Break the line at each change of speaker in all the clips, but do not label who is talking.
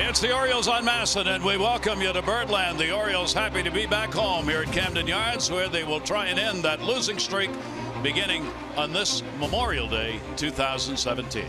It's the Orioles on Masson, and we welcome you to Birdland. The Orioles happy to be back home here at Camden Yards, where they will try and end that losing streak beginning on this Memorial Day 2017.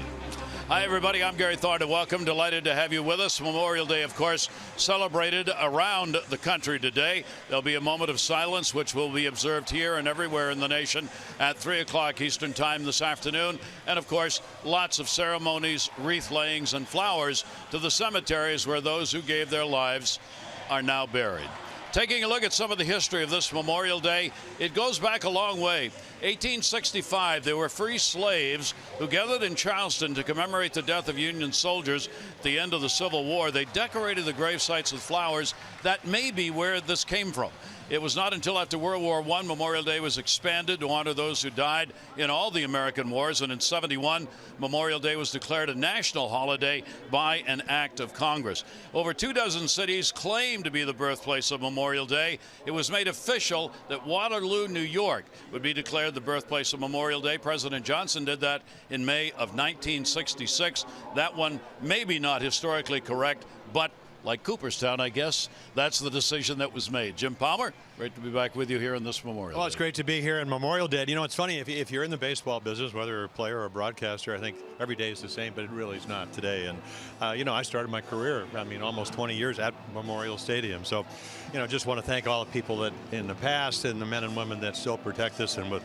Hi, everybody. I'm Gary Thorne, and welcome. Delighted to have you with us. Memorial Day, of course, celebrated around the country today. There'll be a moment of silence, which will be observed here and everywhere in the nation at 3 o'clock Eastern Time this afternoon. And, of course, lots of ceremonies, wreath layings, and flowers to the cemeteries where those who gave their lives are now buried. Taking a look at some of the history of this Memorial Day, it goes back a long way. 1865, there were free slaves who gathered in Charleston to commemorate the death of Union soldiers at the end of the Civil War. They decorated the grave sites with flowers. That may be where this came from. It was not until after World War I Memorial Day was expanded to honor those who died in all the American wars, and in '71 Memorial Day was declared a national holiday by an act of Congress. Over 24 cities claimed to be the birthplace of Memorial Day. It was made official that Waterloo, New York would be declared the birthplace of Memorial Day. President Johnson did that in May of 1966. That one maybe not historically correct, but like Cooperstown, I guess, that's the decision that was made. Jim Palmer, great to be back with you here on this Memorial Day.
Well, it's great to be here in Memorial Day. You know, it's funny, if you're in the baseball business, whether you're a player or a broadcaster, I think every day is the same, but it really is not today. And, you know, I started my career, almost 20 years at Memorial Stadium. So, you know, just want to thank all the people that in the past and the men and women that still protect us, and with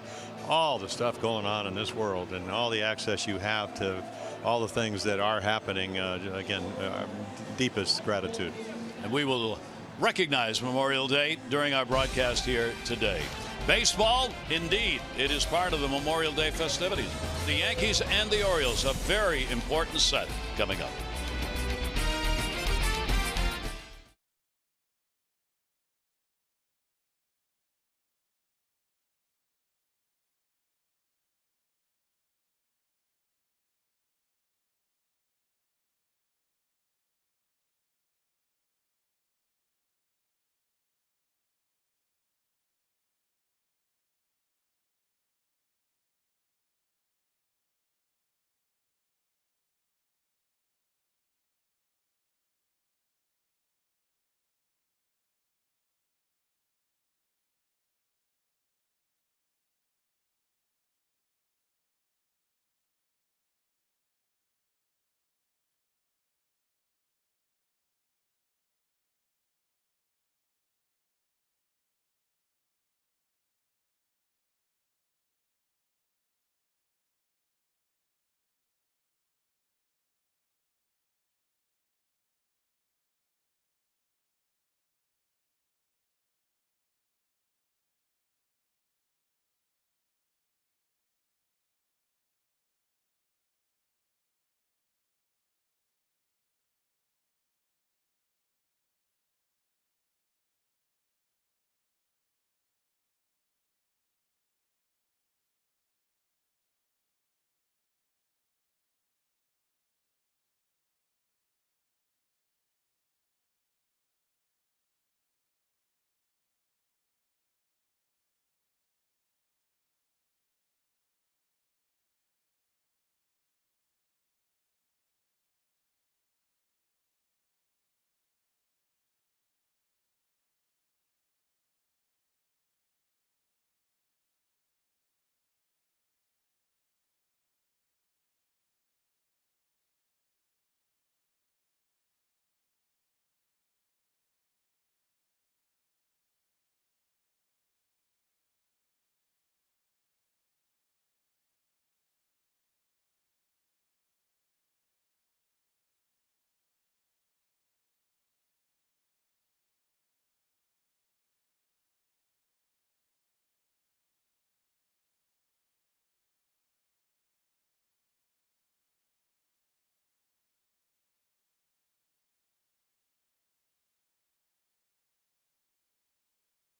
all the stuff going on in this world and all the access you have to all the things that are happening, again, deepest gratitude.
And we will recognize Memorial Day during our broadcast here today. Baseball, indeed, it is part of the Memorial Day festivities. The Yankees and the Orioles, a very important set coming up.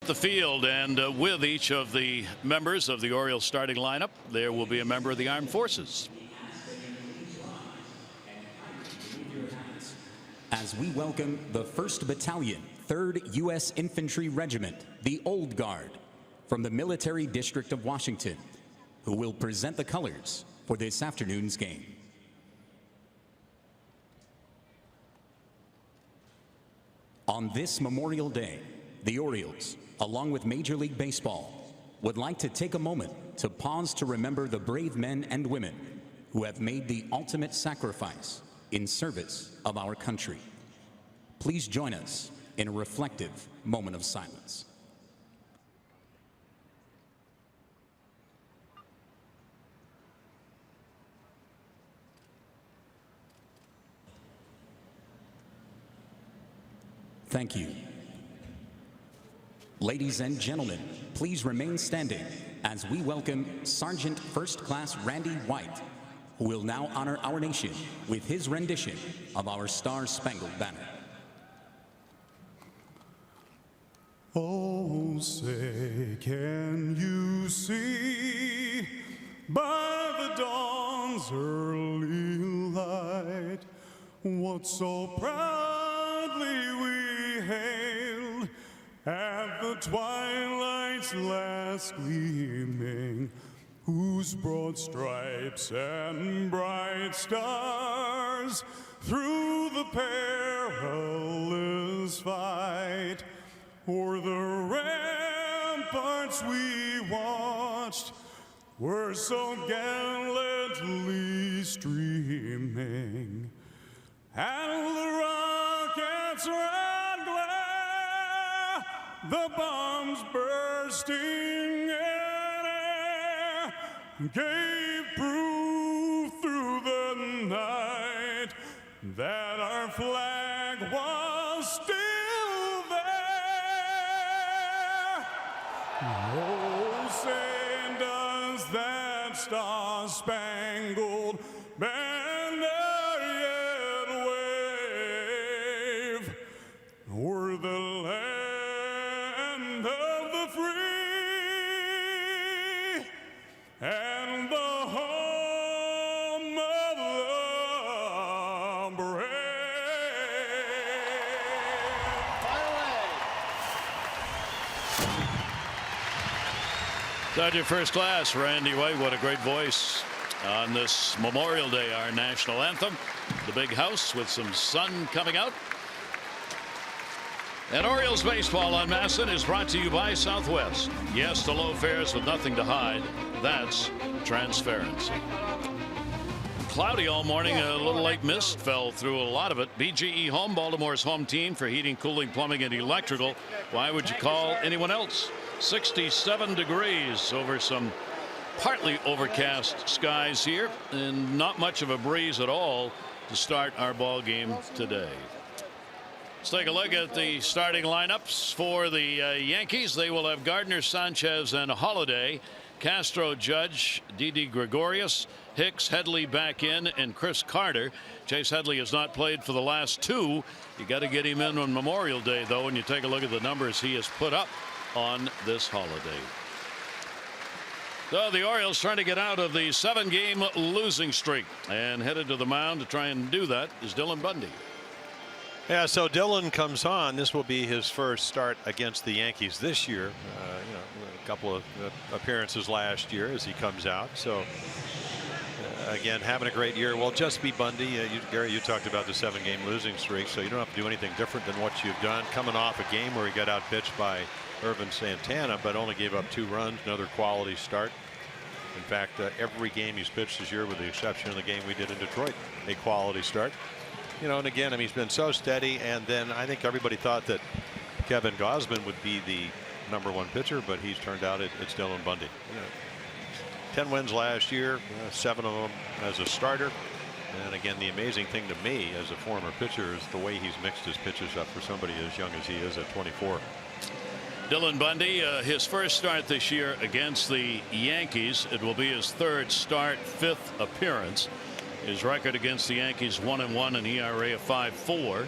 The field, and with each of the members of the Orioles starting lineup, there will be a member of the Armed Forces.
As we welcome the 1st Battalion, 3rd U.S. Infantry Regiment, the Old Guard, from the Military District of Washington, who will present the colors for this afternoon's game. On this Memorial Day, the Orioles, along with Major League Baseball, would like to take a moment to pause to remember the brave men and women who have made the ultimate sacrifice in service of our country. Please join us in a reflective moment of silence. Thank you. Ladies and gentlemen, please remain standing as we welcome Sergeant First Class Randy White, who will now honor our nation with his rendition of our Star-Spangled Banner.
Oh, say, can you see by the dawn's early light what so proudly we hailed at the twilight's last gleaming, whose broad stripes and bright stars through the perilous fight o'er the ramparts we watched were so gallantly streaming, and the rockets' red glare, the bombs bursting in air, gave proof through the night that our flag was still there. Oh, say does that star-spangled banner yet wave o'er the land of the free and the home of the brave?
Sergeant First Class Randy White, what a great voice on this Memorial Day, our national anthem. The big house with some sun coming out. And Orioles baseball on Masson is brought to you by Southwest. Yes to low fares with nothing to hide. That's transparency. Cloudy all morning. A little light mist fell through a lot of it. BGE Home, Baltimore's home team for heating, cooling, plumbing, and electrical. Why would you call anyone else? 67 degrees over some partly overcast skies here, and not much of a breeze at all to start our ball game today. Let's take a look at the starting lineups for the Yankees. They will have Gardner, Sanchez, and Holiday, Castro, Judge, Didi Gregorius, Hicks, Headley back in, and Chris Carter. Chase Headley has not played for the last two. You got to get him in on Memorial Day, though, and you take a look at the numbers he has put up on this holiday. So the Orioles trying to get out of the 7-game losing streak, and headed to the mound to try and do that is Dylan Bundy.
Yeah, so Dylan comes on. This will be his first start against the Yankees this year. A couple of appearances last year as he comes out. So again, having a great year. Will just be Bundy. Gary, you talked about the 7-game losing streak, so you don't have to do anything different than what you've done. Coming off a game where he got outpitched by Irvin Santana, but only gave up 2 runs. Another quality start. In fact, every game he's pitched this year, with the exception of the game we did in Detroit, a quality start. You know, and again, I mean, he's been so steady. And then I think everybody thought that Kevin Gausman would be the #1 pitcher, but he's turned out it's Dylan Bundy. 10 wins last year, 7 of them as a starter. And again, the amazing thing to me as a former pitcher is the way he's mixed his pitches up for somebody as young as he is at 24.
Dylan Bundy, his first start this year against the Yankees. It will be his 3rd start, 5th appearance. His record against the Yankees, 1-1, an ERA of 5.4.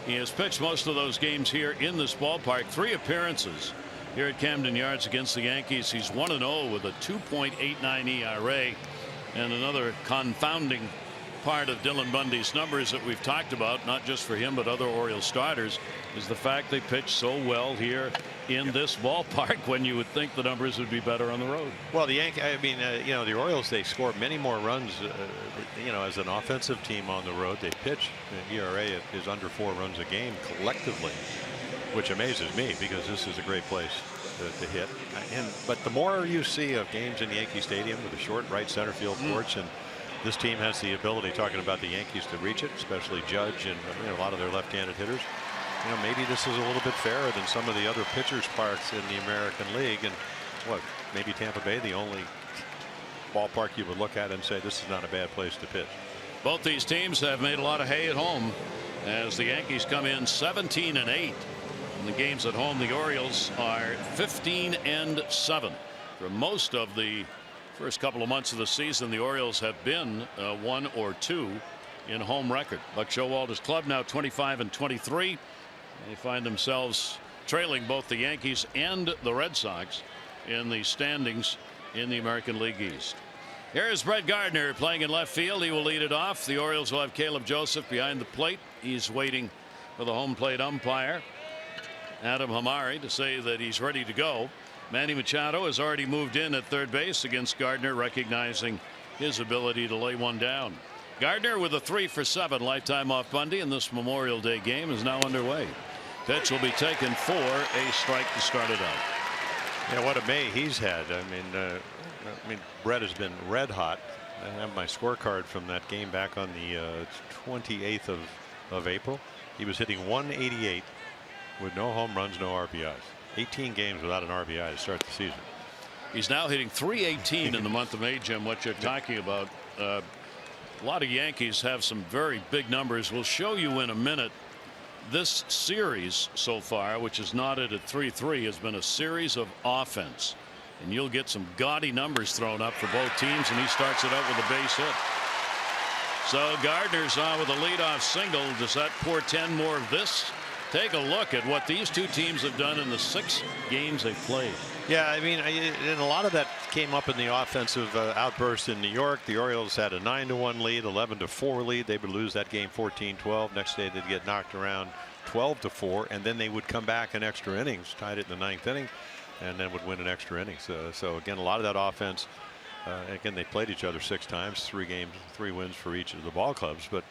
He has pitched most of those games here in this ballpark. 3 appearances here at Camden Yards against the Yankees. He's 1-0 with a 2.89 ERA, and another confounding part of Dylan Bundy's numbers that we've talked about, not just for him but other Orioles starters, is the fact they pitch so well here in this ballpark when you would think the numbers would be better on the road.
Well, the the Orioles, they score many more runs, as an offensive team on the road. They pitch. The ERA is under 4 runs a game collectively, which amazes me because this is a great place to hit. But the more you see of games in Yankee Stadium with a short right center field porch, and this team has the ability, talking about the Yankees, to reach it, especially Judge and a lot of their left-handed hitters. Maybe this is a little bit fairer than some of the other pitchers' parks in the American League. And maybe Tampa Bay, the only ballpark you would look at and say this is not a bad place to pitch.
Both these teams have made a lot of hay at home, as the Yankees come in 17-8 in the games at home. The Orioles are 15-7. For most of the first couple of months of the season, the Orioles have been 1 or 2 in home record. Buck Showalter's club now 25-23. They find themselves trailing both the Yankees and the Red Sox in the standings in the American League East. Here's Brett Gardner playing in left field. He will lead it off. The Orioles will have Caleb Joseph behind the plate. He's waiting for the home plate umpire, Adam Hamari, to say that he's ready to go. Manny Machado has already moved in at third base against Gardner, recognizing his ability to lay one down. Gardner with a 3-for-7 lifetime off Bundy, and this Memorial Day game is now underway. Pitch will be taken for a strike to start it out.
Yeah, what a May he's had. I mean, Brett has been red hot. I have my scorecard from that game back on the 28th of April. He was hitting 188 with no home runs, no RBIs. 18 games without an RBI to start the season.
He's now hitting 318 in the month of May, Jim. What you're talking about. A lot of Yankees have some very big numbers. We'll show you in a minute. This series so far, which is knotted at 3-3, has been a series of offense, and you'll get some gaudy numbers thrown up for both teams, and he starts it out with a base hit. So Gardner's on with a leadoff single. Does that portend more of this? Take a look at what these two teams have done in the 6 games they've played.
Yeah, I mean, and a lot of that came up in the offensive outburst in New York. The Orioles had a 9-1 lead, 11-4 lead. They would lose that game 14-12. Next day they'd get knocked around 12-4, and then they would come back in extra innings, tied it in the 9th inning, and then would win an extra inning. So again, a lot of that offense. Again, they played each other 6 times, 3 games, 3 wins for each of the ball clubs. But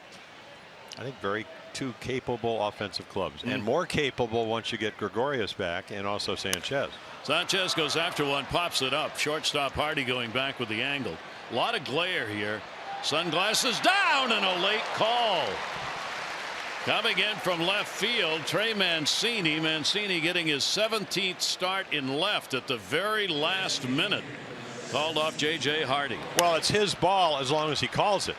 I think two capable offensive clubs, and more capable once you get Gregorius back, and also Sanchez.
Sanchez goes after one, pops it up. Shortstop Hardy going back with the angle. A lot of glare here. Sunglasses down, and a late call. Coming in from left field, Trey Mancini. Mancini getting his 17th start in left at the very last minute. Called off J.J. Hardy.
Well, it's his ball as long as he calls it.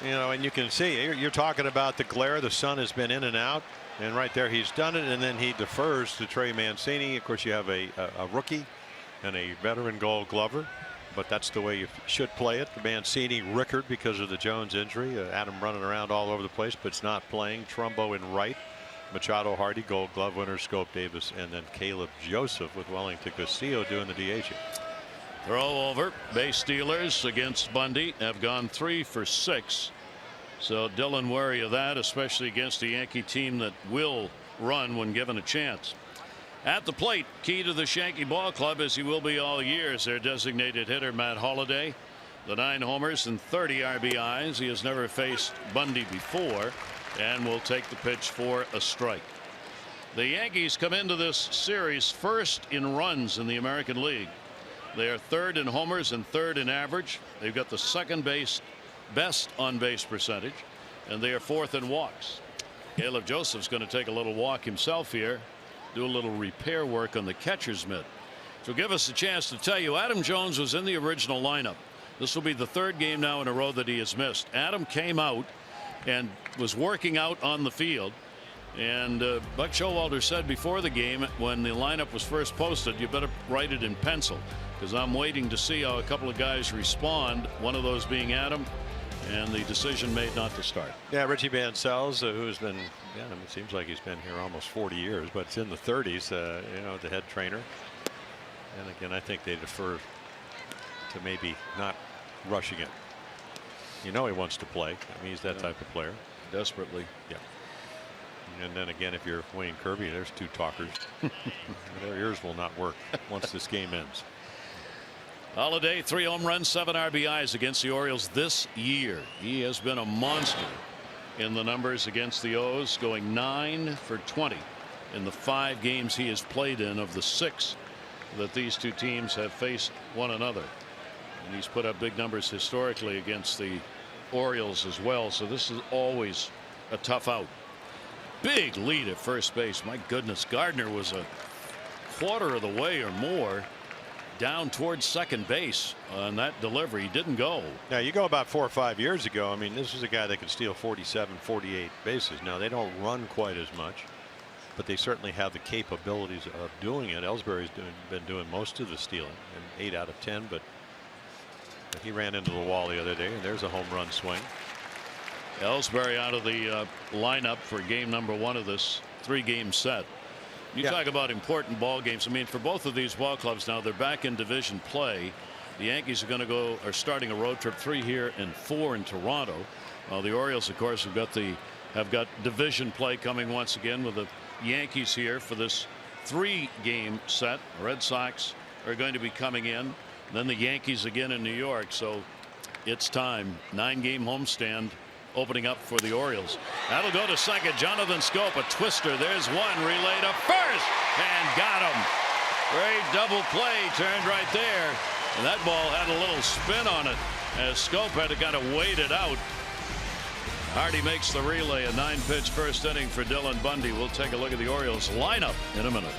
And you can see you're talking about the glare. The sun has been in and out, and right there he's done it, and then he defers to Trey Mancini. Of course, you have a rookie and a veteran Gold Glover, but that's the way you should play it. Mancini Rickard because of the Jones injury. Adam running around all over the place, but it's not playing. Trumbo in right. Machado, Hardy, Gold Glove winner, Scope Davis, and then Caleb Joseph with Wellington Castillo doing the DH.
Throw over. Base stealers against Bundy have gone 3 for 6. So Dylan wary of that, especially against a Yankee team that will run when given a chance. At the plate, key to the Yankee ball club, as he will be all year, is their designated hitter Matt Holliday. The 9 homers and 30 RBIs. He has never faced Bundy before, and will take the pitch for a strike. The Yankees come into this series first in runs in the American League. They are 3rd in homers and 3rd in average. They've got the second best on base percentage, and they are 4th in walks. Caleb Joseph's going to take a little walk himself here, do a little repair work on the catcher's mitt. So give us a chance to tell you, Adam Jones was in the original lineup. This will be the 3rd game now in a row that he has missed. Adam came out and was working out on the field, and Buck Showalter said before the game, when the lineup was first posted, you better write it in pencil, because I'm waiting to see how a couple of guys respond, one of those being Adam, and the decision made not to start.
Yeah, Richie Bancels, who's been, it seems like he's been here almost 40 years, but it's in the 30s, the head trainer. And again, I think they defer to maybe not rushing it. You know he wants to play. I mean, he's that type of player.
Desperately.
Yeah. And then again, if you're Wayne Kirby, there's two talkers. Their ears will not work once this game ends.
Holiday, 3 home runs, 7 RBIs against the Orioles this year. He has been a monster in the numbers against the O's, going 9 for 20 in the 5 games he has played in of the 6 that these two teams have faced one another. And he's put up big numbers historically against the Orioles as well. So this is always a tough out. Big lead at first base. My goodness, Gardner was a quarter of the way or more down towards second base on that delivery. He didn't go.
Now you go about 4 or 5 years ago. I mean, this is a guy that could steal 47, 48 bases. Now they don't run quite as much, but they certainly have the capabilities of doing it. Ellsbury's been doing most of the stealing, and 8 out of 10, but he ran into the wall the other day, and there's a home run swing.
Ellsbury out of the lineup for game number 1 of this 3-game set. You talk about important ball games. I mean, for both of these ball clubs now, they're back in division play. The Yankees are starting a road trip, 3 here and 4 in Toronto. The Orioles, of course, have got division play coming once again with the Yankees here for this 3-game set. Red Sox are going to be coming in, then the Yankees again in New York. So it's time. 9-game homestand opening up for the Orioles. That'll go to second. Jonathan Scope, a twister. There's one. Relay to first, and got him. Great double play, turned right there, and that ball had a little spin on it as Scope had to kind of wait it out. Hardy makes the relay. A 9-pitch first inning for Dylan Bundy. We'll take a look at the Orioles lineup in a minute.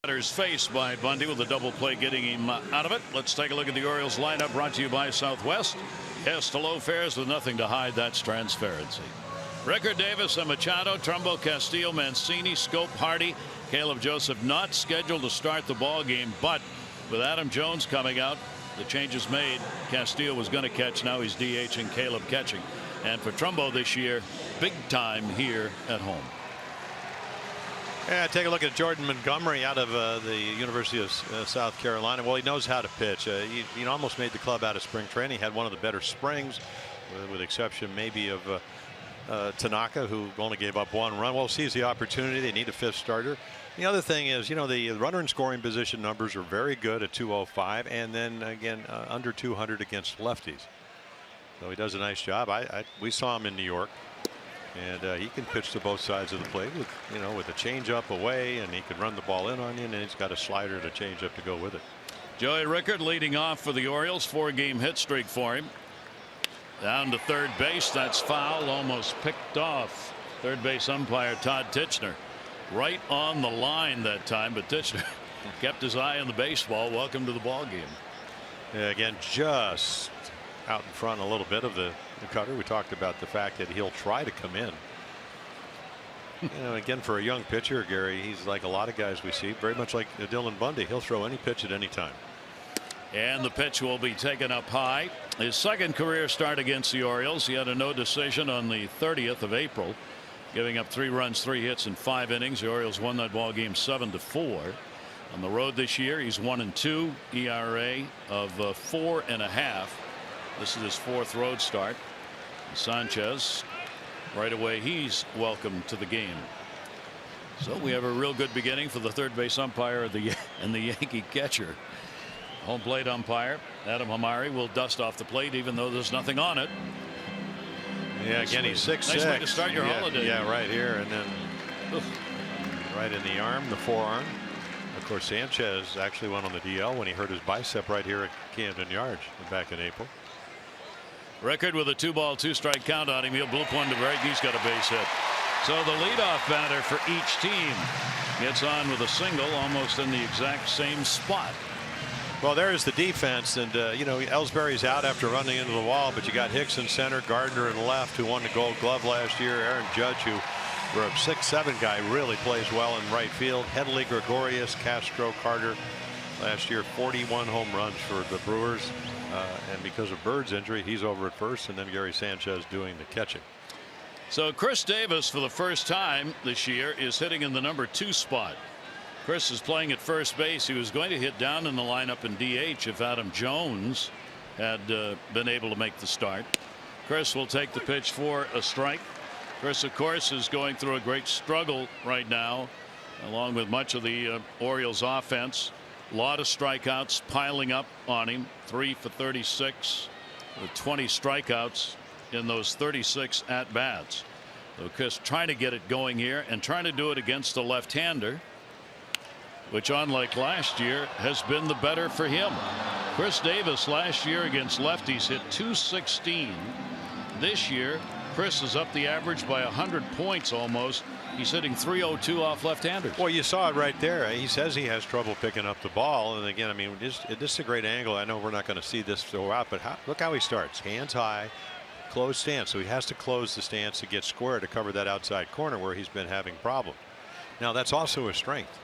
Batters faced by Bundy with a double play getting him out of it. Let's take a look at the Orioles lineup, brought to you by Southwest. Yes to low fares with nothing to hide. That's transparency. Rickard, Davis, and Machado, Trumbo, Castillo, Mancini, Scope, Hardy, Caleb Joseph not scheduled to start the ball game, but with Adam Jones coming out, the changes made. Castillo was going to catch. Now he's DHing, Caleb catching. And for Trumbo this year, big time here at home.
Yeah, take a look at Jordan Montgomery out of the University of South Carolina. Well, he knows how to pitch. He almost made the club out of spring training. Had one of the better springs, with the exception maybe of Tanaka, who only gave up 1 run. Well, sees the opportunity. They need a 5th starter. The other thing is, the runner in scoring position numbers are very good at 205, and then again under 200 against lefties. So he does a nice job. We saw him in New York. And he can pitch to both sides of the plate with, with a changeup away, and he can run the ball in on you, and he's got a slider to change up to go with it.
Joey Rickard leading off for the Orioles. 4-game hit streak for him. Down to third base. That's foul. Almost picked off third base umpire Todd Titchener. Right on the line that time, but Titchener kept his eye on the baseball. Welcome to the ball game.
Yeah, again, just out in front a little bit of the cutter. We talked about the fact that he'll try to come in. Again, for a young pitcher, Gary, he's like a lot of guys we see, very much like Dylan Bundy. He'll throw any pitch at any time.
And the pitch will be taken up high. His second career start against the Orioles. He had a no decision on the 30th of April, giving up 3 runs, 3 hits in 5 innings. The Orioles won that ball game 7-4. On the road this year, he's 1-2, ERA of 4.5. This is his 4th road start. Sanchez, right away, he's welcome to the game. So we have a real good beginning for the third base umpire and the Yankee catcher. Home plate umpire Adam Hamari will dust off the plate even though there's nothing on it.
Yeah, again, he's 6'6".
Nice way to start your holiday.
Yeah, right here, and then right in the arm, the forearm. Of course, Sanchez actually went on the DL when he hurt his bicep right here at Camden Yards back in April.
Record with a 2-ball 2-strike count on him. He'll bloop one to break. He's got a base hit. So the leadoff batter for each team gets on with a single almost in the exact same spot.
Well, there's the defense, and you know, Ellsbury's out after running into the wall, but you got Hicks in center, Gardner in left, who won the Gold Glove last year. Aaron Judge, who we're a 6'7" guy, really plays well in right field. Headley, Gregorius, Castro, Carter. Last year, 41 home runs for the Brewers, and because of Bird's injury, he's over at first, and then Gary Sanchez doing the catching.
So Chris Davis, for the first time this year, is hitting in the number 2 spot. Chris is playing at first base. He was going to hit down in the lineup in DH if Adam Jones had been able to make the start. Chris will take the pitch for a strike. Chris, of course, is going through a great struggle right now, along with much of the Orioles offense. A lot of strikeouts piling up on him. 3 for 36 with 20 strikeouts in those 36 at bats. So Chris trying to get it going here and trying to do it against a left-hander, which, unlike last year, has been the better for him. Chris Davis last year against lefties hit .216. This year, Chris is up the average by 100 points almost. He's hitting .302 off left-handers.
Well, you saw it right there. He says he has trouble picking up the ball, and again, I mean, this is a great angle. I know we're not going to see this go out, but look how he starts. Hands high, closed stance. So he has to close the stance to get square to cover that outside corner where he's been having problems. Now, that's also a strength.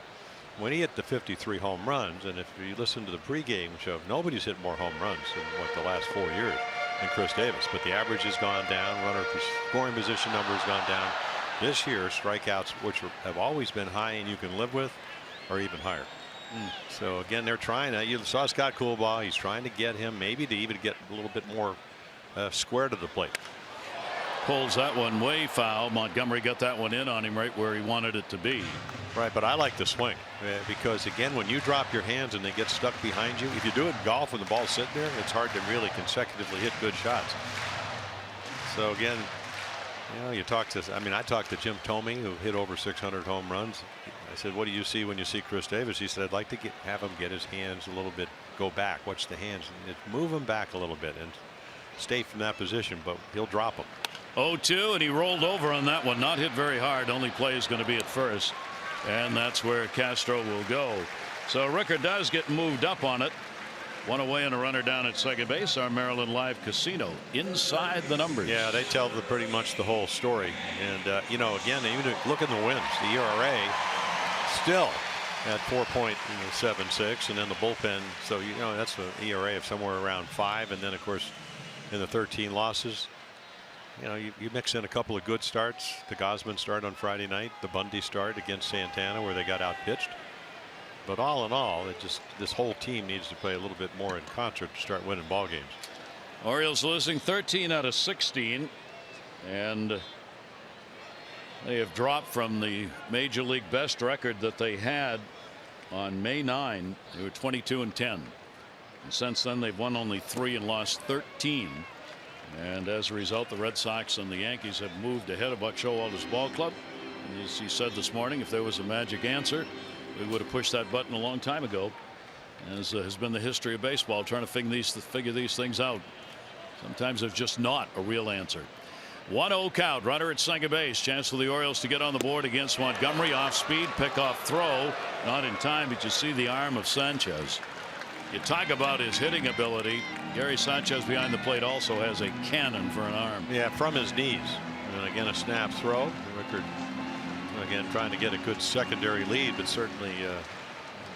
When he hit the 53 home runs, and if you listen to the pregame show, nobody's hit more home runs in the last 4 years than Chris Davis. But the average has gone down. Runner scoring position number has gone down. This year, strikeouts, which have always been high and you can live with, are even higher. So again, they're trying. You saw Scott Coolbaugh. He's trying to get him maybe to even get a little bit more square to the plate.
Pulls that one way foul. Montgomery got that one in on him right where he wanted it to be.
Right, but I like the swing because again, when you drop your hands and they get stuck behind you, if you do it in golf when the ball's sitting there, it's hard to really consecutively hit good shots. So again, you know, you talk to, I mean, I talked to Jim Thome, who hit over 600 home runs. I said, what do you see when you see Chris Davis? He said, I'd like to have him get his hands a little bit, go back, watch the hands, and move him back a little bit and stay from that position, but he'll drop them.
0-2, and he rolled over on that one. Not hit very hard. Only play is going to be at first, and that's where Castro will go. So Ricker does get moved up on it. One away and a runner down at second base. Our Maryland Live Casino inside the numbers.
Yeah, they tell pretty much the whole story. And you know, again, even look at the wins. The ERA still at 4.76, and then the bullpen. So you know that's an ERA of somewhere around 5, and then of course in the 13 losses. You know, you mix in a couple of good starts. The Gosman start on Friday night, the Bundy start against Santana where they got outpitched. But all in all, this whole team needs to play a little bit more in concert to start winning ball games.
Orioles losing 13 out of 16, and they have dropped from the major league best record that they had on May 9. They were 22-10, and since then they've won only 3 and lost 13. And as a result, the Red Sox and the Yankees have moved ahead of Buck Showalter's ball club. And as he said this morning, if there was a magic answer, we would have pushed that button a long time ago, as has been the history of baseball, trying to figure these things out. Sometimes there's just not a real answer. 1-0 count, runner at second base. Chance for the Orioles to get on the board against Montgomery. Off speed, pickoff throw. Not in time, but you see the arm of Sanchez. You talk about his hitting ability. Gary Sanchez behind the plate also has a cannon for an arm.
Yeah, from his knees. And again, a snap throw. Rickard again trying to get a good secondary lead, but certainly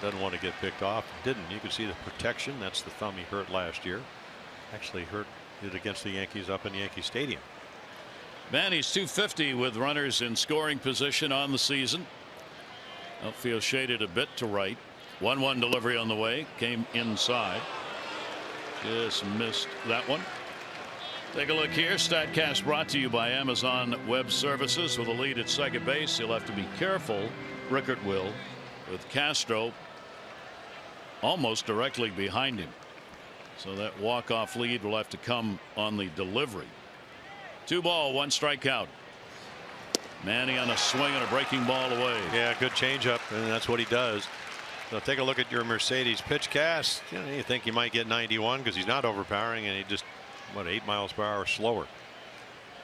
doesn't want to get picked off. Didn't. You can see the protection. That's the thumb he hurt last year. Actually hurt it against the Yankees up in Yankee Stadium.
Manny's 250 with runners in scoring position on the season. Outfield shaded a bit to right. 1-1 delivery on the way. Came inside. Just missed that one. Take a look here. StatCast brought to you by Amazon Web Services. With a lead at second base, he'll have to be careful. Rickert will, with Castro almost directly behind him. So that walk-off lead will have to come on the delivery. 2 ball, 1 strikeout. Manny on a swing and a breaking ball away.
Yeah, good changeup, and that's what he does. So take a look at your Mercedes pitch cast. You think he might get 91 because he's not overpowering, and he just, what, 8 miles per hour slower.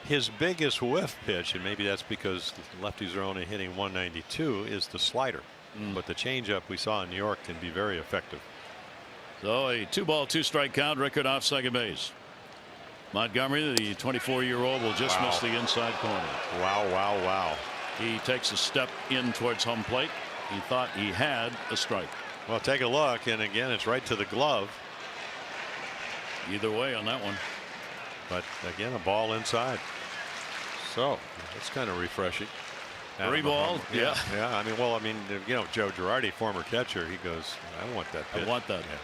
His biggest whiff pitch, and maybe that's because the lefties are only hitting 192, is the slider. But the changeup we saw in New York can be very effective.
So a 2 ball, 2 strike count. Rickert off second base. Montgomery, the 24-year-old, will just miss the inside corner.
Wow, wow, wow.
He takes a step in towards home plate. He thought he had a strike.
Well, take a look, and again, it's right to the glove.
Either way on that one.
But again, a ball inside. So it's kind of refreshing.
3 ball. Yeah.
Yeah. I mean, well, I mean, you know, Joe Girardi, former catcher, he goes, I want that pitch.
I want that.
Yeah.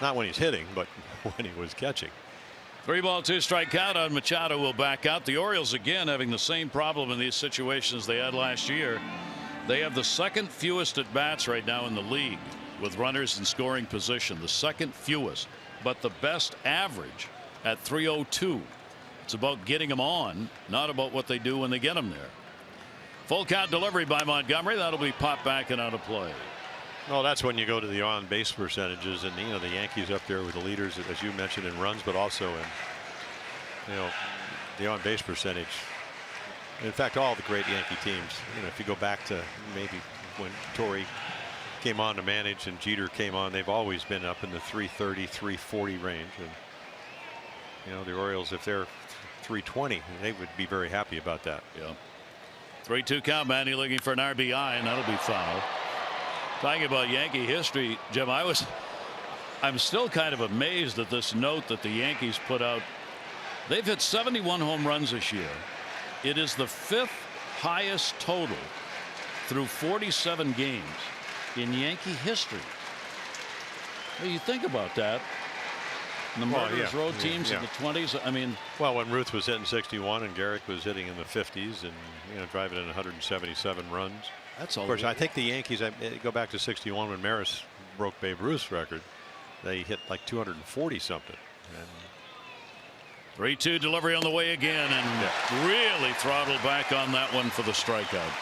Not when he's hitting, but when he was catching.
3 ball, 2 strike count on Machado will back out. The Orioles again having the same problem in these situations they had last year. They have the second fewest at bats right now in the league with runners in scoring position. The second fewest, but the best average at 302. It's about getting them on, not about what they do when they get them there. Full count delivery by Montgomery. That'll be popped back and out of play.
Well, that's when you go to the on base percentages, and you know the Yankees up there with the leaders, as you mentioned, in runs, but also in, you know, the on base percentage. In fact, all the great Yankee teams, you know, if you go back to maybe when Torrey came on to manage and Jeter came on, they've always been up in the 330, 340 range. And you know, the Orioles, if they're 320, they would be very happy about that.
Yeah. 3-2 count. Manny looking for an RBI, and that'll be foul. Talking about Yankee history, Jim, I'm still kind of amazed at this note that the Yankees put out. They've hit 71 home runs this year. It is the 5th highest total through 47 games in Yankee history. Well, you think about that. The Murderers road teams in the 20s. I mean,
well, when Ruth was hitting 61 and Garrick was hitting in the 50s and, you know, driving in 177 runs.
That's all.
Of course, I think the Yankees, go back to 61 when Maris broke Babe Ruth's record. They hit like 240 something.
3-2 delivery on the way again, and really throttled back on that one for the strikeout.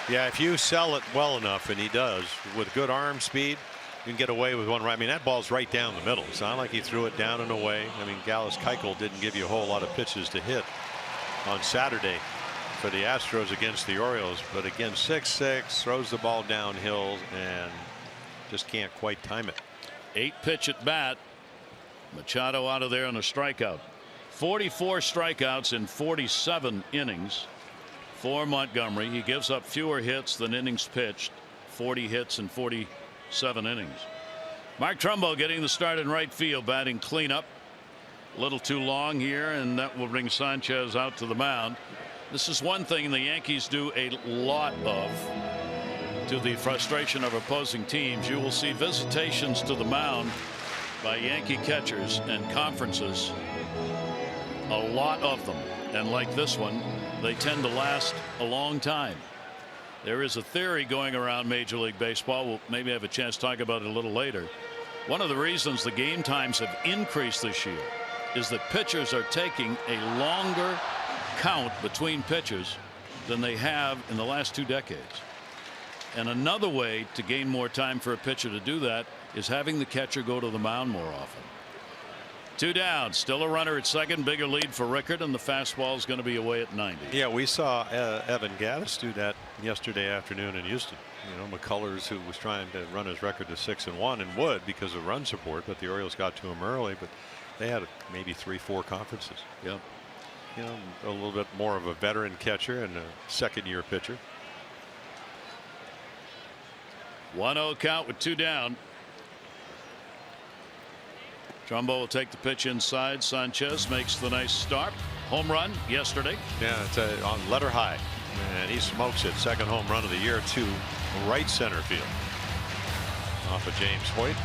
Yeah, if you sell it well enough, and he does, with good arm speed, you can get away with one right. I mean, that ball's right down the middle. It's not like he threw it down and away. I mean, Gallus Keuchel didn't give you a whole lot of pitches to hit on Saturday for the Astros against the Orioles. But again, 6-6, throws the ball downhill and just can't quite time it.
8 pitch at bat. Machado out of there on a strikeout. 44 strikeouts in 47 innings for Montgomery. He gives up fewer hits than innings pitched. 40 hits in 47 innings. Mark Trumbo getting the start in right field, batting cleanup. A little too long here, and that will bring Sanchez out to the mound. This is one thing the Yankees do a lot of, to the frustration of opposing teams. You will see visitations to the mound by Yankee catchers and conferences. A lot of them, and like this one, they tend to last a long time. There is a theory going around Major League Baseball. We'll maybe have a chance to talk about it a little later. One of the reasons the game times have increased this year is that pitchers are taking a longer count between pitches than they have in the last 2 decades. And another way to gain more time for a pitcher to do that is having the catcher go to the mound more often. 2 down, still a runner at second, bigger lead for Rickert, and the fastball is going to be away at 90.
Yeah, we saw Evan Gattis do that yesterday afternoon in Houston. You know, McCullers, who was trying to run his record to 6-1 and would because of run support, but the Orioles got to him early. But they had maybe 3-4 conferences.
Yep.
You know, a little bit more of a veteran catcher and a second-year pitcher.
1-0 count with 2 down. Trumbo will take the pitch inside. Sanchez makes the nice start. Home run yesterday.
Yeah, it's on letter high, and he smokes it. Second home run of the year to right center field off of James Hoyt.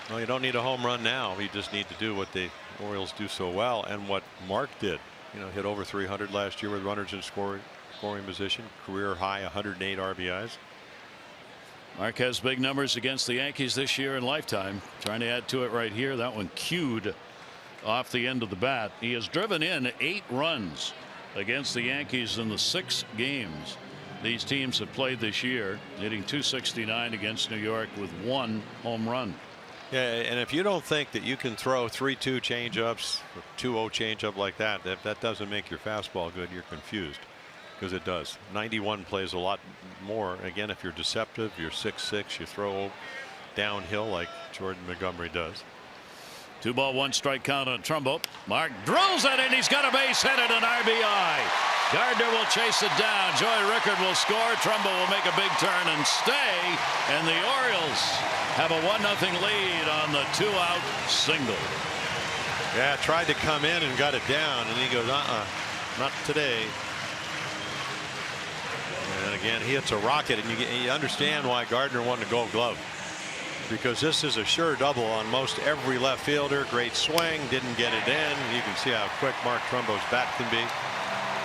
Well, you don't need a home run now. You just need to do what the Orioles do so well, and what Mark did. Hit over 300 last year with runners in scoring position. Career high 108 RBIs.
Mark has big numbers against the Yankees this year in lifetime. Trying to add to it right here. That one cued off the end of the bat. He has driven in 8 runs against the Yankees in the 6 games these teams have played this year, hitting .269 against New York with 1 home run.
Yeah, and if you don't think that you can throw 3-2 changeups or 2-0 changeup like that, if that doesn't make your fastball good, you're confused, because it does. 91 plays a lot more. Again, if you're deceptive, you're 6'6", you throw downhill like Jordan Montgomery does.
2 ball 1 strike count on Trumbo. Mark drills it, and he's got a base hit and an RBI. Gardner will chase it down. Joey Rickard will score. Trumbo will make a big turn and stay, and the Orioles have a 1-0 lead on the 2-out single.
Yeah, tried to come in and got it down, and he goes, not today. And again, he hits a rocket, and you understand why Gardner won the Gold Glove, because this is a sure double on most every left fielder. Great swing, didn't get it in. You can see how quick Mark Trumbo's bat can be.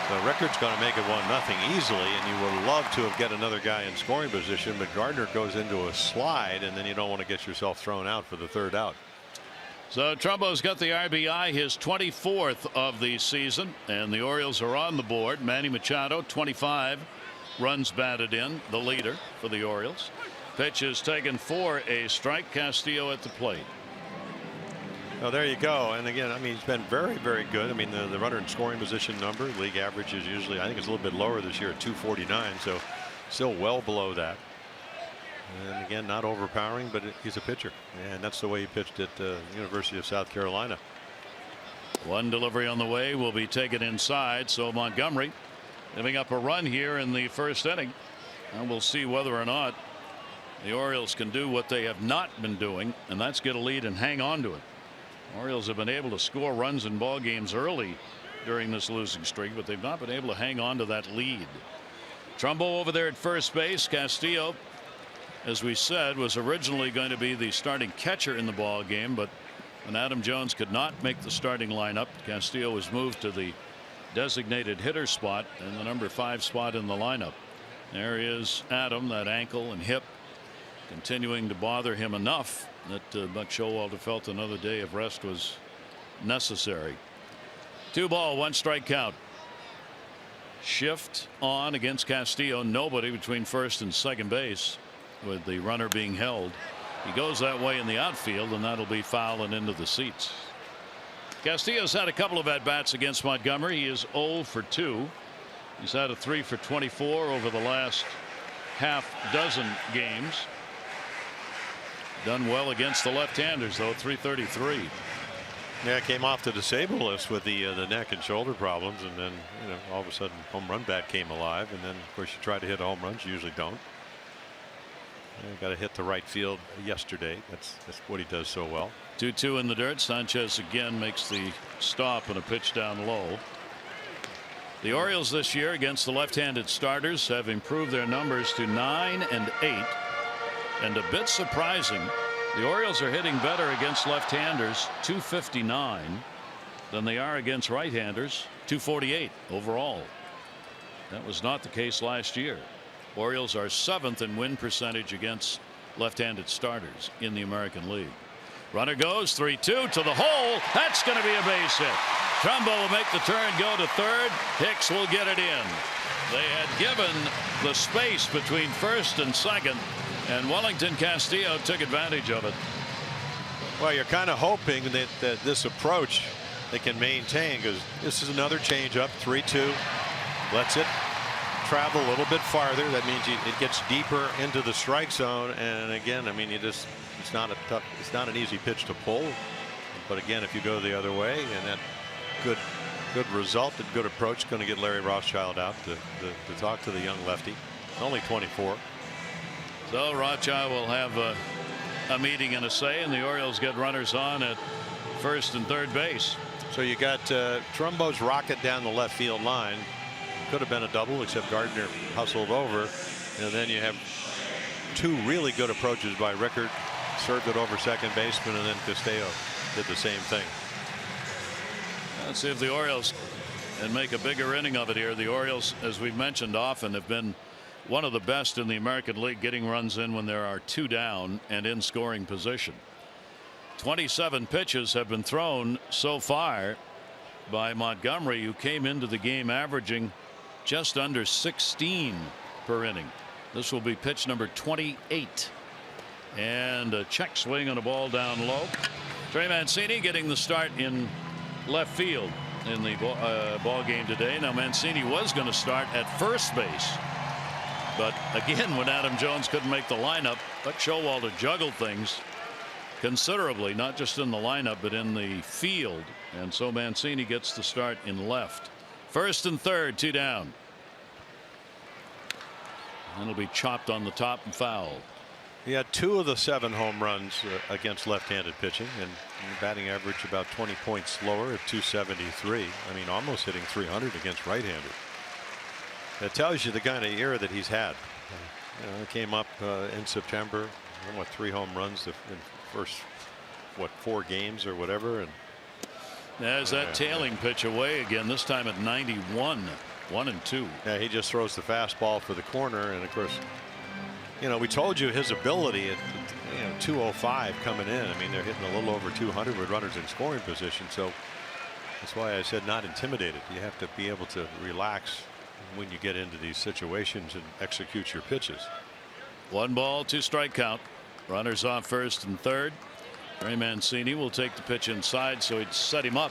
The Rickard's going to make it 1-0 easily, and you would love to have get another guy in scoring position, but Gardner goes into a slide, and then you don't want to get yourself thrown out for the 3rd out.
So Trumbo's got the RBI, his 24th of the season, and the Orioles are on the board. Manny Machado, 25 runs batted in, the leader for the Orioles. Pitch is taken for a strike. Castillo at the plate.
Oh, there you go. And again, I mean, he's been very, very good. I mean, the runner in scoring position number, league average is usually, I think it's a little bit lower this year at 249, so still well below that. And again, not overpowering, but he's a pitcher, and that's the way he pitched at the University of South Carolina.
1 delivery on the way will be taken inside, so Montgomery giving up a run here in the 1st inning, and we'll see whether or not the Orioles can do what they have not been doing, and that's get a lead and hang on to it. Orioles have been able to score runs in ball games early during this losing streak, but they've not been able to hang on to that lead. Trumbo over there at first base. Castillo, as we said, was originally going to be the starting catcher in the ball game, but when Adam Jones could not make the starting lineup, Castillo was moved to the designated hitter spot and the number 5 spot in the lineup. There is Adam, that ankle and hip continuing to bother him enough that Buck Showalter felt another day of rest was necessary. 2 ball 1 strike count. Shift on against Castillo. Nobody between first and second base with the runner being held. He goes that way in the outfield, and that'll be foul and into the seats. Castillo's had a couple of at-bats against Montgomery. He is 0 for 2. He's had a 3 for 24 over the last half dozen games. Done well against the left-handers, though. 333.
Yeah, came off the disabled list with the neck and shoulder problems, and then all of a sudden home run bat came alive, and then of course you try to hit home runs, you usually don't. Got to hit the right field yesterday. That's what he does so well.
2-2 in the dirt. Sanchez again makes the stop and a pitch down low. The Orioles this year against the left-handed starters have improved their numbers to 9 and 8. And a bit surprising, the Orioles are hitting better against left-handers, 259, than they are against right-handers, 248 overall. That was not the case last year. Orioles are 7th in win percentage against left-handed starters in the American League. Runner goes 3-2 to the hole. That's going to be a base hit. Trumbo will make the turn, go to third. Hicks will get it in. They had given the space between first and second, and Wellington Castillo took advantage of it.
Well, you're kind of hoping that this approach they can maintain, because this is another changeup. 3-2 lets it travel a little bit farther. That means it gets deeper into the strike zone, and again, I mean, it's not an easy pitch to pull, but again, if you go the other way, and that good result and good approach going to get Larry Rothschild out to talk to the young lefty. Only 24.
So Rothschild will have a meeting and a say, and the Orioles get runners on at first and third base.
So you got Trumbo's rocket down the left field line. Could have been a double, except Gardner hustled over. And then you have two really good approaches by Rickard. Served it over second baseman, and then Castillo did the same thing.
Let's see if the Orioles can make a bigger inning of it here. The Orioles, as we've mentioned often, have been one of the best in the American League getting runs in when there are two down and in scoring position. 27 pitches have been thrown so far by Montgomery, who came into the game averaging just under 16 per inning. This will be pitch number 28. And a check swing on a ball down low. Trey Mancini getting the start in left field in the ball game today. Now Mancini was going to start at first base, but again, when Adam Jones couldn't make the lineup, Buck Showalter juggled things considerably, not just in the lineup but in the field, and so Mancini gets the start in left. First and third, two down. And it'll be chopped on the top and fouled.
He had 2 of the 7 home runs against left-handed pitching, and batting average about 20 points lower at 273. I mean, almost hitting 300 against right-handed. That tells you the kind of era that he's had. It came up in September. 3 home runs in first 4 games or whatever, and
there's that tailing pitch away again, this time at 91. 1-2.
Yeah, he just throws the fastball for the corner, and of course, we told you his ability at 205 coming in. I mean, they're hitting a little over 200 with runners in scoring position, so that's why I said not intimidated. You have to be able to relax when you get into these situations and execute your pitches.
1 ball, 2 strike count. Runners off first and third. Trey Mancini will take the pitch inside, so he'd set him up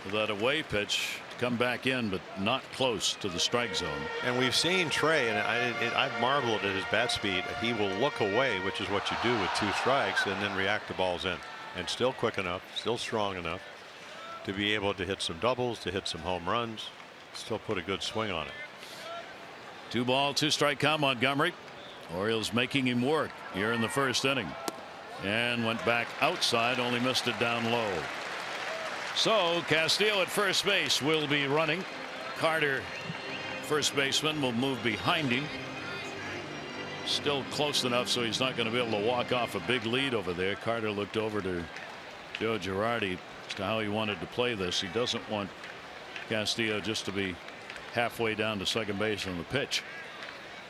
with that away pitch to come back in, but not close to the strike zone.
And we've seen Trey, and I've marveled at his bat speed. He will look away, which is what you do with 2 strikes, and then react to balls in. And still quick enough, still strong enough to be able to hit some doubles, to hit some home runs, still put a good swing on it.
2 ball, 2 strike count. Montgomery. Orioles making him work here in the first inning, and went back outside, only missed it down low. So Castillo at first base will be running. Carter, first baseman, will move behind him. Still close enough so he's not going to be able to walk off a big lead over there. Carter looked over to Joe Girardi as to how he wanted to play this. He doesn't want Castillo just to be halfway down to second base on the pitch.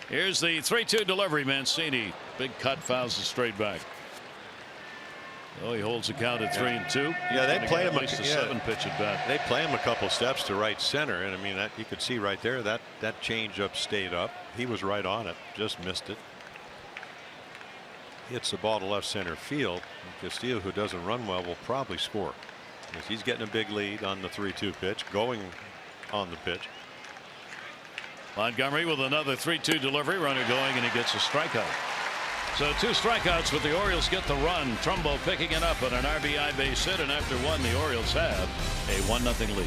Here's the 3-2 delivery. Mancini, big cut, fouls it straight back. Oh, he holds the count at 3-2.
Yeah, they play him
at least a 7-pitch at bat.
They play him a couple steps to right center, and I mean, that you could see right there that changeup stayed up. He was right on it, just missed it. Hits the ball to left center field. Castillo, who doesn't run well, will probably score. He's getting a big lead on the 3-2 pitch, going on the pitch.
Montgomery with another 3-2 delivery, runner going, and he gets a strikeout. So 2 strikeouts, but the Orioles get the run. Trumbo picking it up on an RBI base hit, and after 1, the Orioles have a 1-0 lead.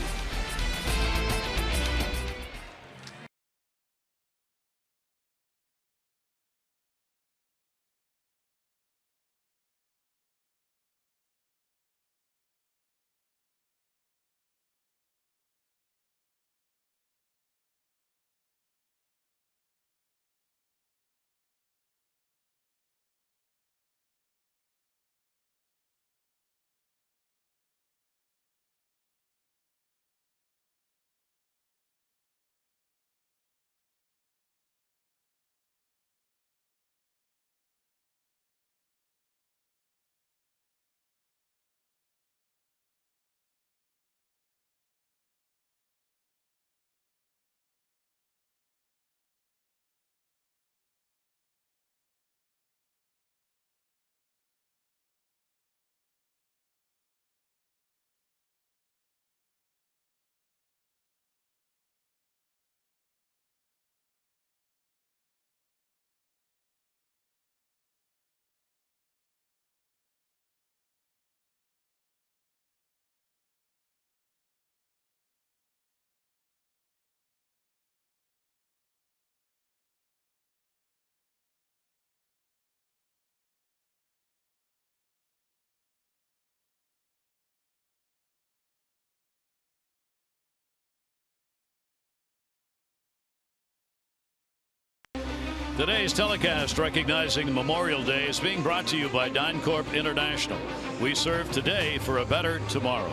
Today's telecast recognizing Memorial Day is being brought to you by DynCorp International. We serve today for a better tomorrow.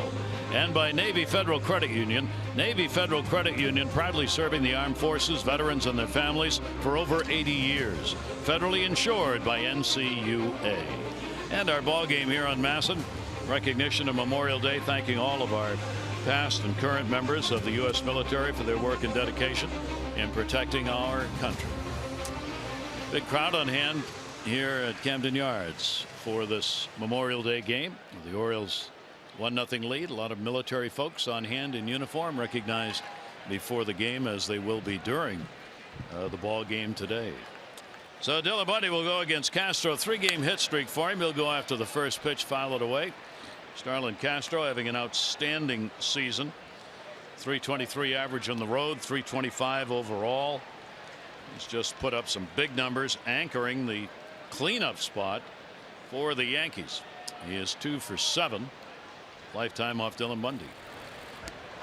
And by Navy Federal Credit Union. Navy Federal Credit Union proudly serving the armed forces, veterans, and their families for over 80 years. Federally insured by NCUA. And our ball game here on Masson. Recognition of Memorial Day, thanking all of our past and current members of the U.S. military for their work and dedication in protecting our country. Big crowd on hand here at Camden Yards for this Memorial Day game. The Orioles 1-0 lead. A lot of military folks on hand in uniform, recognized before the game as they will be during the ball game today. So Dylan Bundy will go against Castro. 3-game hit streak for him. He'll go after the first pitch, foul it away. Starlin Castro having an outstanding season. 323 average on the road, 325 overall. He's just put up some big numbers, anchoring the cleanup spot for the Yankees. He is 2 for 7. Lifetime off Dylan Bundy.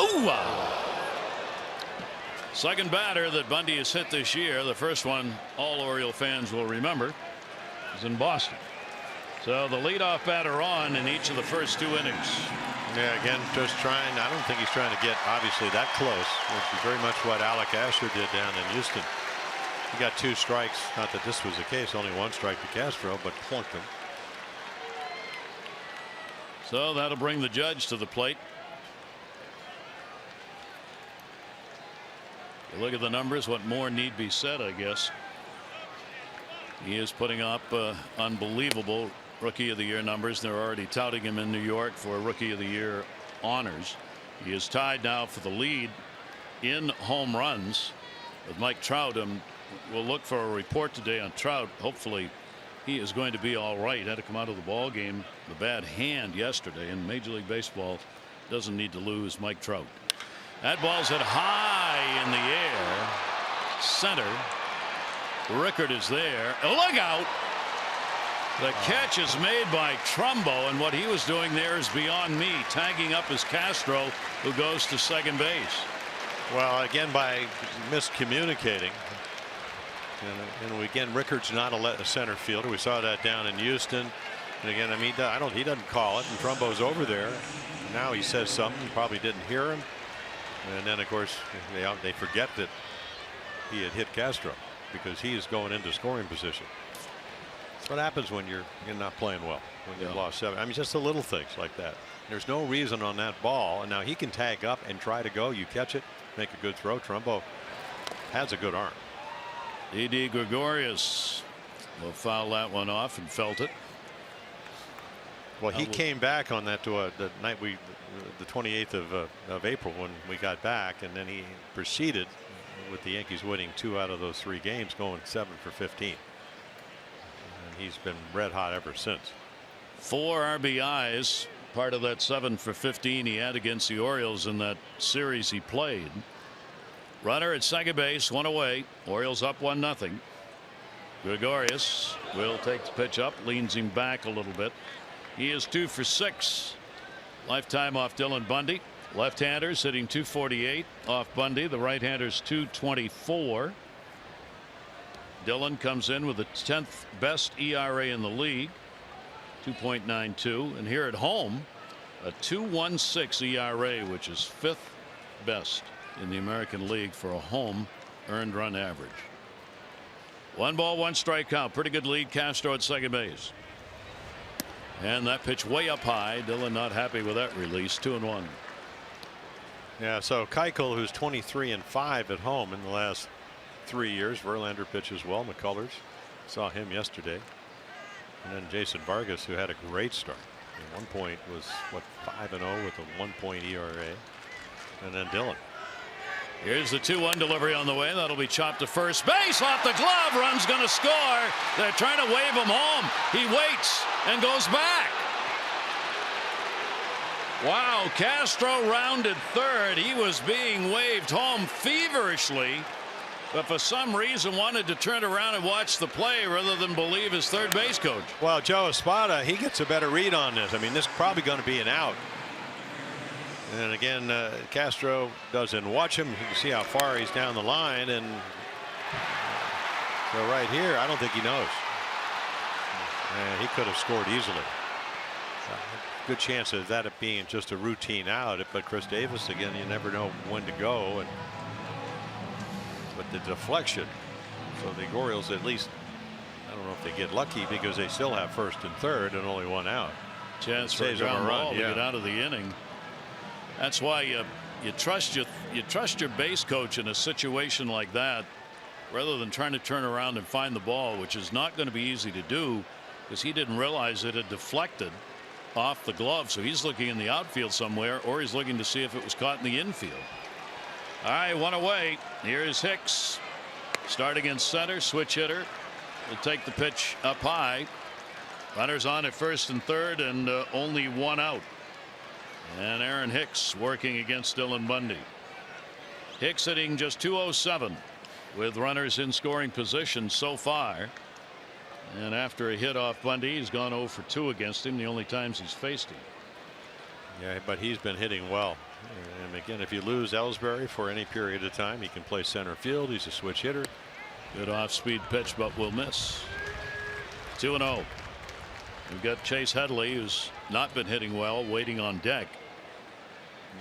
Ooh! Second batter that Bundy has hit this year. The first one all Oriole fans will remember is in Boston. So the leadoff batter on in each of the first 2 innings.
Yeah, again, just trying. I don't think he's trying to get obviously that close, which is very much what Alec Asher did down in Houston. He got 2 strikes. Not that this was the case, only 1 strike to Castro, but plunked him.
So that'll bring the judge to the plate. You look at the numbers, what more need be said, I guess. He is putting up unbelievable Rookie of the Year numbers. They're already touting him in New York for Rookie of the Year honors. He is tied now for the lead in home runs with Mike Trout. We'll look for a report today on Trout. Hopefully he is going to be all right. Had to come out of the ball game, the bad hand yesterday, and Major League Baseball doesn't need to lose Mike Trout. That ball's hit high in the air. Center. Rickard is there. Look out. The catch is made by Trumbo, and what he was doing there is beyond me. Tagging up is Castro, who goes to second base.
Well, again, by miscommunicating. And again, Rickard's not a center fielder. We saw that down in Houston. And again, I mean, he doesn't call it, and Trumbo's over there. Now he says something. Probably didn't hear him. And then, of course, they forget that he had hit Castro because he is going into scoring position. That's what happens when you're not playing well, when you've lost 7. I mean, just the little things like that. There's no reason on that ball, and now he can tag up and try to go. You catch it, make a good throw. Trumbo has a good arm.
D.D. Gregorius will foul that one off and felt it.
Well, he came back on that to the night the 28th of April when we got back, and then he proceeded with the Yankees winning 2 out of those 3 games, going 7 for 15. And he's been red hot ever since.
4 RBIs, part of that 7 for 15 he had against the Orioles in that series he played. Runner at second base, 1 away. Orioles up 1-0. Gregorius will take the pitch up, leans him back a little bit. He is 2 for 6. Lifetime off Dylan Bundy. Left-handers hitting .248 off Bundy. The right-handers .224. Dylan comes in with the 10th best ERA in the league, 2.92, and here at home a 2.16 ERA, which is 5th best in the American League for a home earned run average. 1 ball, 1 strike count. Pretty good lead. Castro at second base. And that pitch way up high. Dylan not happy with that release. 2-1.
Yeah, so Keuchel, who's 23-5 at home in the last 3 years. Verlander pitches well. McCullers, saw him yesterday. And then Jason Vargas, who had a great start. At one point was 5-0 with a 1-point ERA. And then Dylan.
Here's the 2-1 delivery on the way. That'll be chopped to first base off the glove. Run's going to score. They're trying to wave him home. He waits and goes back. Wow, Castro rounded third. He was being waved home feverishly, but for some reason wanted to turn around and watch the play rather than believe his third base coach.
Well, Joe Espada, he gets a better read on this. I mean, this is probably going to be an out. And again, Castro doesn't watch him. You can see how far he's down the line, and So right here, I don't think he knows. And he could have scored easily. Good chance of that being just a routine out. But Chris Davis, again, you never know when to go. But the deflection. So the Orioles, at least, I don't know if they get lucky because they still have first and third and only one out.
Chance for a ground ball to get out of the inning. That's why you trust your base coach in a situation like that, rather than trying to turn around and find the ball, which is not going to be easy to do because he didn't realize it had deflected off the glove. So he's looking in the outfield somewhere, or he's looking to see if it was caught in the infield. All right, one away. Here's Hicks starting in center, switch hitter. Will take the pitch up high. Runners on at first and third, and only one out. And Aaron Hicks working against Dylan Bundy. Hicks hitting just .207 with runners in scoring position so far. And after a hit off Bundy, he's gone 0 for 2 against him, the only times he's faced him.
Yeah, but he's been hitting well. And again, if you lose Ellsbury for any period of time, he can play center field. He's a switch hitter.
Good off-speed pitch, but will miss. 2-0. We've got Chase Headley, who's not been hitting well, waiting on deck.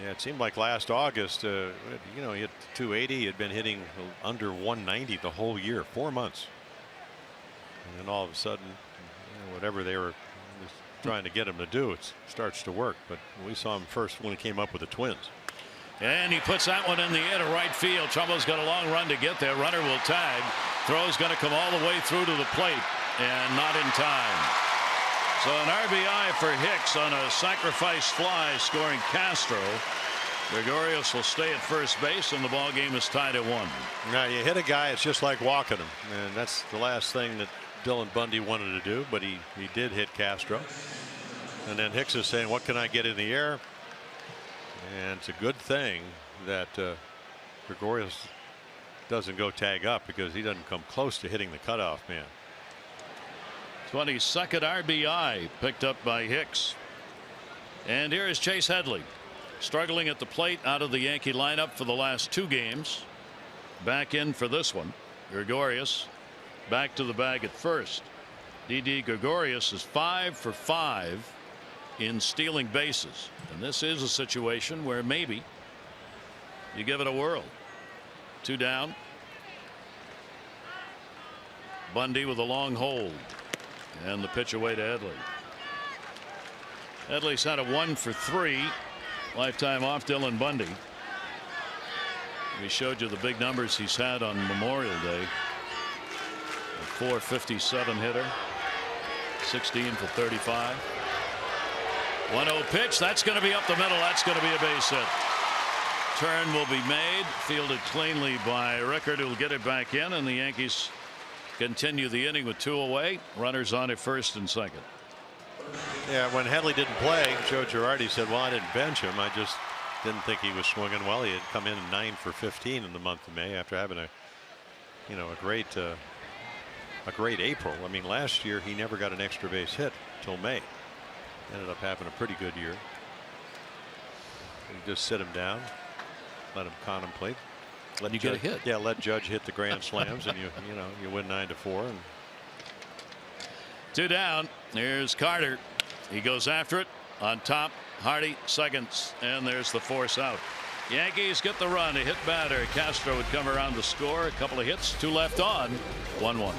Yeah, it seemed like last August, he hit 280. He had been hitting under 190 the whole year, 4 months. And then all of a sudden, whatever they were trying to get him to do, it starts to work. But we saw him first when he came up with the Twins.
And he puts that one in the air to right field. Trumbo's got a long run to get there. Runner will tag. Throw's going to come all the way through to the plate, and not in time. So an RBI for Hicks on a sacrifice fly, scoring Castro. Gregorius will stay at first base, and the ball game is tied at 1.
Now you hit a guy, it's just like walking him, and that's the last thing that Dylan Bundy wanted to do, but he did hit Castro. And then Hicks is saying, what can I get in the air? And it's a good thing that Gregorius doesn't go tag up, because he doesn't come close to hitting the cutoff man.
22nd RBI picked up by Hicks. And here is Chase Headley, struggling at the plate out of the Yankee lineup for the last 2 games. Back in for this one. Gregorius back to the bag at first. Didi Gregorius is 5 for 5 in stealing bases, and this is a situation where maybe you give it a whirl. 2 down. Bundy with a long hold, and the pitch away to Headley. Headley's had a 1 for 3 lifetime off Dylan Bundy. We showed you the big numbers he's had on Memorial Day. A 457 hitter, 16 for 35. 1-0 pitch. That's going to be up the middle. That's going to be a base hit. Turn will be made. Fielded cleanly by Rickard, who will get it back in, and the Yankees continue the inning with 2 away. Runners on at first and second.
Yeah, when Headley didn't play, Joe Girardi said, well, I didn't bench him. I just didn't think he was swinging well. He had come in 9 for 15 in the month of May after having a great April. I mean, last year he never got an extra base hit till May. Ended up having a pretty good year. You just sit him down, let him contemplate.
Let you get a hit.
Yeah, let Judge hit the grand slams, and you win 9-4. And
2 down. Here's Carter. He goes after it on top. Hardy seconds, and there's the force out. Yankees get the run. A hit batter. Castro would come around to score. A couple of hits. 2 left on. 1-1.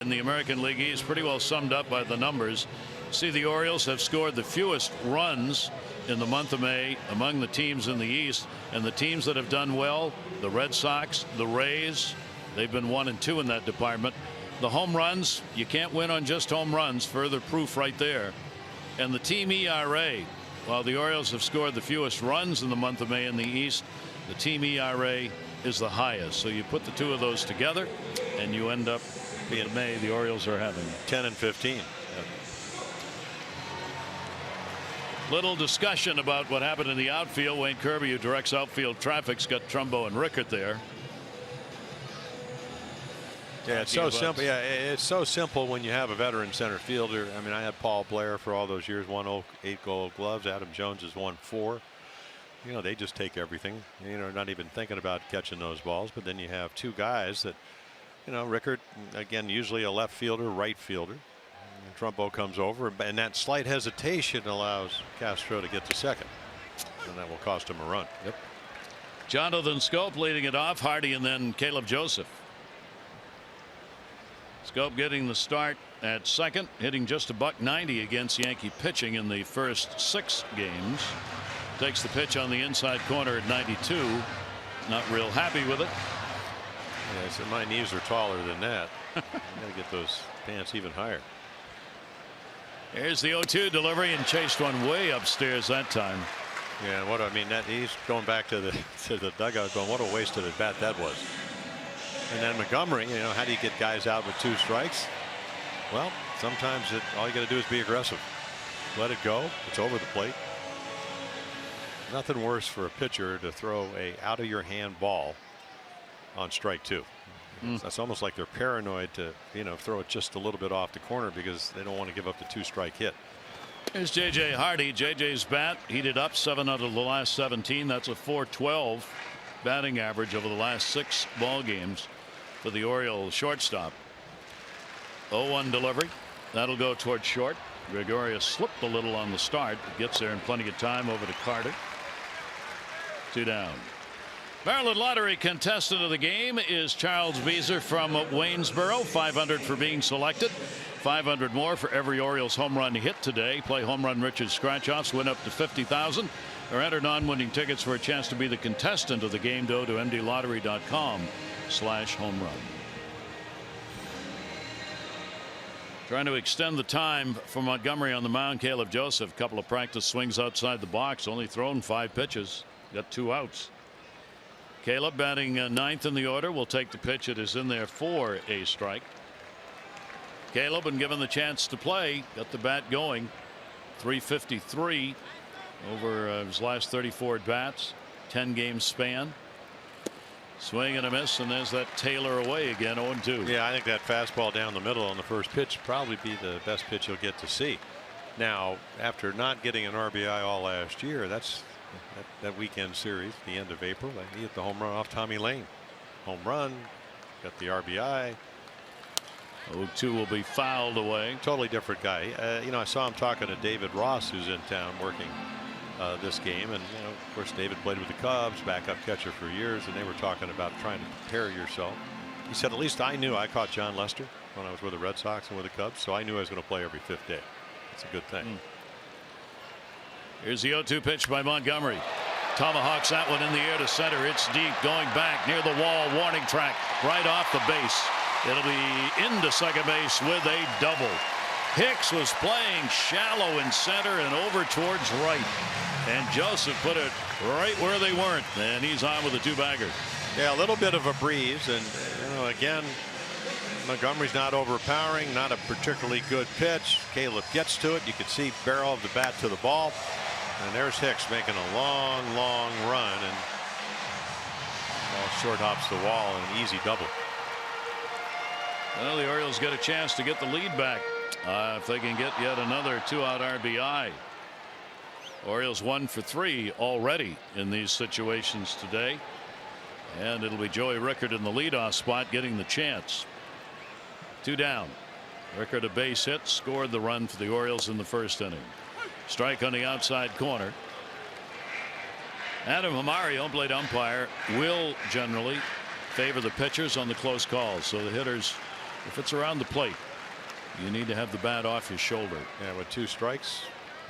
in the American League East, pretty well summed up by the numbers. See, the Orioles have scored the fewest runs in the month of May among the teams in the East, and the teams that have done well, the Red Sox, the Rays, they've been 1 and 2 in that department. The home runs, you can't win on just home runs, further proof right there. And the team ERA, while the Orioles have scored the fewest runs in the month of May in the East, the team ERA is the highest. So you put the two of those together and you end up in May the Orioles are having
10 and 15.
Little discussion about what happened in the outfield. Wayne Kirby, who directs outfield traffic's got Trumbo and Rickert there.
Yeah, it's so simple. Yeah, it's so simple when you have a veteran center fielder. I mean, I had Paul Blair for all those years, won 8 Gold Gloves. Adam Jones has won 4. You know, they just take everything. You know, not even thinking about catching those balls. But then you have 2 guys that, you know, Rickert, again, usually a left fielder, right fielder. And Trumbo comes over, and that slight hesitation allows Castro to get to second, and that will cost him a run.
Yep. Jonathan Scope leading it off. Hardy and then Caleb Joseph. Scope getting the start at second, hitting just a $190 against Yankee pitching in the first 6 games. Takes the pitch on the inside corner at 92. Not real happy with it.
Yeah, so my knees are taller than that. I gotta get those pants even higher.
Here's the 0-2 delivery, and chased one way upstairs that time.
Yeah, what I mean, that he's going back to the dugout, going, what a wasted at bat that was. And then Montgomery, you know, how do you get guys out with 2 strikes? Well, sometimes all you got to do is be aggressive. Let it go. It's over the plate. Nothing worse for a pitcher to throw a out of your hand ball on strike 2. That's almost like they're paranoid to, you know, throw it just a little bit off the corner because they don't want to give up the 2-strike hit.
Here's J.J. Hardy. J.J.'s bat heated up 7 out of the last 17. That's a .412 batting average over the last 6 ball games for the Orioles shortstop. 0-1 delivery. That'll go towards short. Gregorius slipped a little on the start. Gets there in plenty of time over to Carter. 2 down. Maryland Lottery contestant of the game is Charles Beazer from Waynesboro. 500 for being selected. 500 more for every Orioles home run hit today. Play Home Run Richard scratch-offs. Win up to $50,000. Or enter non-winning tickets for a chance to be the contestant of the game. Go to mdlottery.com/home run. Trying to extend the time for Montgomery on the mound. Caleb Joseph, couple of practice swings outside the box. Only thrown 5 pitches. Got 2 outs. Caleb batting 9th in the order will take the pitch. It is in there for a strike. Caleb, and given the chance to play, got the bat going. 353 over his last 34 at bats. 10-game span. Swing and a miss, and there's that Taylor away again. 0-2.
Yeah, I think that fastball down the middle on the first pitch probably be the best pitch you'll get to see. Now, after not getting an RBI all last year, that's that weekend series, the end of April, he hit the home run off Tommy Lane. Home run, got the RBI.
0-2 will be fouled away.
Totally different guy. You know, I saw him talking to David Ross, who's in town working this game, and you know, of course, David played with the Cubs, backup catcher for years, and they were talking about trying to prepare yourself. He said, at least I knew. I caught John Lester when I was with the Red Sox and with the Cubs, so I knew I was going to play every 5th day. It's a good thing.
Here's the 0-2 pitch by Montgomery. Tomahawks that one in the air to center. It's deep, going back near the wall. Warning track right off the base. It'll be into second base with a double. Hicks was playing shallow in center and over towards right, and Joseph put it right where they weren't, and he's on with a 2-bagger.
Yeah, a little bit of a breeze, and you know, again, Montgomery's not overpowering, not a particularly good pitch. Caleb gets to it. You can see barrel of the bat to the ball, and there's Hicks making a long run, and ball short hops the wall, and an easy double.
Well, the Orioles get a chance to get the lead back if they can get yet another 2-out RBI. Orioles 1 for 3 already in these situations today, and it'll be Joey Rickert in the leadoff spot getting the chance. 2 down. Rickert a base hit, scored the run for the Orioles in the first inning. Strike on the outside corner. Adam Hamari, home plate umpire, will generally favor the pitchers on the close calls, so the hitters If it's around the plate, you need to have the bat off your shoulder.
Yeah, with 2 strikes,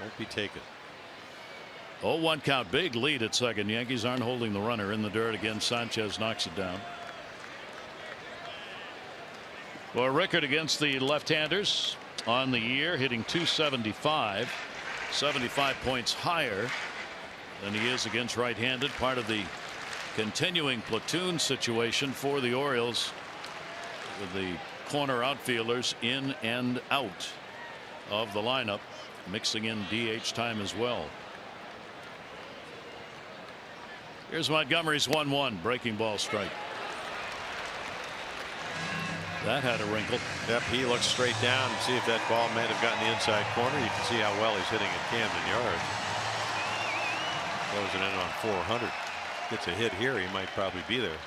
won't be taken.
0-1 count, big lead at second. Yankees aren't holding the runner in the dirt again. Sanchez knocks it down. Well, Rickard against the left-handers on the year, hitting .275, 75 points higher than he is against right-handed. Part of the continuing platoon situation for the Orioles, with the corner outfielders in and out of the lineup, mixing in DH time as well. Here's Montgomery's 1-1 breaking ball strike. That had a wrinkle.
Yep, he looks straight down and see if that ball might have gotten the inside corner. You can see how well he's hitting at Camden Yards. Closing in on 400. Gets a hit here, he might probably be there.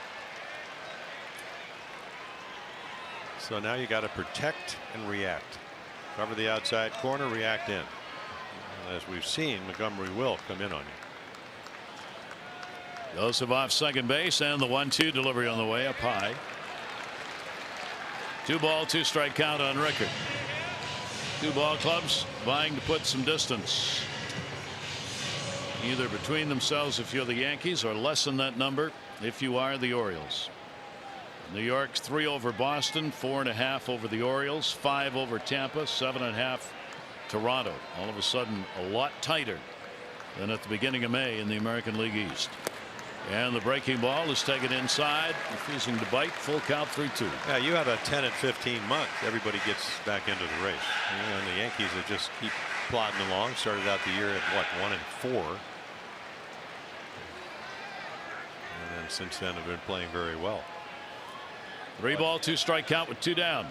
So now you got to protect and react. Cover the outside corner, react in. And as we've seen, Montgomery will come in on you.
Joseph off second base, and the 1-2 delivery on the way up high. 2-ball, 2-strike count on Rickard. 2 ball clubs vying to put some distance either between themselves if you're the Yankees, or lessen that number if you are the Orioles. New York's 3 over Boston, 4.5 over the Orioles, 5 over Tampa, 7.5 Toronto. All of a sudden a lot tighter than at the beginning of May in the American League East. And the breaking ball is taken inside, refusing to bite. Full count, 3-2.
Yeah, you have a 10 and 15 month. Everybody gets back into the race. And the Yankees that just keep plodding along. Started out the year at what, 1-4. And then since then have been playing very well.
3-ball, 2-strike count with 2 down.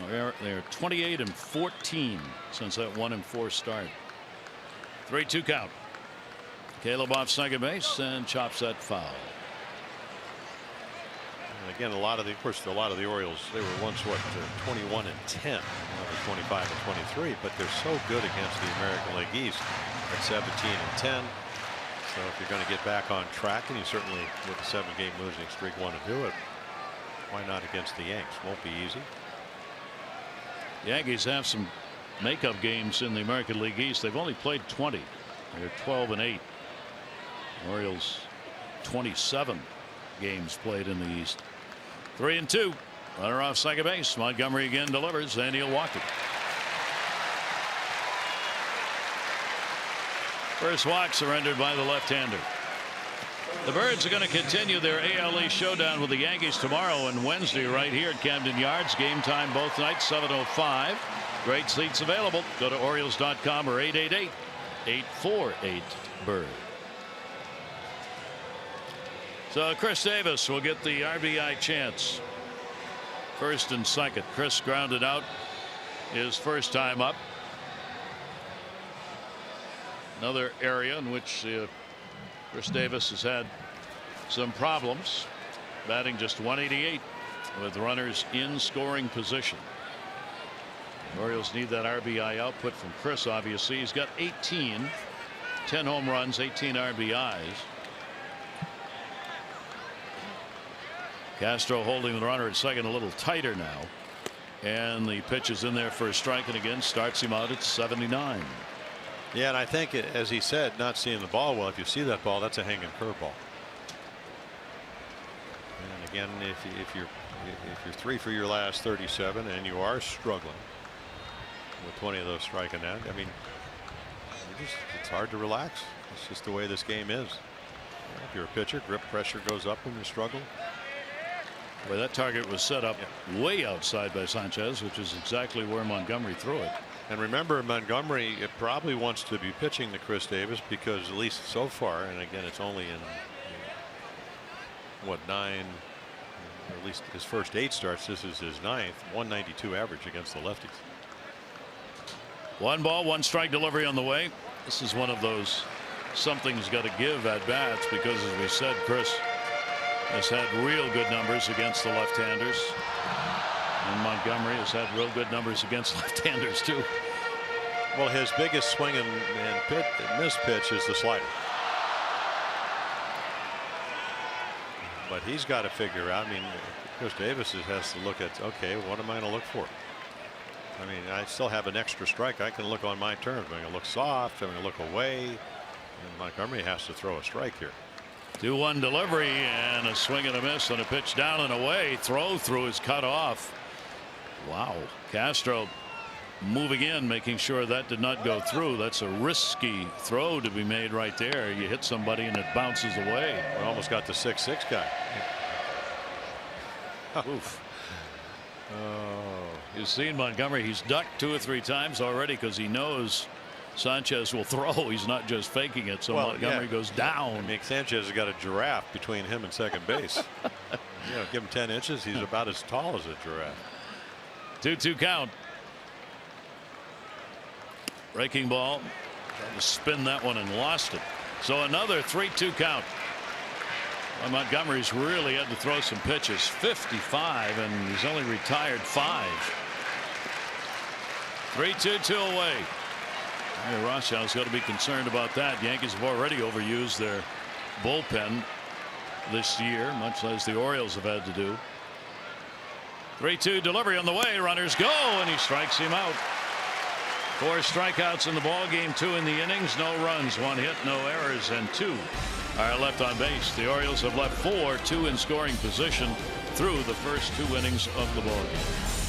They're 28 and 14 since that 1-4 start. 3-2 count. Caleb off second base and chops that foul.
And again, of course, a lot of the Orioles, they were once what, 21 and 10, now they're 25 and 23, but they're so good against the American League East at 17 and 10. So if you're going to get back on track, and you certainly with the 7-game losing streak want to do it, why not against the Yanks? Won't be easy.
Yankees have some makeup games in the American League East. They've only played 20. They're 12 and 8. Orioles 27 games played in the East. 3-2. Runner off second base. Montgomery again delivers, and he'll walk it. First walk surrendered by the left-hander. The Birds are going to continue their AL East showdown with the Yankees tomorrow and Wednesday right here at Camden Yards. Game time both nights, 7:05. Great seats available. Go to Orioles.com or 888-848-BIRD. So Chris Davis will get the RBI chance. First and second. Chris grounded out his first time up. Another area in which Chris Davis has had some problems, batting just .188 with runners in scoring position. The Orioles need that RBI output from Chris. Obviously, he's got 18, 10 home runs, 18 RBIs. Castro holding the runner at second a little tighter now, and the pitch is in there for a strike, and again starts him out at 79.
Yeah, and I think, as he said, not seeing the ball well, if you see that ball, that's a hanging curveball. And again, if you're 3 for your last 37 and you are struggling with 20 of those striking out, I mean, it's hard to relax. It's just the way this game is. If you're a pitcher, grip pressure goes up when you struggle.
Well, that target was set up way outside by Sanchez, which is exactly where Montgomery threw it.
And remember, Montgomery probably wants to be pitching to Chris Davis, because at least so far, and again, it's only in what, 9, or at least his first 8 starts. This is his 9th. 192 average against the lefties.
1-ball, 1-strike delivery on the way. This is one of those something's got to give at bats, because as we said, Chris has had real good numbers against the left-handers, and Montgomery has had real good numbers against left-handers too.
Well, his biggest swing and miss pitch is the slider, but he's got to figure out. I mean, Chris Davis has to look at, okay, what am I going to look for? I mean, I still have an extra strike. I can look on my terms. I'm going to look soft. I'm going to look away. And Montgomery has to throw a strike here.
2-1 delivery and a swing and a miss and a pitch down and away. Throw through is cut off. Wow. Castro moving in, making sure that did not go through. That's a risky throw to be made right there. You hit somebody and it bounces away.
We almost got the 6-6 guy.
Oof. Oh, you've seen Montgomery. He's ducked 2 or 3 times already because he knows Sanchez will throw. He's not just faking it. So Montgomery goes down.
I mean, Sanchez has got a giraffe between him and second base. Give him 10 inches. He's about as tall as a giraffe.
2-2 count. Breaking ball. Tried to spin that one and lost it. So another 3-2 count. Well, Montgomery's really had to throw some pitches. 55 and he's only retired 5. 3-2 away. Rothschild's got to be concerned about that. Yankees have already overused their bullpen this year, much as the Orioles have had to do. 3-2 delivery on the way. Runners go and he strikes him out. 4 strikeouts in the ball game, 2 in the innings, no runs, 1 hit, no errors, and 2 are left on base. The Orioles have left 4, 2 in scoring position through the first 2 innings of the ball game.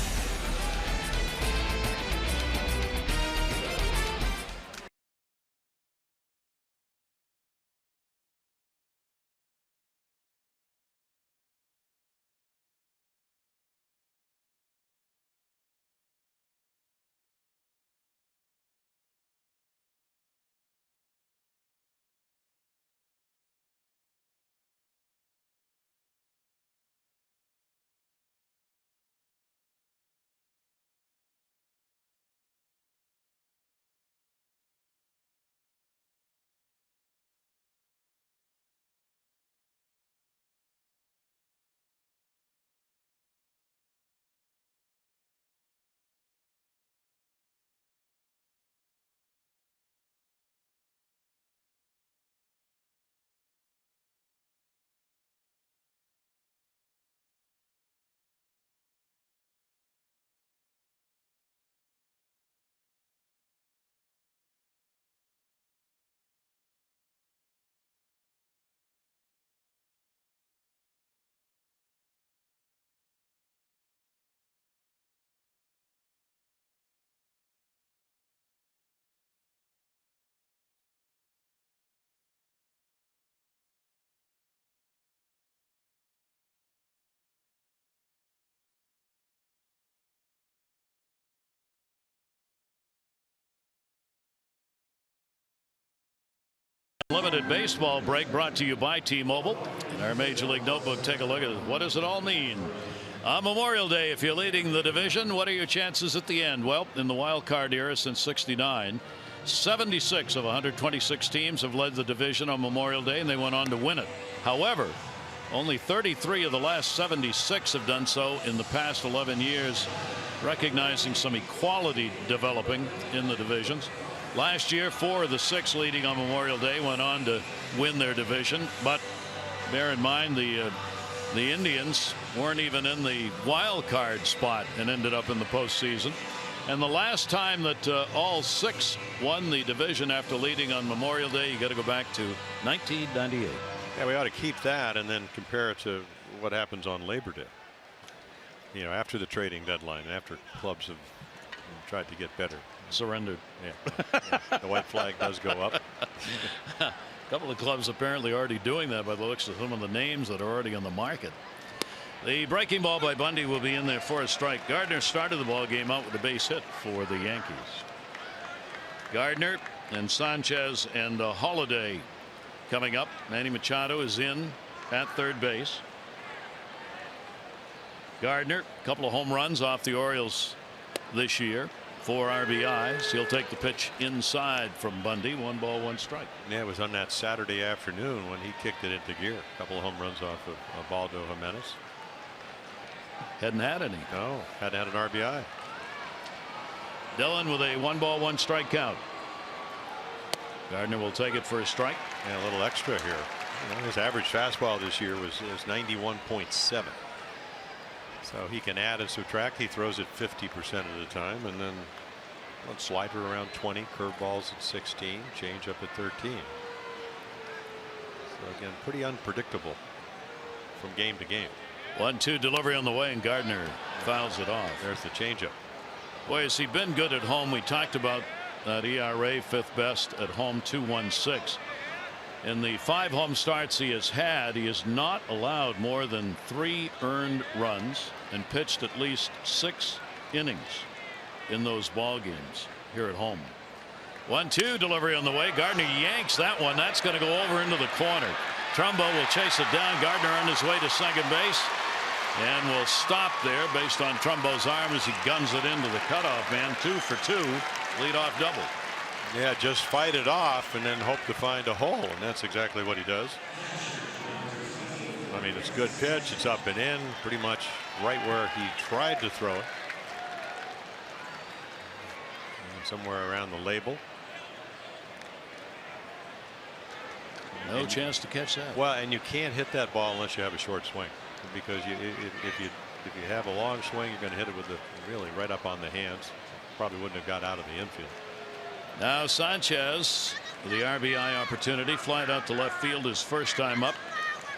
Limited baseball break brought to you by T-Mobile. In our Major League Notebook, take a look at it. What does it all mean? On Memorial Day, if you're leading the division, what are your chances at the end? Well, in the wild card era since '69, 76 of 126 teams have led the division on Memorial Day, and they went on to win it. However, only 33 of the last 76 have done so in the past 11 years, recognizing some equality developing in the divisions. Last year, 4 of the 6 leading on Memorial Day went on to win their division. But bear in mind, the Indians weren't even in the wild card spot and ended up in the postseason. And the last time that all 6 won the division after leading on Memorial Day, you got to go back to 1998.
Yeah, we ought to keep that and then compare it to what happens on Labor Day. After the trading deadline, after clubs have tried to get better.
Surrendered.
Yeah. The white flag does go up.
A couple of clubs apparently already doing that by the looks of some of the names that are already on the market. The breaking ball by Bundy will be in there for a strike. Gardner started the ball game out with a base hit for the Yankees. Gardner and Sanchez and Holiday coming up. Manny Machado is in at third base. Gardner, a couple of home runs off the Orioles this year. 4 RBIs. He'll take the pitch inside from Bundy. 1 ball, 1 strike.
Yeah, it was on that Saturday afternoon when he kicked it into gear. A couple of home runs off of Baldo Jimenez.
Hadn't had any.
No, hadn't had an RBI.
Dillon with a 1 ball, 1 strike count. Gardner will take it for a strike.
Yeah, a little extra here. His average fastball this year was 91.7. So he can add and subtract. He throws it 50% of the time, and then one slider around 20, curveballs at 16, changeup at 13. So again, pretty unpredictable from game to game.
1-2 delivery on the way, and Gardner fouls it off.
There's the changeup.
Boy, has he been good at home. We talked about that ERA, 5th best at home, 2.16. In the 5 home starts he has had, he has not allowed more than 3 earned runs and pitched at least 6 innings in those ball games here at home. 1-2 delivery on the way. Gardner yanks that one. That's going to go over into the corner. Trumbo will chase it down. Gardner on his way to second base and will stop there based on Trumbo's arm as he guns it into the cutoff man. 2 for 2, leadoff double.
Yeah, just fight it off and then hope to find a hole, and that's exactly what he does. I mean, it's a good pitch. It's up and in, pretty much right where he tried to throw it. And somewhere around the label.
No chance to catch that.
Well, and you can't hit that ball unless you have a short swing, because if you have a long swing, you're going to hit it with the really right up on the hands. Probably wouldn't have got out of the infield.
Now Sanchez with the RBI opportunity, flied out to left field his first time up.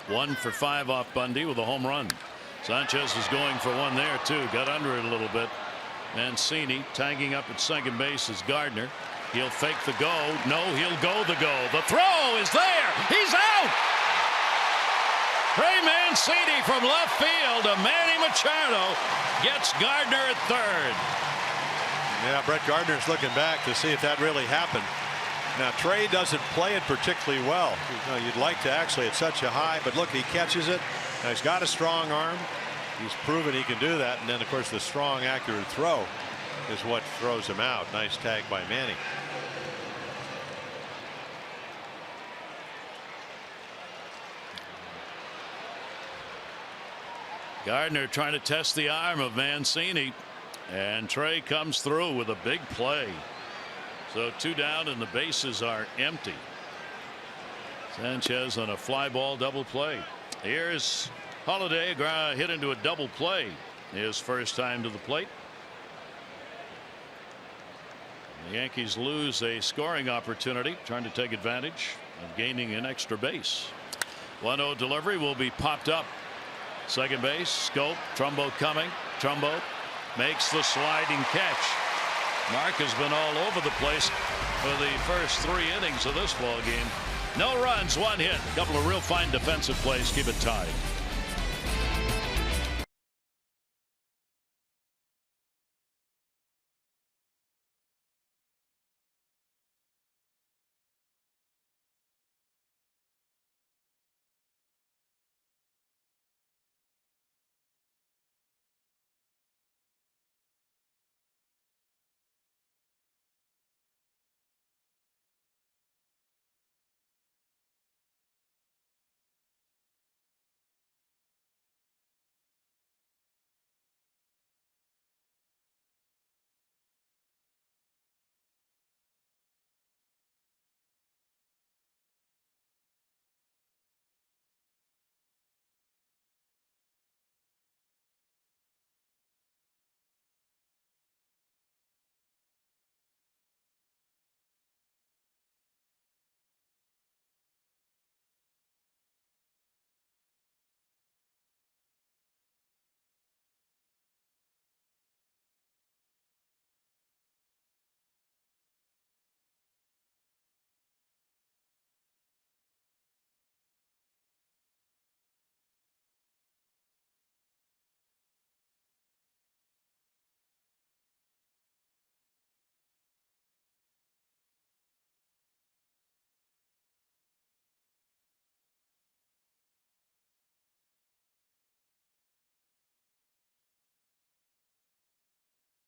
1 for 5 off Bundy with a home run. Sanchez was going for one there too, got under it a little bit. Mancini tagging up at second base is Gardner. He'll fake the go. No, he'll go the go. The throw is there. He's out. Trey Mancini from left field to Manny Machado gets Gardner at third.
Yeah, Brett Gardner's looking back to see if that really happened. Now Trey doesn't play it particularly well. You'd like to actually at such a high, but look, he catches it. Now he's got a strong arm. He's proven he can do that, and then of course the strong, accurate throw is what throws him out. Nice tag by Manny.
Gardner trying to test the arm of Mancini, and Trey comes through with a big play. So 2 down and the bases are empty. Sanchez on a fly ball double play. Here's Holiday, hit into a double play. His first time to the plate. The Yankees lose a scoring opportunity, trying to take advantage of gaining an extra base. 1-0 delivery will be popped up. Second base, Scope, Trumbo coming. Trumbo makes the sliding catch. Mark has been all over the place for the first 3 innings of this ball game. No runs, 1 hit. A couple of real fine defensive plays keep it tied.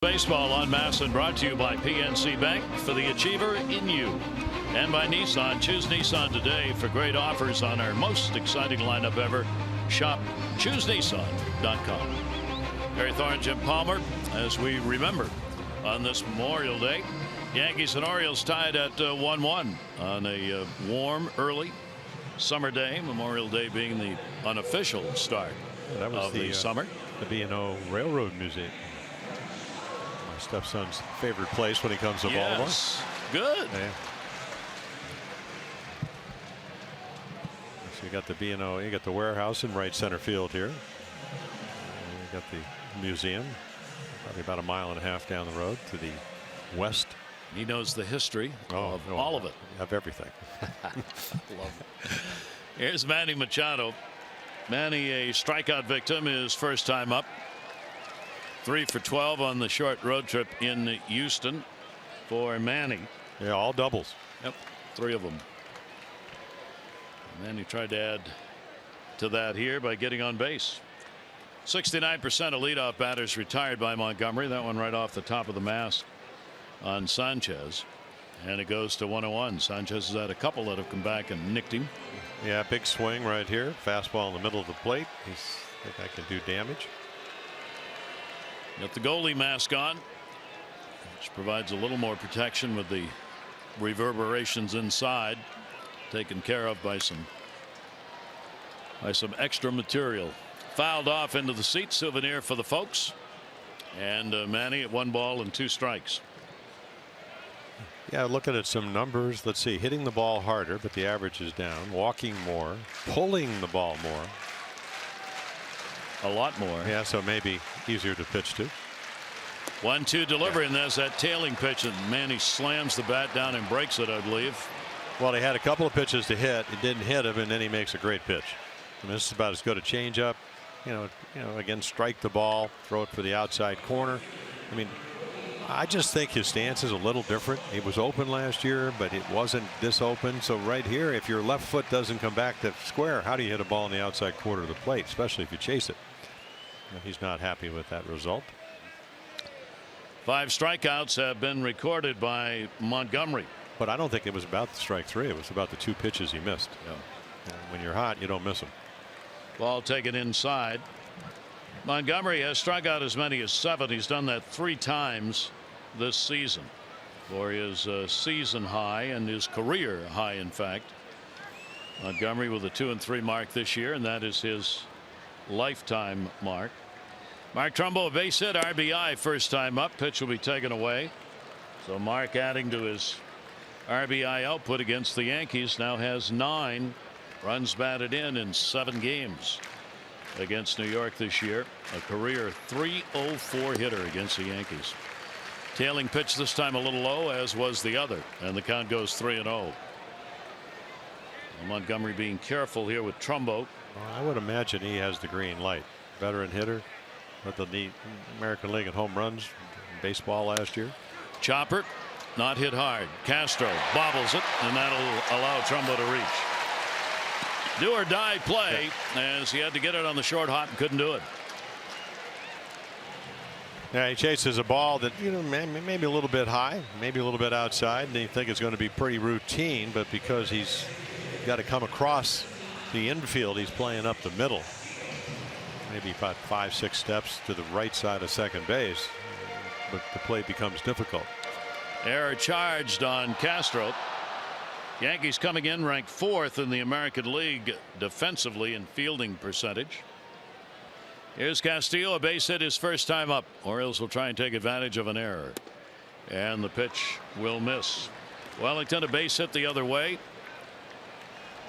Baseball on Mass and brought to you by PNC Bank, for the achiever in you, and by Nissan. Choose Nissan today for great offers on our most exciting lineup ever. Shop ChooseNissan.com. Barry Thorne, Jim Palmer, as we remember on this Memorial Day. Yankees and Orioles tied at 1-1 on a warm early summer day. Memorial Day being the unofficial start of the summer.
the B&O Railroad Museum. My stepson's favorite place when he comes to Baltimore.
Yes. Good.
Yeah. So you got the B&O, you got the warehouse in right center field here. And you got the museum, probably about 1.5 miles down the road to the west.
He knows the history of all of it.
Of everything.
Love it. Here's Manny Machado. Manny, a strikeout victim, his first time up. 3 for 12 on the short road trip in Houston for Manny.
Yeah, all doubles.
Yep, 3 of them. And then he tried to add to that here by getting on base. 69% of leadoff batters retired by Montgomery. That one right off the top of the mast on Sanchez. And it goes to 101. Sanchez has had a couple that have come back and nicked him.
Yeah, big swing right here. Fastball in the middle of the plate. I think that can do damage.
Got the goalie mask on, which provides a little more protection with the reverberations inside, taken care of by some extra material. Fouled off into the seat. Souvenir for the folks. And Manny at 1 ball and 2 strikes.
Yeah, looking at some numbers. Let's see, hitting the ball harder, but the average is down. Walking more, pulling the ball more.
A lot more.
Yeah, so maybe easier to pitch to.
1-2 delivery, and there's that tailing pitch, and Manny slams the bat down and breaks it, I believe.
Well, he had a couple of pitches to hit. It didn't hit him, and then he makes a great pitch. I mean, this is about as good a changeup. You know, again, strike the ball, throw it for the outside corner. I mean, I just think his stance is a little different. He was open last year, but it wasn't this open. So right here, if your left foot doesn't come back to square, how do you hit a ball in the outside quarter of the plate, especially if you chase it? He's not happy with that result.
5 strikeouts have been recorded by Montgomery.
But I don't think it was about the strike 3. It was about the 2 pitches he missed.
Yeah.
When you're hot, you don't miss them.
Ball taken inside. Montgomery has struck out as many as 7. He's done that 3 times this season for his season high and his career high, in fact. Montgomery with a 2-3 mark this year, and that is his lifetime mark. Mark Trumbo, a base hit, RBI, first time up. Pitch will be taken away. So Mark, adding to his RBI output against the Yankees, now has 9 runs batted in 7 games against New York this year. A career .304 hitter against the Yankees. Tailing pitch this time a little low, as was the other, and the count goes 3-0. Montgomery being careful here with Trumbo.
Well, I would imagine he has the green light. Veteran hitter with the American League in home runs in baseball last year.
Chopper not hit hard. Castro bobbles it, and that'll allow Trumbo to reach. Do or die play, as he had to get it on the short hop and couldn't do it.
Yeah, he chases a ball that, you know, maybe a little bit high, maybe a little bit outside, and you think it's going to be pretty routine, but because he's got to come across the infield, he's playing up the middle. Maybe about 5-6 steps to the right side of second base, but the play becomes difficult.
Error charged on Castro. Yankees coming in ranked 4th in the American League defensively in fielding percentage. Here's Castillo, a base hit, his first time up. Orioles will try and take advantage of an error, and the pitch will miss. Wellington, a base hit the other way.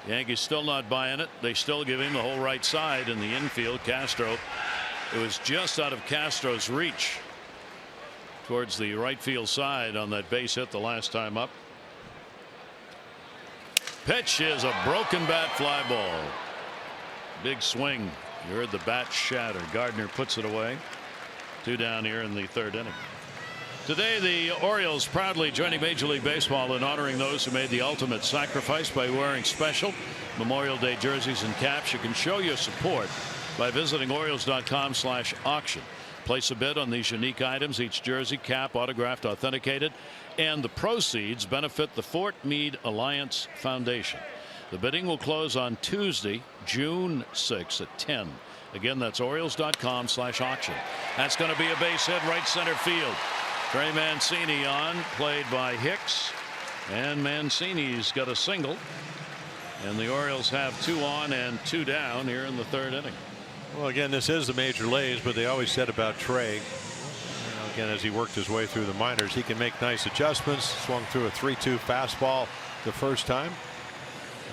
Yankees still not buying it. They still give him the whole right side in the infield. Castro, it was just out of Castro's reach towards the right field side on that base hit the last time up. Pitch is a broken bat fly ball. Big swing. You heard the bat shatter. Gardner puts it away. 2 down here in the 3rd inning. Today, the Orioles proudly joining Major League Baseball in honoring those who made the ultimate sacrifice by wearing special Memorial Day jerseys and caps. You can show your support by visiting Orioles.com/auction. Place a bid on these unique items. Each jersey, cap, autographed, authenticated, and the proceeds benefit the Fort Meade Alliance Foundation. The bidding will close on Tuesday, June 6th at 10. Again, that's Orioles.com/auction. That's going to be a base hit right center field. Trey Mancini on, played by Hicks, and Mancini's got a single, and the Orioles have 2 on and 2 down here in the 3rd inning.
Well, again, this is the major leagues, but they always said about Trey, again, as he worked his way through the minors, he can make nice adjustments. Swung through a 3-2 fastball the first time.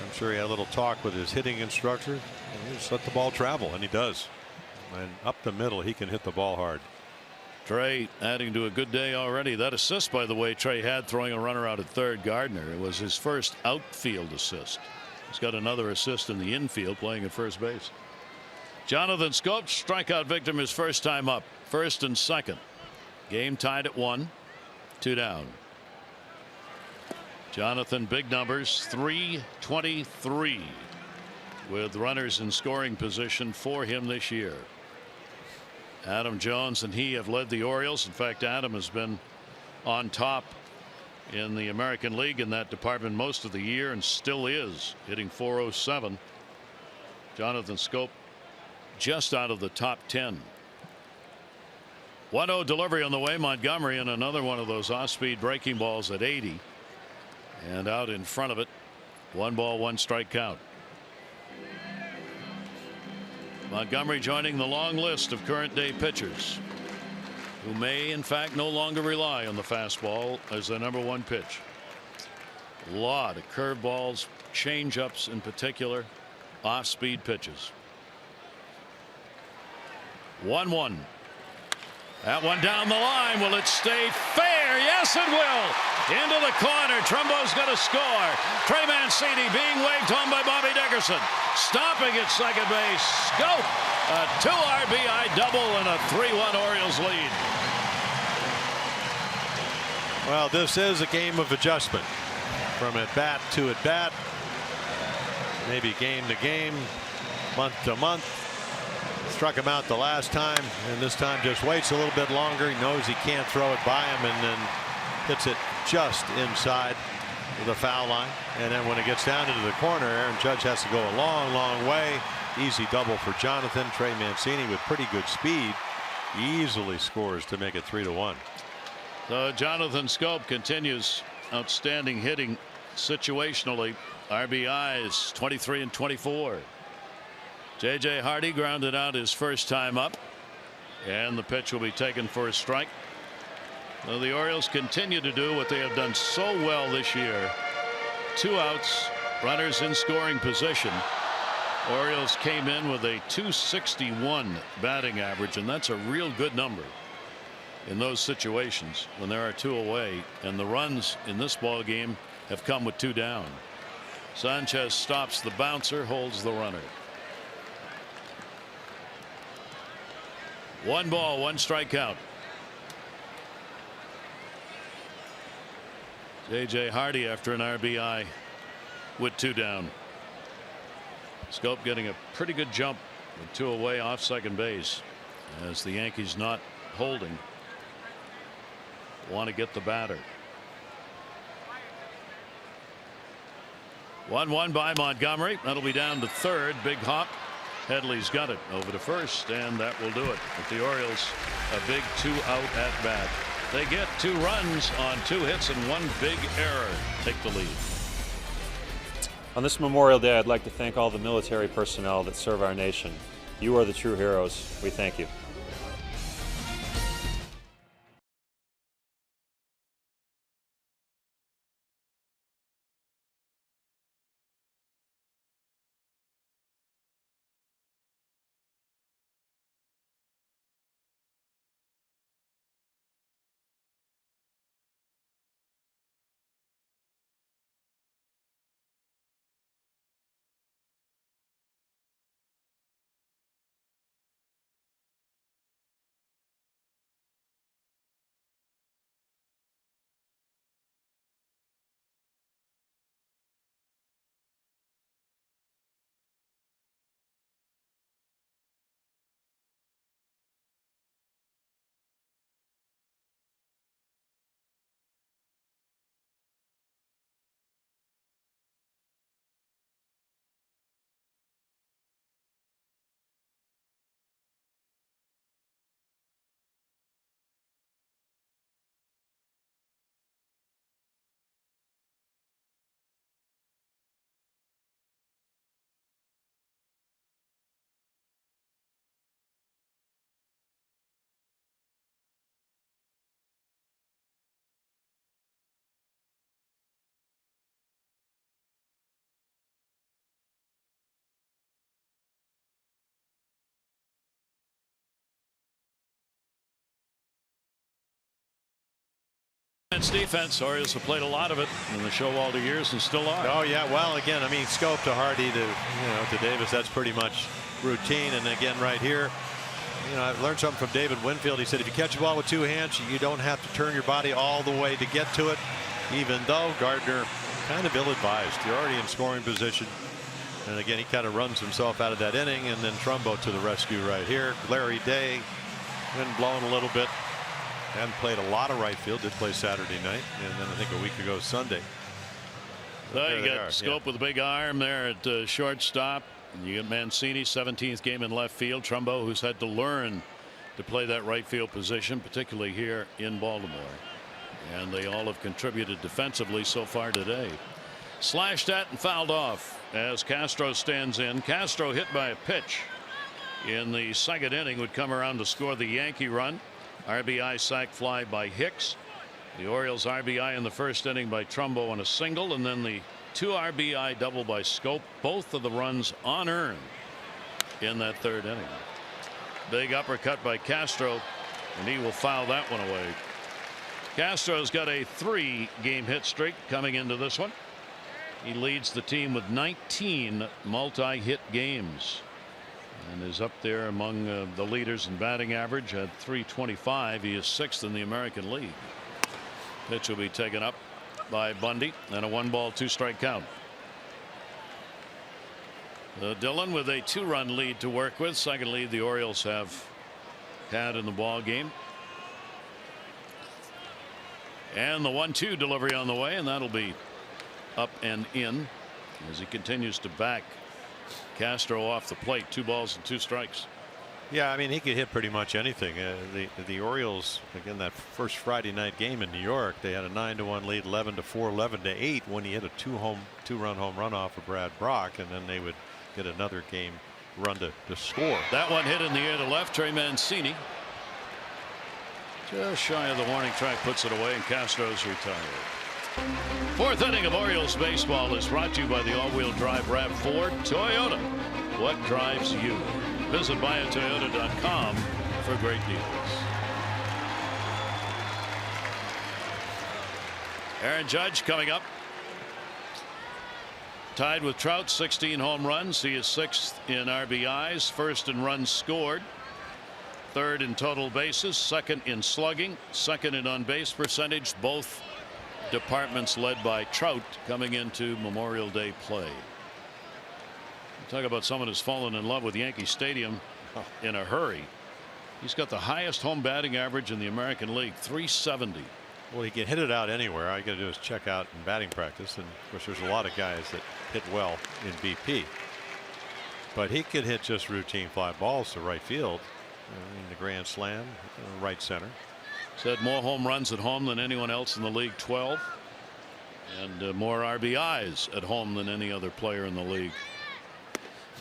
I'm sure he had a little talk with his hitting instructor. And just let the ball travel, and he does. And up the middle, he can hit the ball hard.
Trey adding to a good day already. That assist, by the way, Trey had throwing a runner out at third, Gardner. It was his first outfield assist. He's got another assist in the infield playing at first base. Jonathan Schoop, strikeout victim his first time up. First and second. Game tied at 1. 2 down. Jonathan, big numbers, 323 with runners in scoring position for him this year. Adam Jones and he have led the Orioles. In fact, Adam has been on top in the American League in that department most of the year and still is, hitting .407. Jonathan Schoop just out of the top 10. 1-0 delivery on the way. Montgomery, and another one of those off-speed breaking balls at 80. And out in front of it. 1 ball, 1 strike count. Montgomery joining the long list of current day pitchers who may in fact no longer rely on the fastball as their number 1 pitch. A lot of curveballs, change-ups in particular, off-speed pitches. 1-1. That one down the line. Will it stay fair? Yes, it will. Into the corner. Trumbo's going to score. Trey Mancini being waved home by Bobby Dickerson. Stopping at second base. Scope. A 2 RBI double and a 3-1 Orioles lead.
Well, this is a game of adjustment from at bat to at bat. Maybe game to game, month to month. Struck him out the last time, and this time just waits a little bit longer. He knows he can't throw it by him, and then hits it just inside the foul line. And then when it gets down into the corner, Aaron Judge has to go a long, long way. Easy double for Jonathan. Trey Mancini with pretty good speed easily scores to make it 3-1.
So Jonathan Schoop continues outstanding hitting situationally. RBIs 23 and 24. J.J. Hardy grounded out his first time up, and the pitch will be taken for a strike. So the Orioles continue to do what they have done so well this year. 2 outs, runners in scoring position. Orioles came in with a .261 batting average, and that's a real good number in those situations when there are 2 away, and the runs in this ball game have come with 2 down. Sanchez stops the bouncer, holds the runner. 1 ball, 1 strike count. J.J. Hardy after an RBI with 2 down. Schoop getting a pretty good jump with 2 away off second base as the Yankees not holding. Want to get the batter. 1-1 by Montgomery. That'll be down to third. Big hop. Headley's got it over to first, and that will do it. With the Orioles, a big 2-out at bat. They get 2 runs on 2 hits and 1 big error. Take the lead.
On this Memorial Day, I'd like to thank all the military personnel that serve our nation. You are the true heroes. We thank you.
Giants defense. Orioles have played a lot of it in the Showalter years and still are.
Oh yeah, well again, I mean, scope to Hardy to to Davis, that's pretty much routine. And again, right here, I've learned something from David Winfield. He said if you catch a ball with 2 hands, you don't have to turn your body all the way to get to it, even though Gardner kind of ill-advised. You're already in scoring position. And again, he kind of runs himself out of that inning, and then Trumbo to the rescue right here. Larry Day, wind blowing a little bit. Hadn't played a lot of right field. Did play Saturday night, and then I think a week ago Sunday.
There you get Scope with a big arm there at shortstop. You get Mancini, 17th game in left field. Trumbo, who's had to learn to play that right field position, particularly here in Baltimore. And they all have contributed defensively so far today. Slashed at and fouled off as Castro stands in. Castro hit by a pitch in the second inning, would come around to score the Yankee run. RBI sac fly by Hicks. The Orioles RBI in the first inning by Trumbo on a single, and then the 2 RBI double by Scope. Both of the runs unearned in that third inning. Big uppercut by Castro, and he will foul that one away. Castro's got a 3-game hit streak coming into this one. He leads the team with 19 multi-hit games and is up there among the leaders in batting average at .325. He is 6th in the American League. Pitch will be taken up by Bundy, and a 1-ball 2-strike count. Dillon with a 2-run lead to work with. Second lead the Orioles have had in the ball game. And the 1-2 delivery on the way, and that'll be up and in as he continues to back Castro off the plate. 2 balls and 2 strikes.
Yeah, I mean, he could hit pretty much anything. The Orioles, again, that first Friday night game in New York, they had a 9-1 lead, 11-4, 11-8 when he hit a 2-run home run off of Brad Brock, and then they would get another game run to score.
That one hit in the air to left. Trey Mancini just shy of the warning track, puts it away, and Castro's retired. 4th inning of Orioles baseball is brought to you by the all-wheel drive RAV4 Toyota. What drives you? Visit buyatoyota.com for great deals. Aaron Judge coming up. Tied with Trout, 16 home runs. He is 6th in RBIs, 1st in runs scored, 3rd in total bases, 2nd in slugging, 2nd in on-base percentage. Both departments led by Trout coming into Memorial Day play. Talk about someone who's fallen in love with Yankee Stadium in a hurry. He's got the highest home batting average in the American League, .370.
Well, he can hit it out anywhere. All you got to do is check out in batting practice, and of course there's a lot of guys that hit well in BP, but he could hit just routine fly balls to right field in the grand slam, right center.
He's had more home runs at home than anyone else in the league, 12, and more RBIs at home than any other player in the league.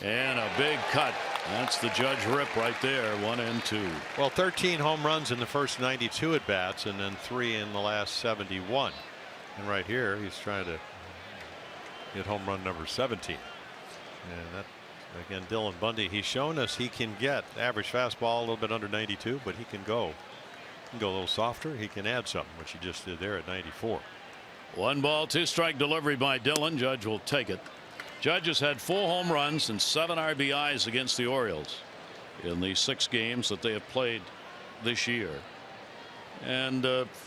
And a big cut. That's the Judge rip right there, 1 and 2.
Well, 13 home runs in the first 92 at bats, and then 3 in the last 71. And right here, he's trying to hit home run number 17. And that, again, Dylan Bundy, he's shown us he can get average fastball a little bit under 92, but he can go a little softer. He can add something, which he just did there at 94.
1-ball 2-strike delivery by Dillon. Judge will take it. Judge has had 4 home runs and 7 RBIs against the Orioles in the 6 games that they have played this year. And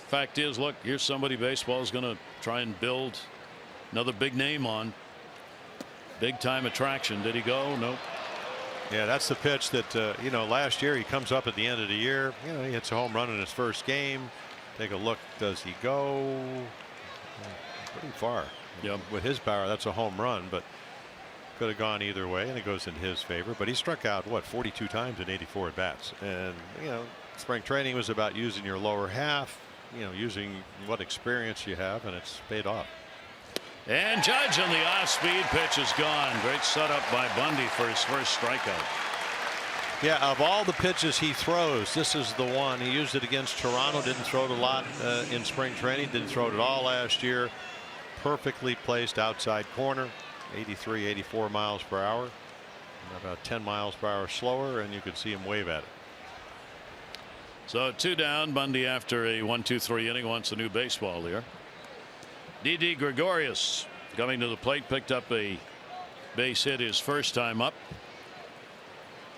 fact is, look, here's somebody baseball is going to try and build another big name on. Big time attraction. Did he go? Nope.
Yeah, that's the pitch that last year he comes up at the end of the year. He hits a home run in his first game. Take a look. Does he go pretty far?
Yep.
With his power, that's a home run, but could have gone either way, and it goes in his favor. But he struck out 42 times in 84 at bats, and spring training was about using your lower half, using what experience you have, and it's paid off.
And Judge on the off-speed pitch is gone. Great setup by Bundy for his first strikeout.
Yeah, of all the pitches he throws, this is the one. He used it against Toronto. Didn't throw it a lot in spring training. Didn't throw it at all last year. Perfectly placed outside corner, 83, 84 miles per hour, about 10 miles per hour slower, and you could see him wave at it.
So 2 down. Bundy after a 1-2-3 inning wants a new baseball here. Didi Gregorius coming to the plate, picked up a base hit his first time up.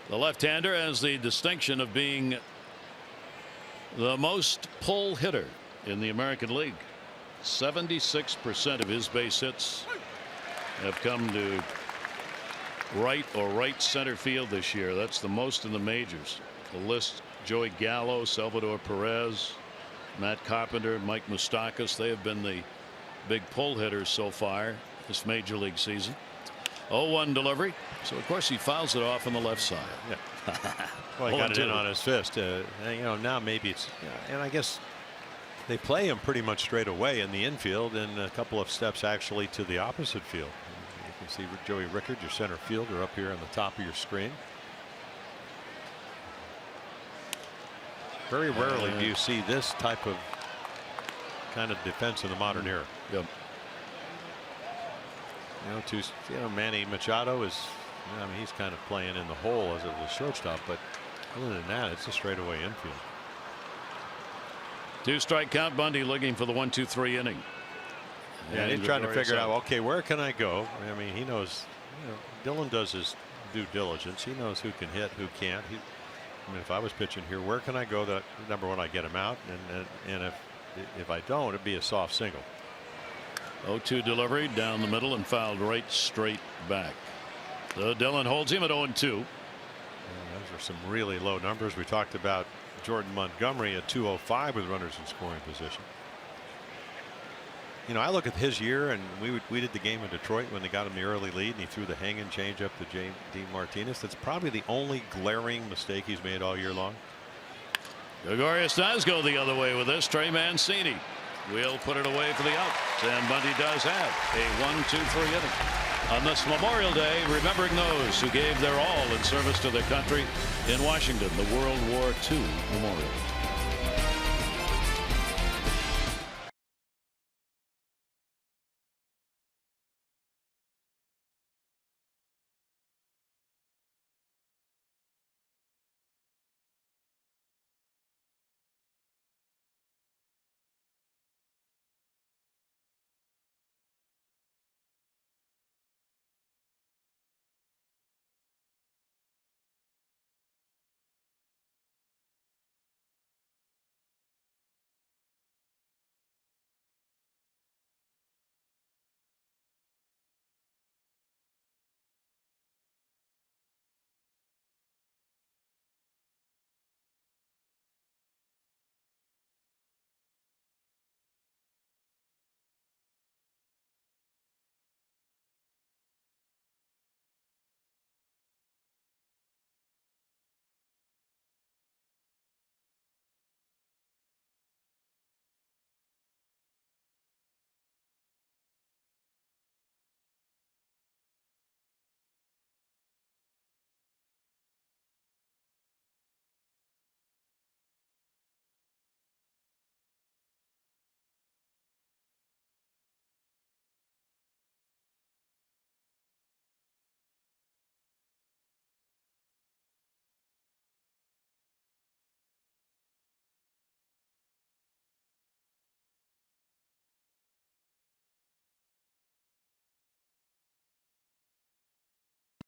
The left-hander has the distinction of being the most pull hitter in the American League. 76% of his base hits have come to right or right center field this year. That's the most in the majors. The list: Joey Gallo, Salvador Perez, Matt Carpenter, Mike Moustakas. They have been the big pull hitters so far this major league season. 0-1 delivery. So of course he fouls it off on the left side.
Yeah. Well, he got it in on his fist. Now maybe it's, and I guess they play him pretty much straight away in the infield and a couple of steps actually to the opposite field. You can see Joey Rickard, your center fielder, up here on the top of your screen. Very rarely do you see this type of kind of defense in the modern era.
Yep.
Manny Machado is, I mean, he's kind of playing in the hole as a shortstop, but other than that, it's a straightaway infield.
2-strike count. Bundy looking for the 1-2-3 inning.
Yeah, he's trying to figure out, okay, where can I go? I mean, he knows, Dylan does his due diligence. He knows who can hit, who can't. I mean, if I was pitching here, where can I go that, number one, I get him out, and if I don't, it'd be a soft single.
0-2 delivery down the middle and fouled right straight back. So Dylan holds him at 0-2.
Those are some really low numbers. We talked about Jordan Montgomery at 205 with runners in scoring position. I look at his year, and we did the game in Detroit when they got him the early lead, and he threw the hanging change up to Dean Martinez. That's probably the only glaring mistake he's made all year long.
Gregorius does go the other way with this. Trey Mancini will put it away for the out, and Bundy does have a 1-2-3 inning on this Memorial Day, remembering those who gave their all in service to their country in Washington, the World War II Memorial.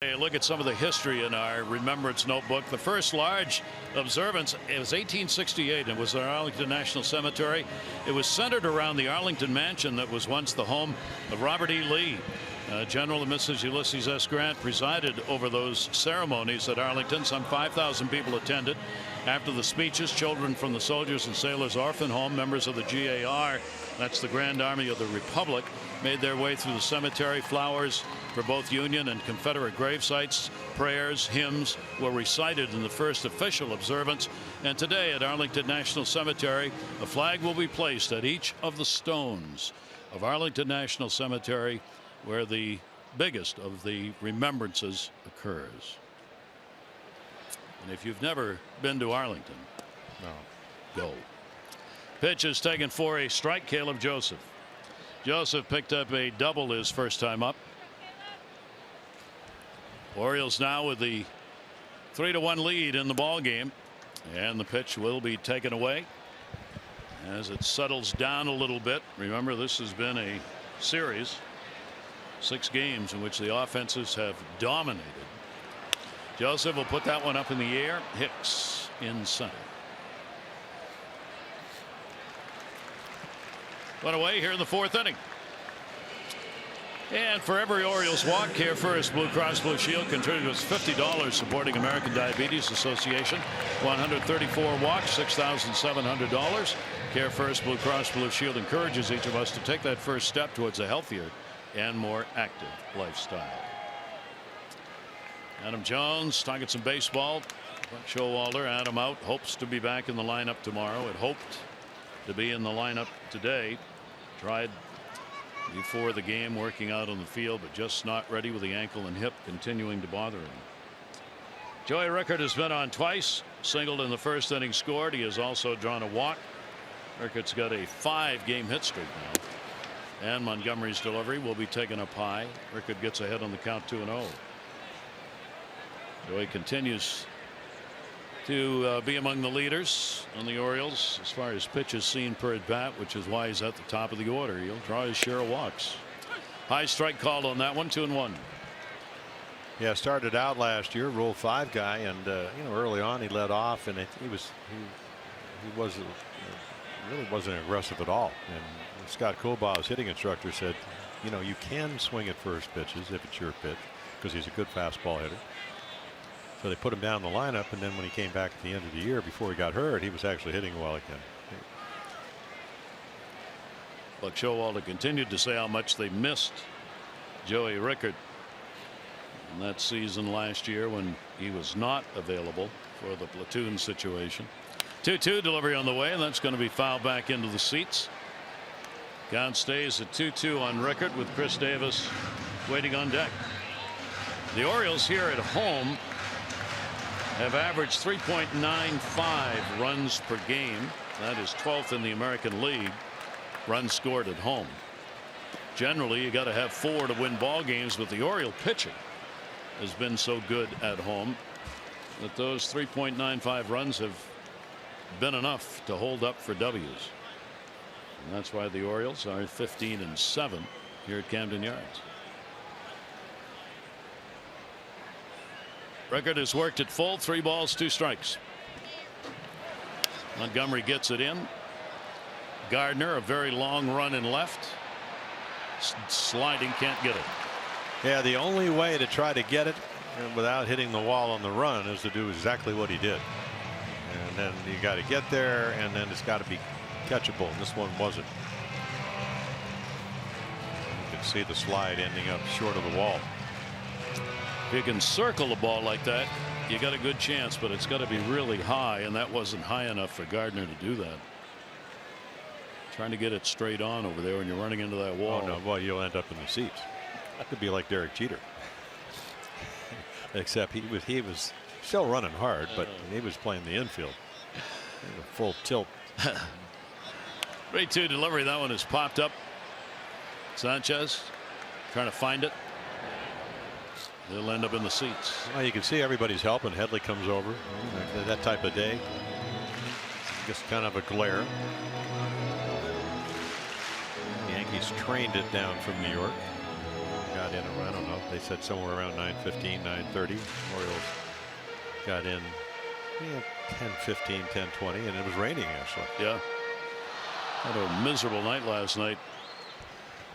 Hey, look at some of the history in our remembrance notebook. The first large observance, it was 1868. It was at Arlington National Cemetery. It was centered around the Arlington Mansion that was once the home of Robert E. Lee. General and Mrs. Ulysses S. Grant presided over those ceremonies at Arlington. Some 5,000 people attended. After the speeches, children from the Soldiers and Sailors Orphan Home, members of the GAR, that's the Grand Army of the Republic, made their way through the cemetery. Flowers for both Union and Confederate grave sites, prayers, hymns were recited in the first official observance. And today at Arlington National Cemetery, a flag will be placed at each of the stones of Arlington National Cemetery, where the biggest of the remembrances occurs. And if you've never been to Arlington, go. Pitch is taken for a strike. Caleb Joseph. Joseph picked up a double his first time up. Orioles now with the 3-1 lead in the ball game. And the pitch will be taken away as it settles down a little bit. Remember, this has been a series, 6 games in which the offenses have dominated. Joseph will put that one up in the air. Hicks in center. One away here in the 4th inning. And for every Orioles walk, Care First Blue Cross Blue Shield contributes $50 supporting American Diabetes Association. 134 walks, $6,700. Care First Blue Cross Blue Shield encourages each of us to take that first step towards a healthier and more active lifestyle. Adam Jones talking some baseball. Showalter, Adam out, hopes to be back in the lineup tomorrow. It hoped to be in the lineup today. Tried before the game, working out on the field, but just not ready with the ankle and hip continuing to bother him. Joey Rickard has been on twice, singled in the 1st inning, scored. He has also drawn a walk. Rickard's got a 5-game hit streak now. And Montgomery's delivery will be taken up high. Rickard gets ahead on the count 2-0. Joey continues to be among the leaders on the Orioles as far as pitches seen per at bat, which is why he's at the top of the order. He'll draw his share of walks. High strike called on that one. 2-1.
Yeah, started out last year, Rule 5 guy, and early on he led off, and he really wasn't aggressive at all. And Scott Coolbaugh's hitting instructor said, you can swing at first pitches if it's your pitch, because he's a good fastball hitter. So they put him down in the lineup, and then when he came back at the end of the year before he got hurt, he was actually hitting well again.
Buck Showalter continued to say how much they missed Joey Rickard in that season last year when he was not available for the platoon situation. 2-2 delivery on the way, and that's going to be fouled back into the seats. Count stays at 2-2 on Rickard with Chris Davis waiting on deck. The Orioles here at home have averaged 3.95 runs per game. That is 12th in the American League. Runs scored at home. Generally, you got to have 4 to win ball games, but the Oriole pitching has been so good at home that those 3.95 runs have been enough to hold up for W's. And that's why the Orioles are 15-7 here at Camden Yards. Rickard has worked at full, 3 balls, 2 strikes. Montgomery gets it in. Gardner, a very long run in left. Sliding, can't get it.
Yeah, the only way to try to get it without hitting the wall on the run is to do exactly what he did. And then you got to get there, and then it's got to be catchable. And this one wasn't. You can see the slide ending up short of the wall.
If you can circle the ball like that, you got a good chance, but it's got to be really high, and that wasn't high enough for Gardner to do that. Trying to get it straight on over there when you're running into that wall.
Oh no, well, you'll end up in the seats. That could be like Derek Jeter. Except he was still running hard, but he was playing the infield. Full tilt.
3-2 delivery. That one has popped up. Sanchez trying to find it. They'll end up in the seats.
Well, you can see everybody's helping. Headley comes over. That type of day. Just kind of a glare. The Yankees trained it down from New York. Got in around, I don't know, they said somewhere around 9:15, 9:30. Orioles got in 10:15, 10:20, and it was raining actually.
Yeah. Had a miserable night last night.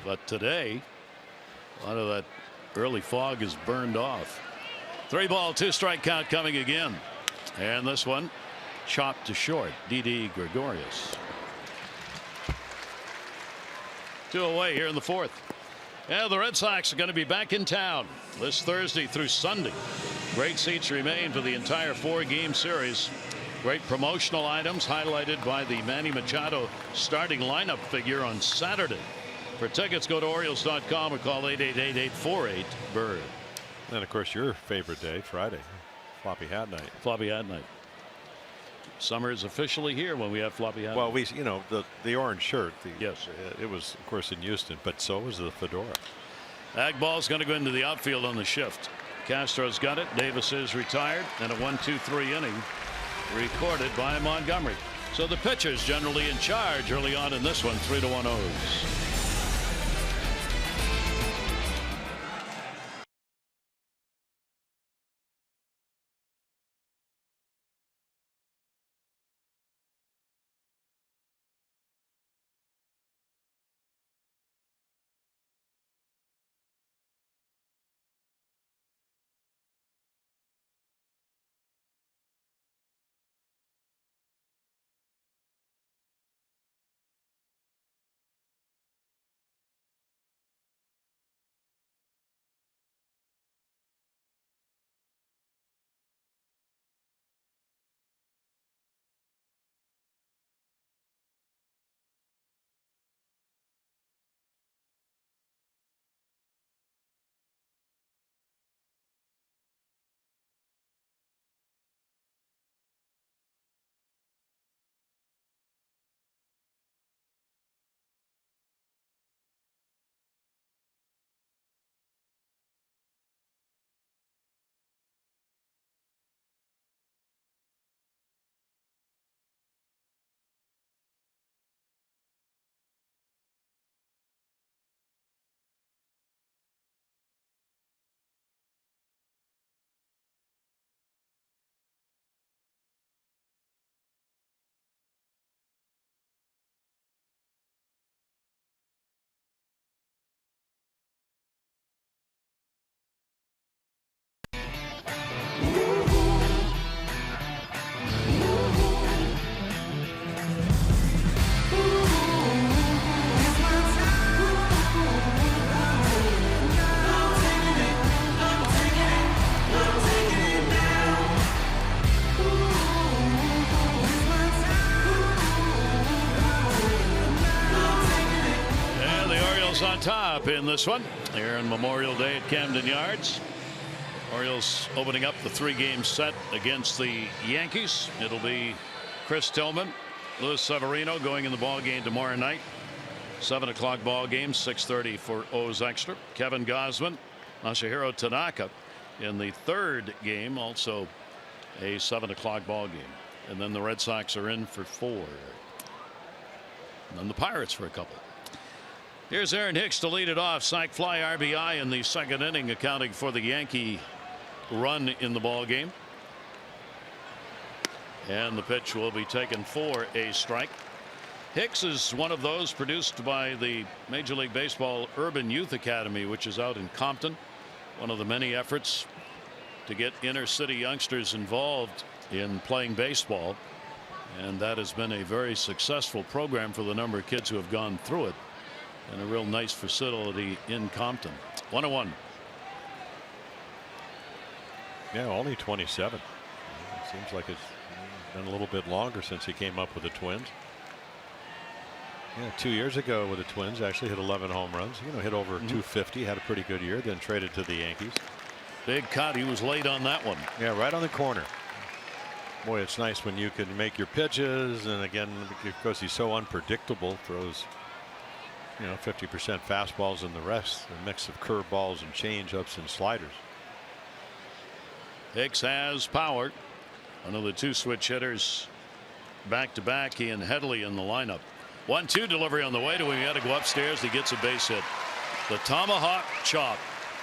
But today, a lot of that early fog is burned off. 3-ball, 2-strike count coming again. And this one chopped to short. Didi Gregorius. 2 away here in the 4th. Yeah, the Red Sox are going to be back in town this Thursday through Sunday. Great seats remain for the entire 4-game series. Great promotional items highlighted by the Manny Machado starting lineup figure on Saturday. For tickets, go to Orioles.com or call 888-848-BIRD.
And of course, your favorite day, Friday, Floppy Hat Night.
Floppy Hat Night. Summer is officially here when we have Floppy Hat.
Well, the orange shirt.
Yes,
it was of course in Houston, but so was the fedora.
Agball's going to go into the outfield on the shift. Castro's got it. Davis is retired, and a 1-2-3 inning recorded by Montgomery. So the pitcher's generally in charge early on in this one. 3-1 O's. On top in this one here on Memorial Day at Camden Yards. Orioles opening up the 3-game set against the Yankees. It'll be Chris Tillman, Luis Severino going in the ball game tomorrow night. 7 o'clock ball game, 6:30 for O's Extra. Kevin Gausman, Masahiro Tanaka in the 3rd game, also a 7 o'clock ball game. And then the Red Sox are in for 4. And then the Pirates for a couple. Here's Aaron Hicks to lead it off. Sac fly RBI in the 2nd inning, accounting for the Yankee run in the ball game. And the pitch will be taken for a strike. Hicks is one of those produced by the Major League Baseball Urban Youth Academy, which is out in Compton. One of the many efforts to get inner city youngsters involved in playing baseball. And that has been a very successful program for the number of kids who have gone through it. And a real nice facility in Compton. 1-1.
Yeah, only 27. It seems like it's been a little bit longer since he came up with the Twins. Yeah, 2 years ago with the Twins, actually hit 11 home runs. Hit over 250, had a pretty good year, then traded to the Yankees.
Big cut. He was late on that one.
Yeah, right on the corner. Boy, it's nice when you can make your pitches, and again, because he's so unpredictable, throws 50% fastballs and the rest a mix of curveballs and changeups and sliders.
Hicks has power. One of the 2 switch hitters back to back. He and Headley in the lineup. 1-2 delivery on the way to him. He had to go upstairs. He gets a base hit. The tomahawk chop,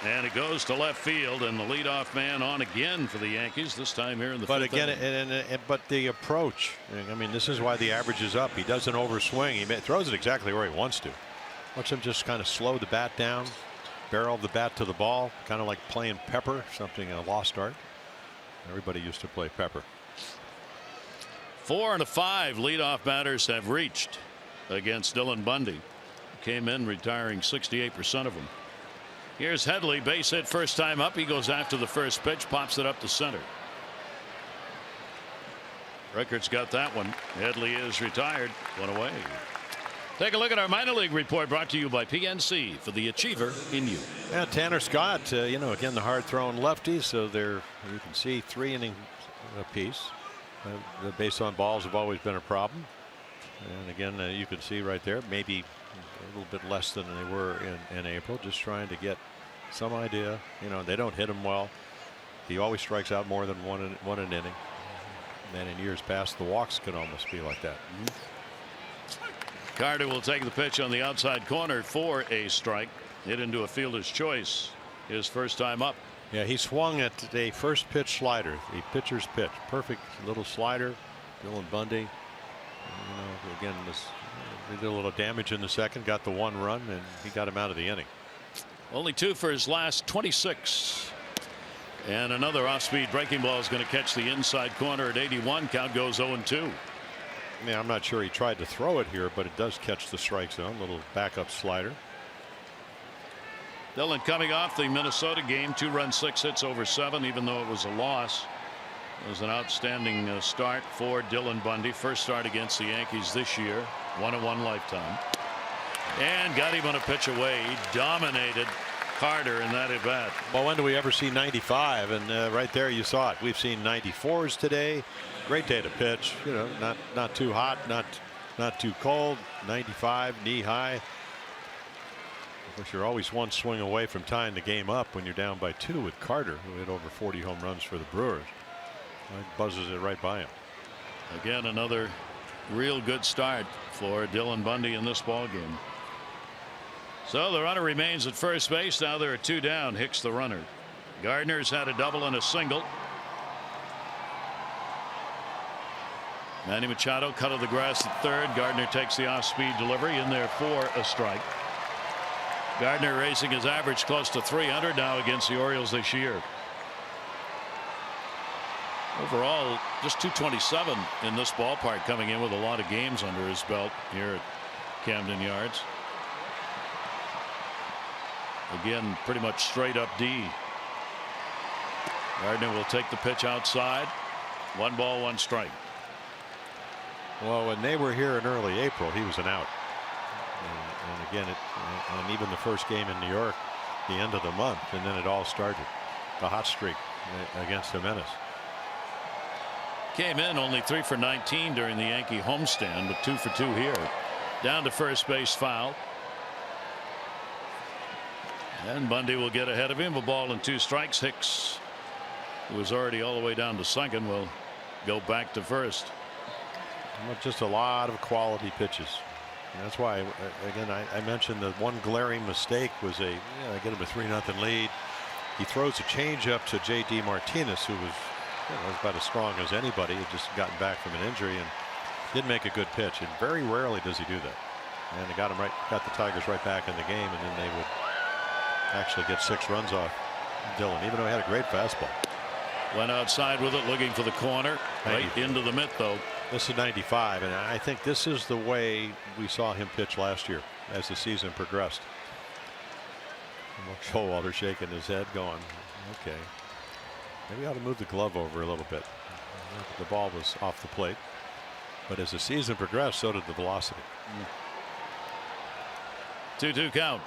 and it goes to left field, and the leadoff man on again for the Yankees, this time here in the 5th inning.
But the approach, I mean, this is why the average is up. He doesn't overswing. He throws it exactly where he wants to. Watch him just kind of slow the bat down, barrel the bat to the ball, kind of like playing Pepper, something a lost art. Everybody used to play Pepper.
4 and a 5 leadoff batters have reached against Dylan Bundy. Came in retiring 68% of them. Here's Headley, base hit first time up. He goes after the first pitch, pops it up to center. Rickard's got that one. Headley is retired. 1 away. Take a look at our minor league report, brought to you by PNC, for the achiever in you.
Yeah, Tanner Scott, again, the hard throwing lefty, so you can see 3 innings apiece. The base on balls have always been a problem. And again, you can see right there, maybe a little bit less than they were in April, just trying to get some idea. They don't hit him well. He always strikes out more than one an inning. And then in years past, the walks could almost be like that.
Carter will take the pitch on the outside corner for a strike. Hit into a fielder's choice. His first time up.
Yeah, he swung at a first pitch slider, a pitcher's pitch. Perfect little slider. Dylan Bundy, again, they did a little damage in the second, got the 1 run, and he got him out of the inning.
Only 2 for his last 26. And another off-speed breaking ball is going to catch the inside corner at 81. Count goes 0-2.
Yeah, I'm not sure he tried to throw it here, but it does catch the strike zone. Little backup slider.
Dylan coming off the Minnesota game, 2 runs, 6 hits over 7, even though it was a loss. It was an outstanding start for Dylan Bundy. First start against the Yankees this year. 1 in 1 lifetime. And got him on a pitch away. He dominated Carter in that at bat.
Well, when do we ever see 95? And right there you saw it. We've seen 94s today. Great day to pitch. Not too hot, not too cold. 95, knee high. Of course, you're always one swing away from tying the game up when you're down by 2 with Carter, who hit over 40 home runs for the Brewers. Buzzes it right by him.
Again, another real good start for Dylan Bundy in this ball game. So the runner remains at first base. Now there are 2 down. Hicks the runner. Gardner's had a double and a single. Manny Machado cut of the grass at third. Gardner takes the off-speed delivery in there for a strike. Gardner raising his average close to 300 now against the Orioles this year. Overall, just 227 in this ballpark, coming in with a lot of games under his belt here at Camden Yards. Again, pretty much straight up D. Gardner will take the pitch outside. 1 ball, 1 strike.
Well, when they were here in early April, he was an out. And again, and even the first game in New York, the end of the month, and then it all started. The hot streak against Jimenez.
Came in only 3 for 19 during the Yankee homestand, but 2 for 2 here. Down to first base, foul. And Bundy will get ahead of him. A ball and 2 strikes. Hicks, who was already all the way down to second, will go back to first.
Just a lot of quality pitches. And that's why, again, I mentioned the one glaring mistake was I get him a 3-0 lead. He throws a changeup to J.D. Martinez, who was about as strong as anybody. Had just gotten back from an injury and didn't make a good pitch. And very rarely does he do that. And they got the Tigers right back in the game, and then they would actually get 6 runs off Dylan, even though he had a great fastball.
Went outside with it, looking for the corner. Right into the mitt, though.
This is 95, and I think this is the way we saw him pitch last year as the season progressed. Showalter shaking his head, going, okay, maybe I ought to move the glove over a little bit. The ball was off the plate, but as the season progressed, so did the velocity.
2-2 count.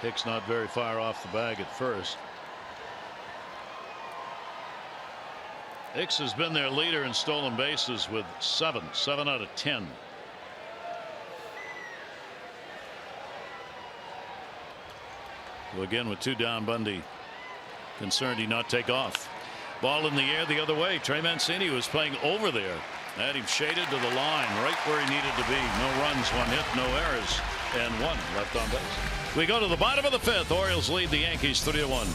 Hicks not very far off the bag at first. Hicks has been their leader in stolen bases with 7 out of 10. So again, with 2 down, Bundy concerned he not take off. Ball in the air the other way. Trey Mancini was playing over there. Had him shaded to the line, right where he needed to be. No runs, 1 hit, no errors, and 1 left on base. We go to the bottom of the 5th. Orioles lead the Yankees 3-1.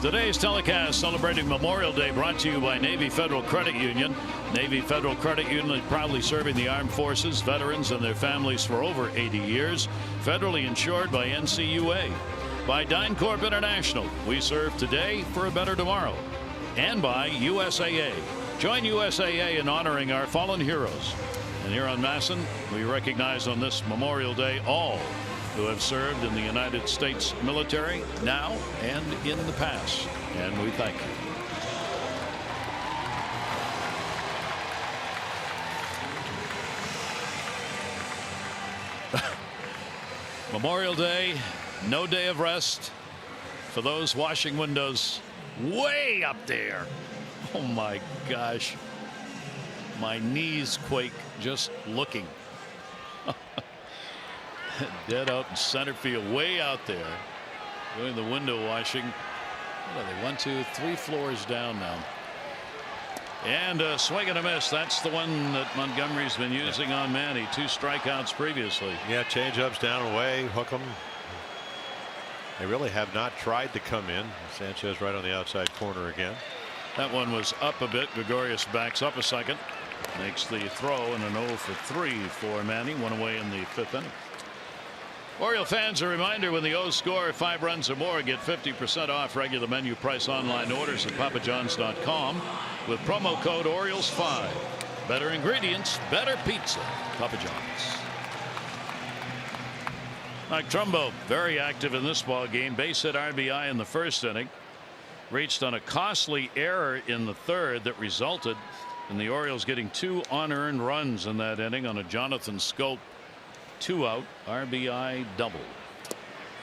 Today's telecast celebrating Memorial Day brought to you by Navy Federal Credit Union. Navy Federal Credit Union is proudly serving the armed forces, veterans, and their families for over 80 years. Federally insured by NCUA. By DynCorp International, we serve today for a better tomorrow. And by USAA. Join USAA in honoring our fallen heroes. And here on Masson, we recognize on this Memorial Day all who have served in the United States military now and in the past. And we thank you. Memorial Day, no day of rest for those washing windows way up there. Oh my gosh. My knees quake just looking. Dead out in center field, way out there, doing the window washing. What are they, 1, 2, 3 floors down now? And a swing and a miss. That's the one that Montgomery's been using on Manny. 2 strikeouts previously.
Yeah, change-ups down and away, hook them. They really have not tried to come in. Sanchez right on the outside corner again.
That one was up a bit. Gregorius backs up a second, makes the throw, and an 0 for 3 for Manny. 1 away in the 5th inning. Oriole fans, a reminder, when the O's score 5 runs or more, get 50% off regular menu price online orders at papajohns.com with promo code Orioles5. Better ingredients, better pizza. Papa John's. Mike Trumbo very active in this ball game. Base hit RBI in the 1st inning. Reached on a costly error in the 3rd that resulted in the Orioles getting 2 unearned runs in that inning on a Jonathan Scope 2-out RBI double.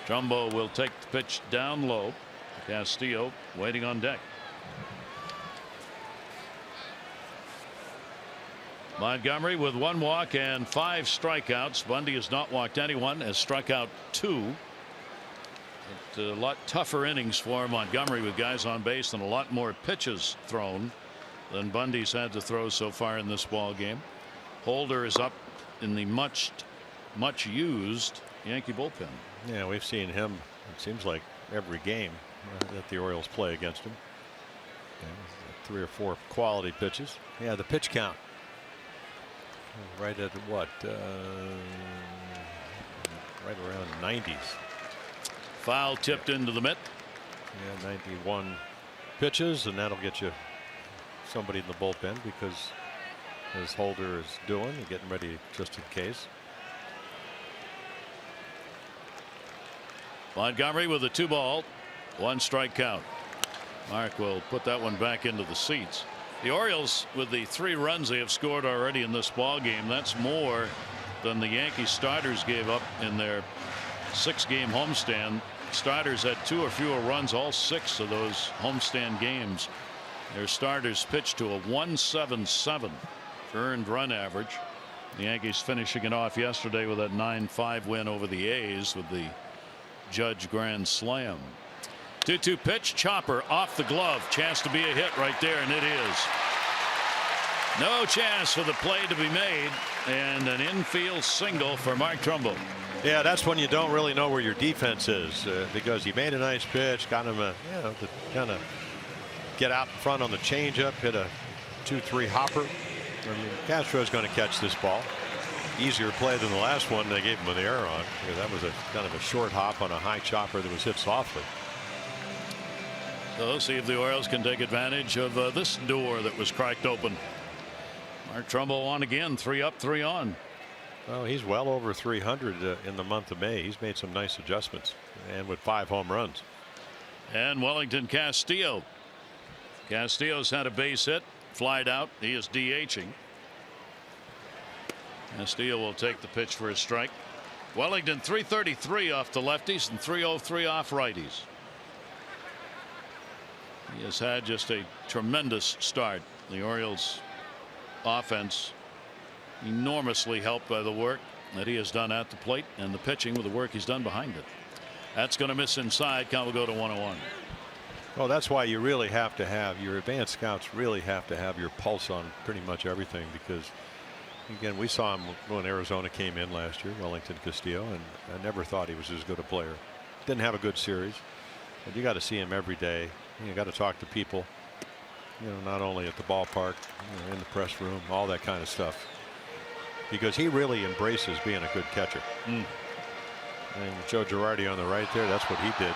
Trumbo will take the pitch down low. Castillo waiting on deck. Montgomery with 1 walk and 5 strikeouts. Bundy has not walked anyone, has struck out 2. It's a lot tougher innings for Montgomery with guys on base and a lot more pitches thrown than Bundy's had to throw so far in this ball game. Holder is up in the much used Yankee bullpen.
Yeah, we've seen him, it seems like, every game that the Orioles play against him. Yeah, 3 or 4 quality pitches. Yeah, the pitch count right at what, right around 90s.
Foul tipped into the mitt.
Yeah, 91 pitches, and that'll get you somebody in the bullpen, because as Holder is doing, getting ready just in case.
Montgomery with a 2-ball, 1 strike count. Mark will put that one back into the seats. The Orioles, with the 3 runs they have scored already in this ball game, that's more than the Yankees starters gave up in their 6-game homestand. Starters had 2 or fewer runs all 6 of those homestand games. Their starters pitched to a 1.77 earned run average. The Yankees finishing it off yesterday with that 9-5 win over the A's with the Judge grand slam. 2-2 pitch, chopper off the glove. Chance to be a hit right there, and it is. No chance for the play to be made, and an infield single for Mark Trumbo.
Yeah, that's when you don't really know where your defense is, because he made a nice pitch, got him to kind of get out in front on the changeup, hit a 2-3 hopper. I mean, Castro's going to catch this ball. Easier play than the last one they gave him an error on, because that was a kind of a short hop on a high chopper that was hit softly.
So let's see if the Orioles can take advantage of this door that was cracked open. Mark Trumbo on again, 3 up, 3 on.
Well, he's well over 300 in the month of May. He's made some nice adjustments, and with 5 home runs.
And Wellington Castillo. Castillo's had a base hit, flied out. He is DHing. Castillo will take the pitch for a strike. Wellington 333 off the lefties and 303 off righties. He has had just a tremendous start. The Orioles offense enormously helped by the work that he has done at the plate and the pitching with the work he's done behind it. That's going to miss inside. Count will go to 1-1.
Well, that's why you really have to have your advanced scouts really have to have your pulse on pretty much everything, because again, we saw him when Arizona came in last year, Wellington Castillo, and I never thought he was as good a player. Didn't have a good series, but you got to see him every day You got to talk to people, not only at the ballpark, in the press room, all that kind of stuff, because he really embraces being a good catcher. And Joe Girardi on the right there, that's what he did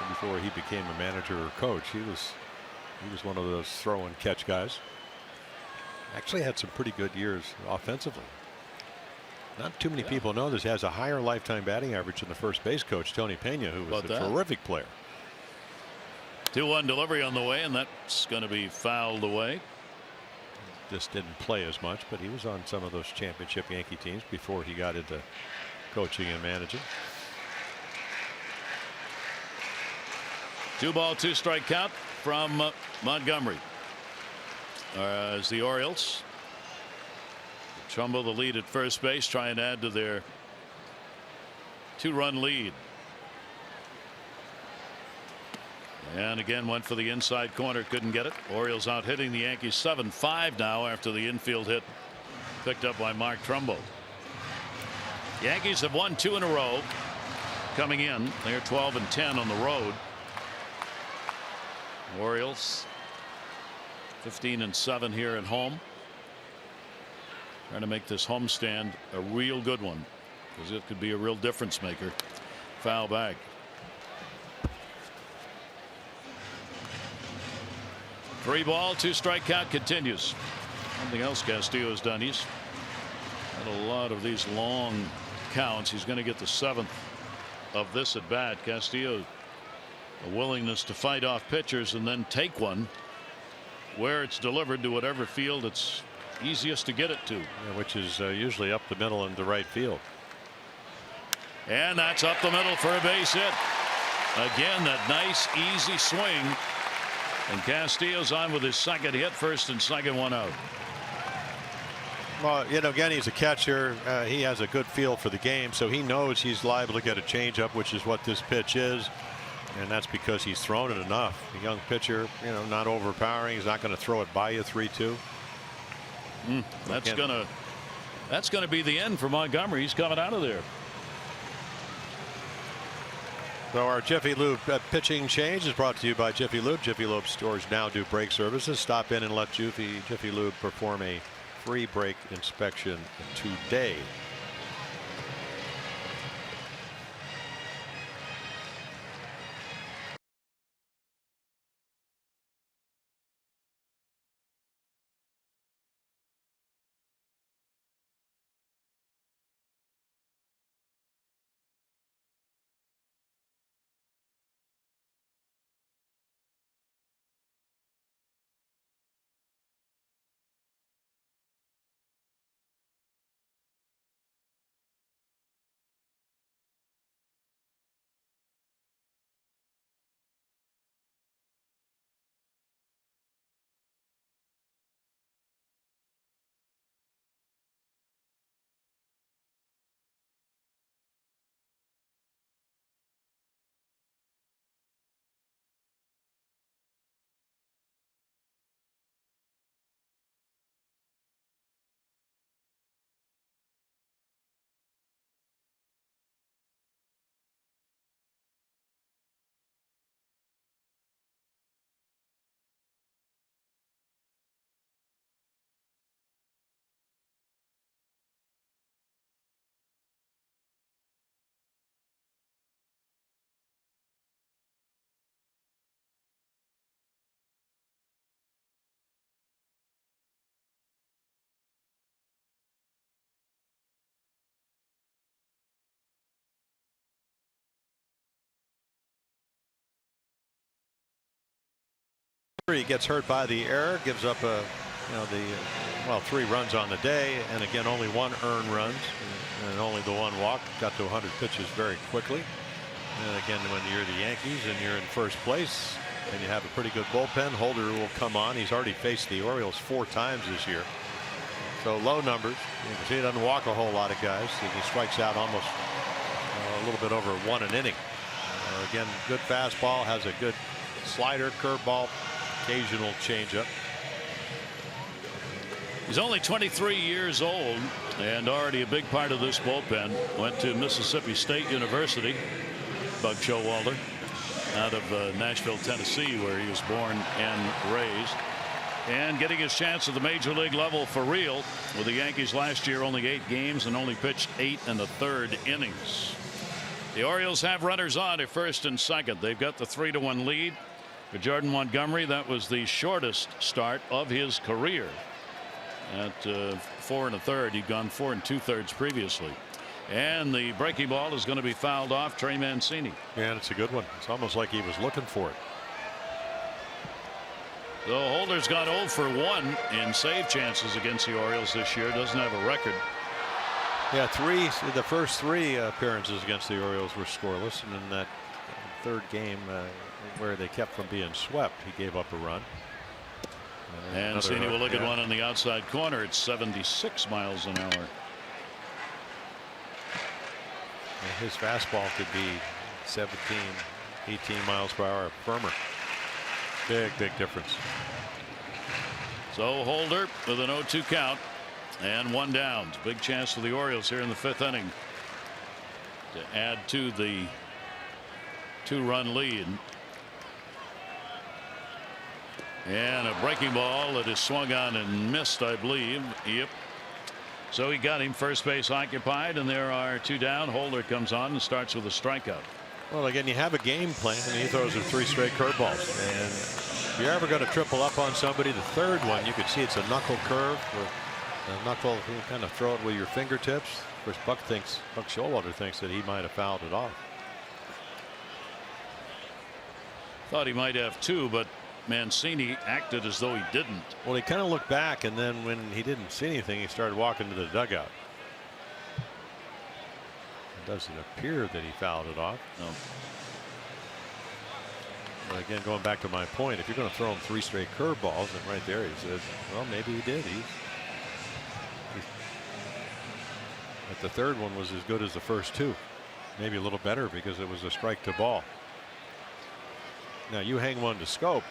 before he became a manager or coach. He was one of those throw and catch guys. Actually had some pretty good years offensively. Not too many people know this. He has a higher lifetime batting average than the first base coach, Tony Pena, who was a terrific player.
2-1 delivery on the way, and that's going to be fouled away.
Just didn't play as much, but he was on some of those championship Yankee teams before he got into coaching and managing.
2-ball, 2-strike count from Montgomery. As the Orioles Trumbo the lead at first base, try and add to their 2-run lead. And again went for the inside corner, couldn't get it. Orioles out hitting the Yankees 7-5 now after the infield hit picked up by Mark Trumbo. Yankees have won 2 in a row coming in. They're 12-10 on the road. Orioles 15-7 here at home. Trying to make this homestand a real good one, because it could be a real difference maker. Foul back. 3-ball, 2-strike count continues. Something else Castillo has done. He's had a lot of these long counts. He's going to get the 7th of this at bat. Castillo, a willingness to fight off pitchers and then take one where it's delivered to whatever field it's easiest to get it to.
Yeah, which is usually up the middle into right field.
And that's up the middle for a base hit. Again, that nice easy swing. And Castillo's on with his second hit, first and second, one out.
Well, again, he's a catcher. He has a good feel for the game, so he knows he's liable to get a changeup, which is what this pitch is. And that's because he's thrown it enough. A young pitcher, not overpowering. He's not going to throw it by you 3-2.
That's gonna be the end for Montgomery. He's coming out of there.
So our Jiffy Lube pitching change is brought to you by Jiffy Lube. Jiffy Lube stores now do brake services. Stop in and let Jiffy Lube perform a free brake inspection today. He gets hurt by the error, gives up 3 runs on the day, and again only 1 earned runs and only the 1 walk. Got to 100 pitches very quickly. And again, when you're the Yankees and you're in first place and you have a pretty good bullpen, Holder will come on. He's already faced the Orioles 4 times this year, so low numbers. You can see he doesn't walk a whole lot of guys. He strikes out almost a little bit over 1 an inning. Again, good fastball, has a good slider, curveball, occasional changeup.
He's only 23 years old and already a big part of this bullpen. Went to Mississippi State University, Buck Showalter. out of Nashville, Tennessee, where he was born and raised. And getting his chance at the major league level for real with the Yankees last year. Only 8 games and only pitched 8 1/3 innings. The Orioles have runners on at first and second. They've got the 3-1 lead for Jordan Montgomery. That was the shortest start of his career at 4 1/3. He'd gone 4 2/3 previously. And the breaking ball is going to be fouled off. Trey Mancini.
Yeah, and it's a good one. It's almost like he was looking for it.
So Holder's got 0 for 1 in save chances against the Orioles this year. Doesn't have a record.
Yeah, the first 3 appearances against the Orioles were scoreless, and in that third game where they kept from being swept, he gave up a run.
And Mancini will look at one on the outside corner. It's 76 miles an hour.
His fastball could be 17, 18 miles per hour firmer. Big difference.
So Holder with an 0-2 count and 1 down. Big chance for the Orioles here in the 5th inning to add to the 2-run lead. And a breaking ball that is swung on and missed, I believe. Yep. So he got him, first base occupied, and there are 2 down. Holder comes on and starts with a strikeout.
Well, again, you have a game plan, and he throws with 3 straight curveballs. And if you're ever going to triple up on somebody, the third one, you could see it's a knuckle curve. A knuckle, you kind of throw it with your fingertips. Of course, Buck Showalter thinks that he might have fouled it off.
Thought he might have 2, but Mancini acted as though he didn't.
Well, he kind of looked back, and then when he didn't see anything, he started walking to the dugout. Does it appear that he fouled it off?
No.
But again, going back to my point, if you're going to throw him 3 straight curveballs, and right there he says, well, maybe he did. But the third one was as good as the first 2, maybe a little better because it was a strike to ball. Now you hang one to Scope,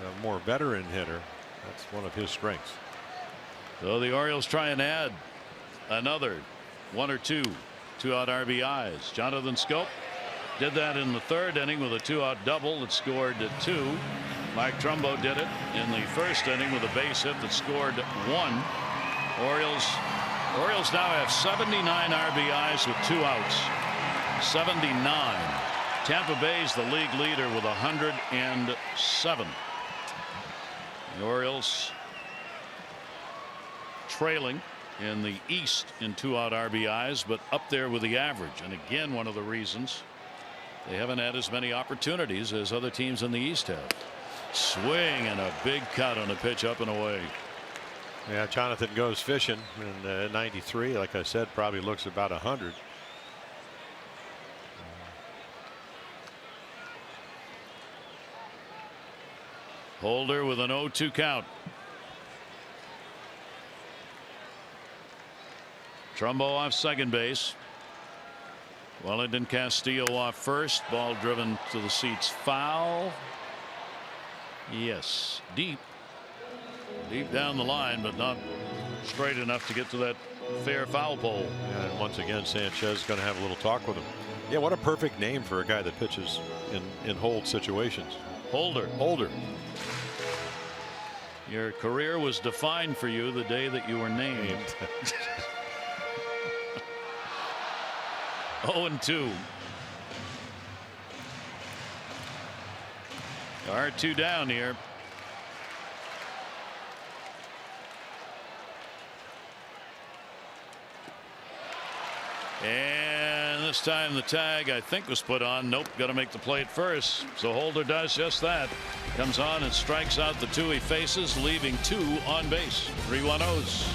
a more veteran hitter. That's one of his strengths.
So the Orioles try and add another 1 or 2 2-out RBIs. Jonathan Scope did that in the 3rd inning with a 2-out double that scored 2. Mike Trumbo did it in the 1st inning with a base hit that scored 1. Orioles now have 79 RBIs with 2 outs. 79. Tampa Bay's the league leader with 107. The Orioles trailing in the East in 2-out RBIs, but up there with the average. And again, one of the reasons they haven't had as many opportunities as other teams in the East have. Swing and a big cut on a pitch up and away.
Yeah, Jonathan goes fishing in 93. Like I said, probably looks about 100.
Holder with an 0-2 count. Trumbo off second base. Wellington Castillo off first. Ball driven to the seats, foul. Yes, deep down the line, but not straight enough to get to that fair foul pole.
And once again, Sanchez is going to have a little talk with him. Yeah, what a perfect name for a guy that pitches in hold situations.
Holder.
Holder.
Your career was defined for you the day that you were named. 0-2. There are 2 down here. And this time the tag, I think, was put on. Nope, got to make the play at first. So Holder does just that. Comes on and strikes out the 2 he faces, leaving 2 on base. 3-1-0s.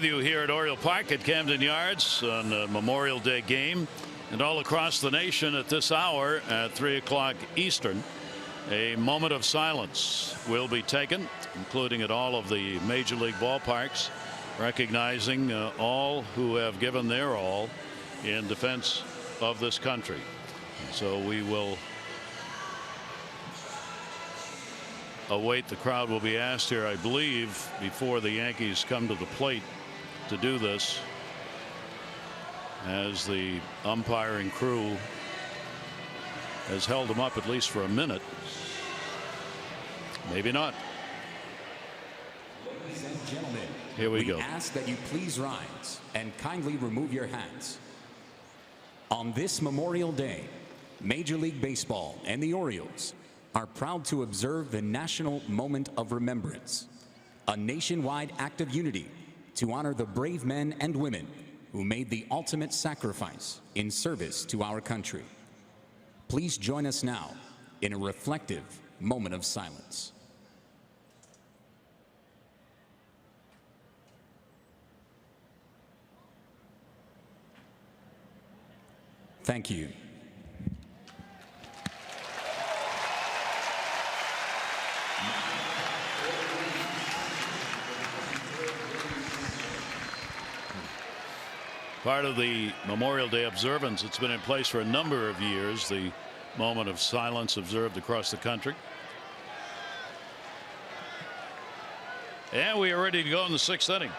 You here at Oriole Park at Camden Yards on a Memorial Day game, and all across the nation at this hour at 3 o'clock Eastern. A moment of silence will be taken, including at all of the major league ballparks, recognizing all who have given their all in defense of this country. So we will await. The crowd will be asked here, I believe, before the Yankees come to the plate to do this, as the umpiring crew has held them up at least for a minute. Maybe not.
Ladies and gentlemen,
here we go.
Ask that you please rise and kindly remove your hats. On this Memorial Day, Major League Baseball and the Orioles are proud to observe the National Moment of Remembrance, a nationwide act of unity to honor the brave men and women who made the ultimate sacrifice in service to our country. Please join us now in a reflective moment of silence. Thank you.
Part of the Memorial Day observance. It's been in place for a number of years. The moment of silence observed across the country. And we are ready to go in the 6th inning.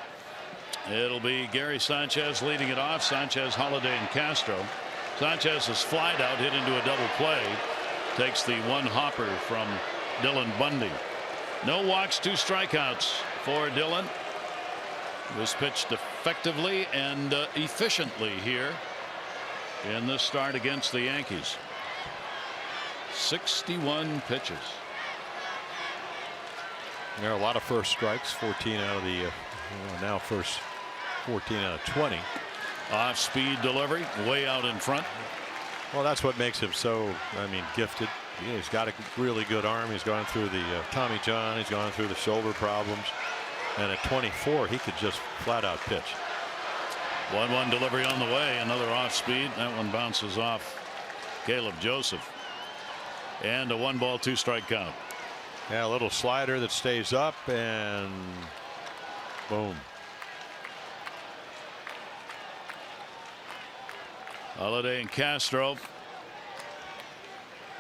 It'll be Gary Sanchez leading it off. Sanchez, Holiday, and Castro. Sanchez is flied out, hit into a double play. Takes the one hopper from Dylan Bundy. No walks, 2 strikeouts for Dylan. Was pitched effectively and efficiently here in this start against the Yankees. 61 pitches.
There are a lot of first strikes. 14 out of the now first 14 out of 20.
Off speed delivery way out in front.
Well, that's what makes him so, I mean, gifted. He's got a really good arm. He's gone through the Tommy John. He's gone through the shoulder problems. And at 24, he could just flat out pitch.
1-1 delivery on the way. Another off speed. That one bounces off Caleb Joseph. And a 1-ball 2-strike count.
Yeah, a little slider that stays up, and boom.
Holiday and Castro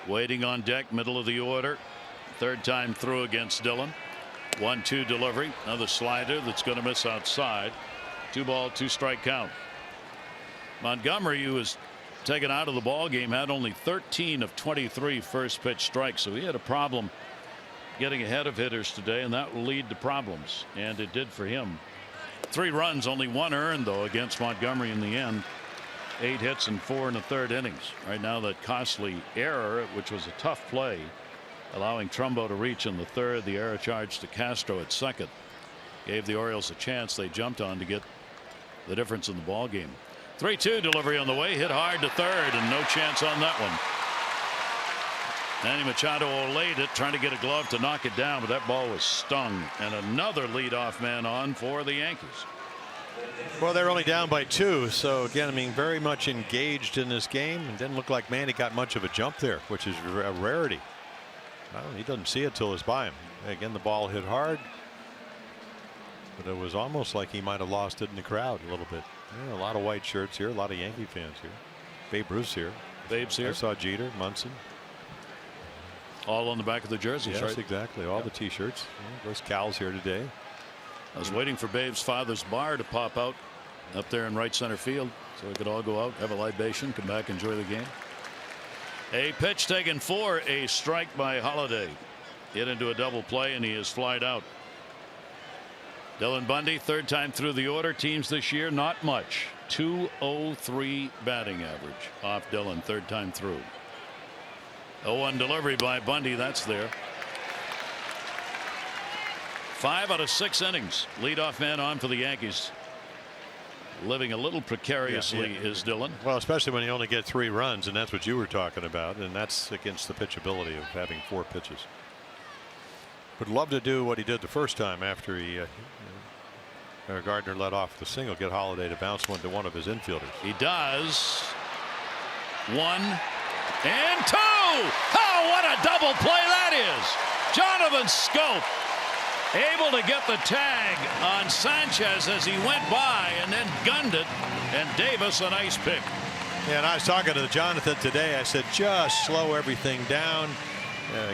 waiting on deck, middle of the order. 3rd time through against Dylan. 1-2 delivery. Another slider that's going to miss outside. 2-ball 2-strike count. Montgomery, who was taken out of the ball game, had only 13 of 23 first pitch strikes, so he had a problem getting ahead of hitters today, and that will lead to problems, and it did for him. 3 runs, only 1 earned though against Montgomery in the end. 8 hits and 4 in the 3rd innings. Right now, that costly error, which was a tough play, allowing Trumbo to reach in the 3rd. The error charge to Castro at 2nd gave the Orioles a chance they jumped on to get the difference in the ball game. 3-2 delivery on the way, hit hard to 3rd, and no chance on that one. Manny Machado laid it, trying to get a glove to knock it down, but that ball was stung, and another leadoff man on for the Yankees.
Well, they're only down by 2, so again, I mean, very much engaged in this game. It didn't look like Manny got much of a jump there, which is a rarity. Well, he doesn't see it till it's by him. Again, the ball hit hard, but it was almost like he might have lost it in the crowd a little bit. Yeah, a lot of white shirts here, a lot of Yankee fans here. Babe Ruth's here.
Babe's here.
I saw Jeter, Munson.
All on the back of the jerseys,
yes,
right?
Exactly. All the T-shirts. Yeah, there's Cal's here today.
I was waiting for Babe's father's bar to pop out up there in right center field, so we could all go out, have a libation, come back, enjoy the game. A pitch taken for a strike by Holiday. Hit into a double play, and he is flied out. Dylan Bundy, 3rd time through the order. Teams this year, not much. 203 batting average off Dylan, 3rd time through. 0-1 delivery by Bundy. That's there. 5 out of 6 innings. Leadoff man on for the Yankees. Living a little precariously is Dylan.
Well, especially when you only get 3 runs, and that's what you were talking about, and that's against the pitchability of having 4 pitches. Would love to do what he did the first time after he Gardner let off the single, get Holiday to bounce one to one of his infielders.
He does. 1 and 2. Oh, what a double play that is. Jonathan Schoop able to get the tag on Sanchez as he went by and then gunned it. And Davis, a nice pick.
Yeah, and I was talking to Jonathan today. I said, just slow everything down.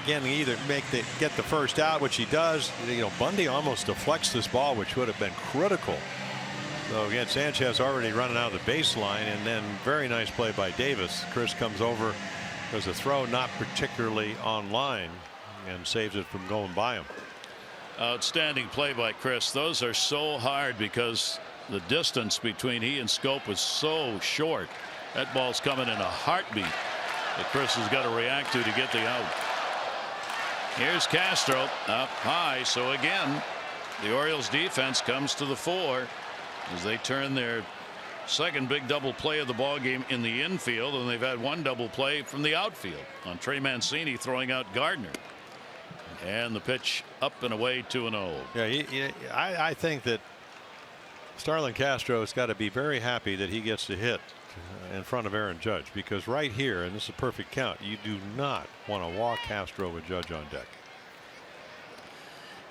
Again, either get the first out, which he does. You know, Bundy almost deflects this ball, which would have been critical. So again, Sanchez already running out of the baseline, and then very nice play by Davis. Chris comes over. There's a throw not particularly on line and saves it from going by him.
Outstanding play by Chris. Those are so hard because the distance between he and Schoop was so short. That ball's coming in a heartbeat that Chris has got to react to get the out. Here's Castro up high. So again, the Orioles defense comes to the fore as they turn their second big double play of the ball game in the infield, and they've had one double play from the outfield on Trey Mancini throwing out Gardner. And the pitch up and away 2-0.
Yeah, I think that Starlin Castro has got to be very happy that he gets the hit in front of Aaron Judge, because right here, and this is a perfect count, you do not want to walk Castro with Judge on deck.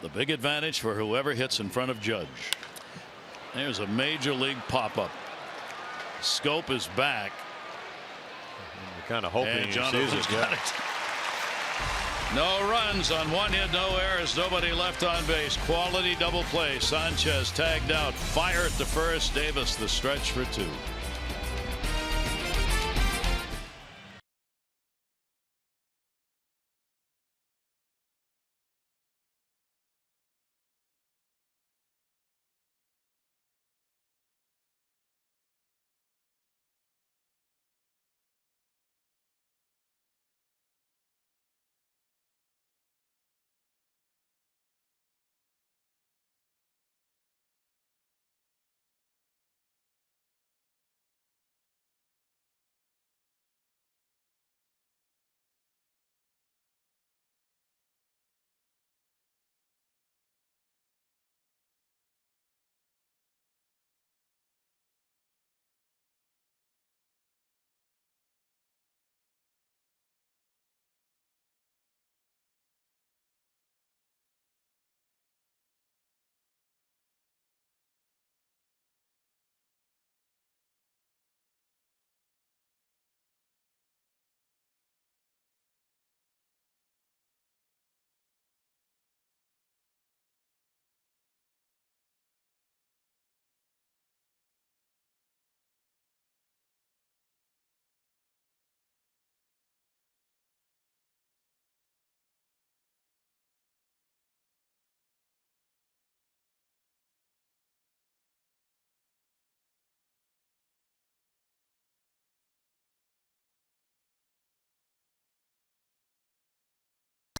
The big advantage for whoever hits in front of Judge. There's a major league pop-up. Schoop is back.
You're kind of hoping he sees it.
Got it. No runs on 1 hit, no errors, nobody left on base. Quality double play. Sanchez tagged out. Fire at the first. Davis the stretch for 2.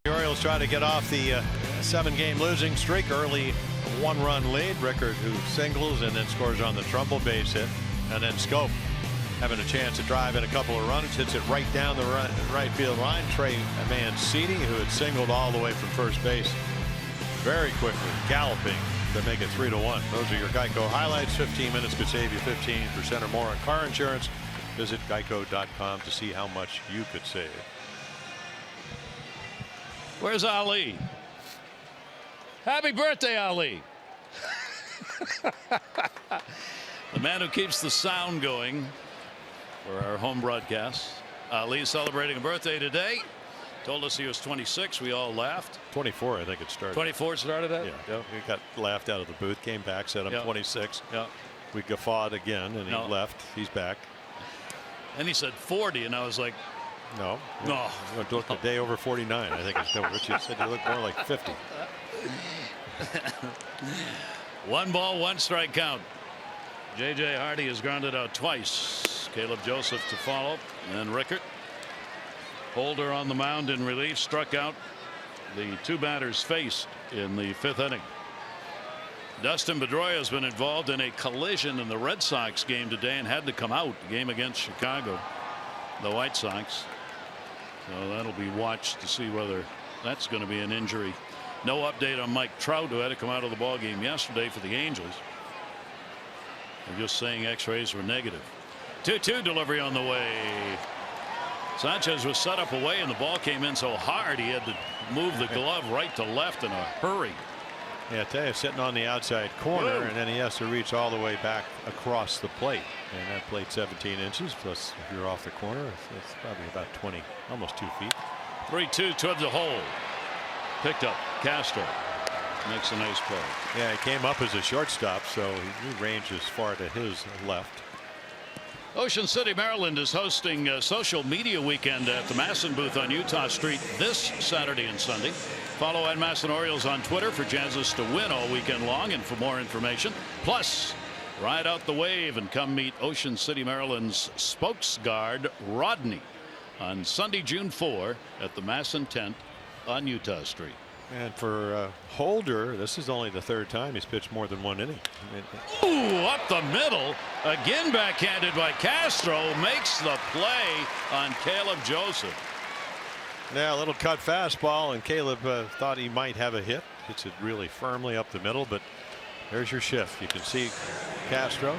The Orioles try to get off the 7-game losing streak. Early 1-run lead. Rickard, who singles and then scores on the Trumbull base hit, and then Schoop having a chance to drive in a couple of runs, hits it right down the right field line. Trey Mancini, who had singled all the way from first base, very quickly galloping to make it 3-1. Those are your Geico highlights. 15 minutes could save you 15% or more on car insurance. Visit geico.com to see how much you could save.
Where's Ali? Happy birthday, Ali. The man who keeps the sound going for our home broadcast. Ali celebrating a birthday today. Told us he was 26. We all laughed.
24, I think it started.
24 started at?
Yeah. Yep. He got laughed out of the booth, came back, said I'm 26.
Yeah.
We guffawed again, and he left. He's back.
And he said 40, and I was like,
no.
No.
You look a day over 49. I think it's no. Richie said you look more like 50.
1 ball, 1 strike count. J.J. Hardy has grounded out twice. Caleb Joseph to follow, and Rickard. Holder on the mound in relief, struck out the 2 batters faced in the 5th inning. Dustin Pedroia has been involved in a collision in the Red Sox game today and had to come out. The game against Chicago, the White Sox. So that'll be watched to see whether that's going to be an injury. No update on Mike Trout, who had to come out of the ball game yesterday for the Angels. They're just saying X-rays were negative. 2-2 delivery on the way. Sanchez was set up away, and the ball came in so hard he had to move the glove right to left in a hurry.
Yeah, I tell you, sitting on the outside corner, and then he has to reach all the way back across the plate. And that plate 17 inches, plus if you're off the corner, it's probably about 20, almost 2 feet.
3-2 towards the hole. Picked up. Castro makes a nice play.
Yeah, he came up as a shortstop, so he ranged as far to his left.
Ocean City, Maryland is hosting a social media weekend at the Masson booth on Utah Street this Saturday and Sunday. Follow Masson Orioles on Twitter for chances to win all weekend long and for more information. Plus, ride out the wave and come meet Ocean City, Maryland's spokesguard Rodney on Sunday, June 4 at the Masson tent on Utah Street.
And for Holder, this is only the 3rd time he's pitched more than 1 inning.
Ooh, up the middle. Again backhanded by Castro. Makes the play on Caleb Joseph.
Yeah, a little cut fastball, and Caleb thought he might have a hit. Hits it really firmly up the middle, but there's your shift. You can see Castro.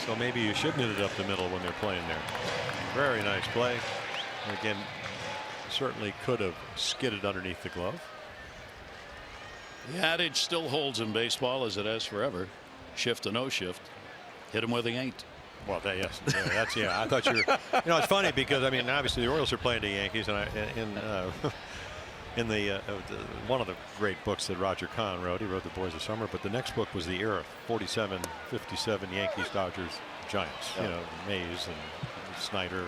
So maybe you shouldn't hit it up the middle when they're playing there. Very nice play. And again, certainly could have skidded underneath the glove.
The adage still holds in baseball as it has forever. Shift to no shift. Hit them where they ain't.
Well, yes, that's I thought you were. You know, it's funny because I mean, obviously the Orioles are playing the Yankees, and in the one of the great books that Roger Kahn wrote, he wrote The Boys of Summer, but the next book was the era 47, 57 Yankees, Dodgers, Giants. You know, Mays and Snyder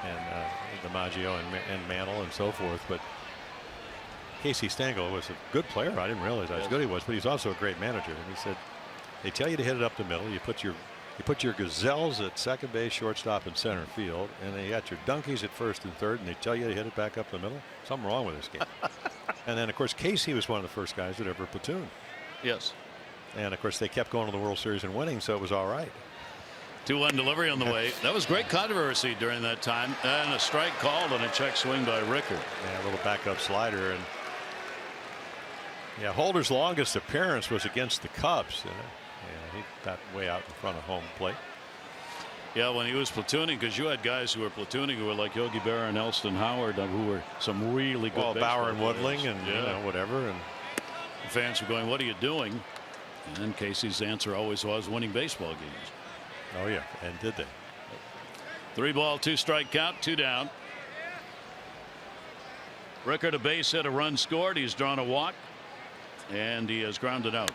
and DiMaggio and Mantle and so forth. But Casey Stengel was a good player. I didn't realize how good he was, but he's also a great manager. And he said, they tell you to hit it up the middle. You put your gazelles at second base, shortstop, and center field, and they got your donkeys at first and third, and they tell you to hit it back up the middle. Something wrong with this game. And then, of course, Casey was one of the first guys that ever platooned.
Yes.
And of course, they kept going to the World Series and winning, so it was all right.
2-1 delivery on the way. That was great controversy during that time, and a strike called on a check swing by Rickard.
Yeah, a little backup slider, and yeah, Holder's longest appearance was against the Cubs. He got way out in front of home plate.
Yeah, when he was platooning, because you had guys who were platooning who were like Yogi Berra and Elston Howard, who were some really good.
Well, Bauer and Woodling, and you know, whatever. And
the fans were going, "What are you doing?" And Casey's answer always was winning baseball games.
Oh yeah, and did they?
3-ball, 2-strike count, 2 down. Rickard a base hit, a run scored. He's drawn a walk, and he has grounded out.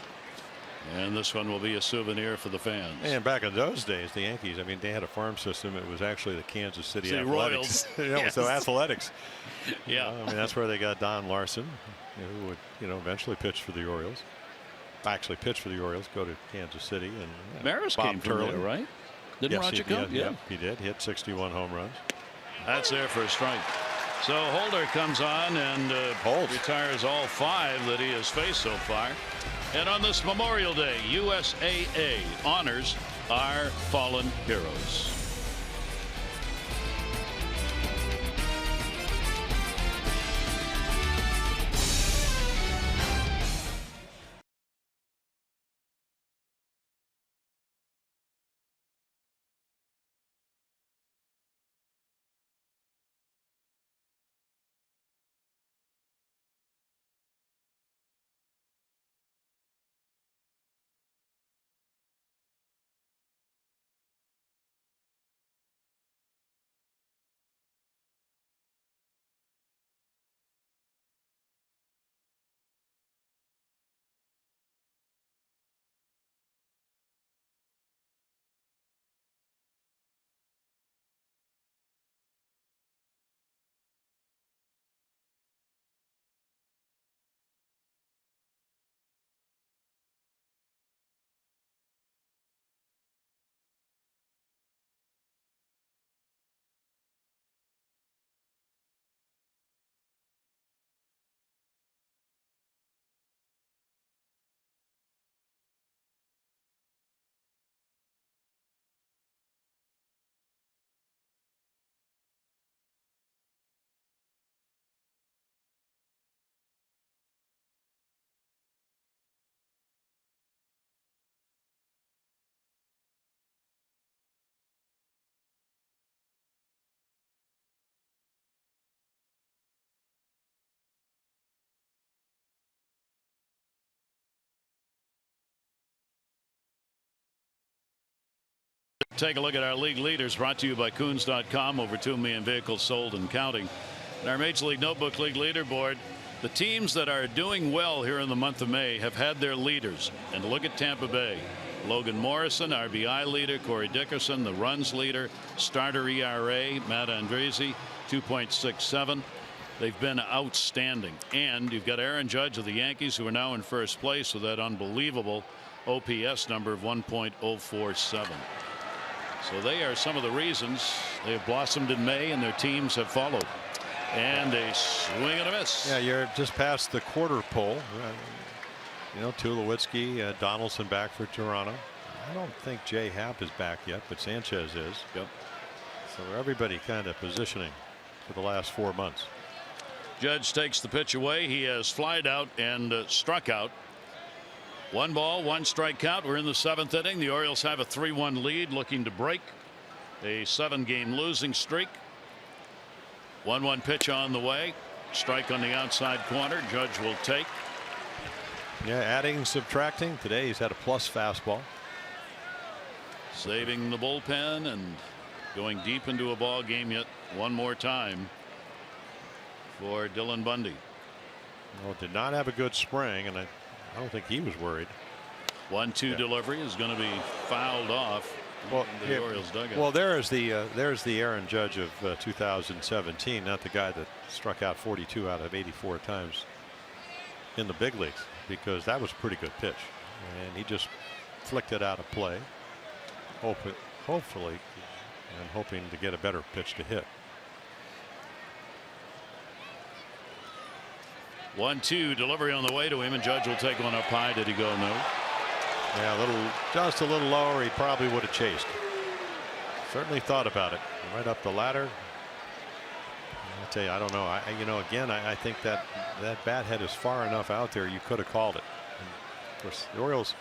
And this one will be a souvenir for the fans.
And back in those days, the Yankees, I mean, they had a farm system. It was actually the Kansas City
Royals.
Athletics.
Yes.
So Athletics.
Yeah.
I mean, that's where they got Don Larson, who would, eventually pitch for the Orioles. Actually pitched for the Orioles, go to Kansas City. And
Maris
Bob
came from there, right? Didn't Roger come?
Yeah, he did. He hit 61 home runs.
That's there for a strike. So Holder comes on and retires all 5 that he has faced so far. And on this Memorial Day, USAA honors our fallen heroes. take a look at our league leaders, brought to you by Coons.com. Over 2 million vehicles sold and counting. And our Major League Notebook League leaderboard, the teams that are doing well here in the month of May have had their leaders. And look at Tampa Bay. Logan Morrison, RBI leader. Corey Dickerson, the runs leader. Starter ERA, Matt Andriese, 2.67. They've been outstanding. And you've got Aaron Judge of the Yankees, who are now in first place with that unbelievable OPS number of 1.047. So they are some of the reasons they have blossomed in May, and their teams have followed. And a swing and a miss.
Yeah, you're just past the quarter pole. You know, Tulowitzki, Donaldson back for Toronto. I don't think Jay Happ is back yet, but Sanchez is.
Yep.
So everybody kind of positioning for the last 4 months.
Judge takes the pitch away. He has flied out and struck out. 1 ball, 1 strike count. We're in the 7th inning. The Orioles have a 3-1 lead, looking to break a 7-game losing streak. 1-1 pitch on the way. Strike on the outside corner. Judge will take.
Yeah, adding, subtracting. Today he's had a plus fastball.
Saving the bullpen and going deep into a ball game yet one more time for Dylan Bundy.
Well, did not have a good spring, and I don't think he was worried.
1-2 delivery is going to be fouled off.
Well,
the Orioles dugout.
Well, there's the Aaron Judge of 2017, not the guy that struck out 42 out of 84 times in the big leagues, because that was a pretty good pitch, and he just flicked it out of play. Hopefully, and hoping to get a better pitch to hit.
1-2 delivery on the way to him, and Judge will take one up high. Did he go? No.
Yeah, just a little lower. He probably would have chased. Certainly thought about it. Right up the ladder. I tell you, I don't know. I think that bat head is far enough out there. You could have called it. And of course, the Orioles,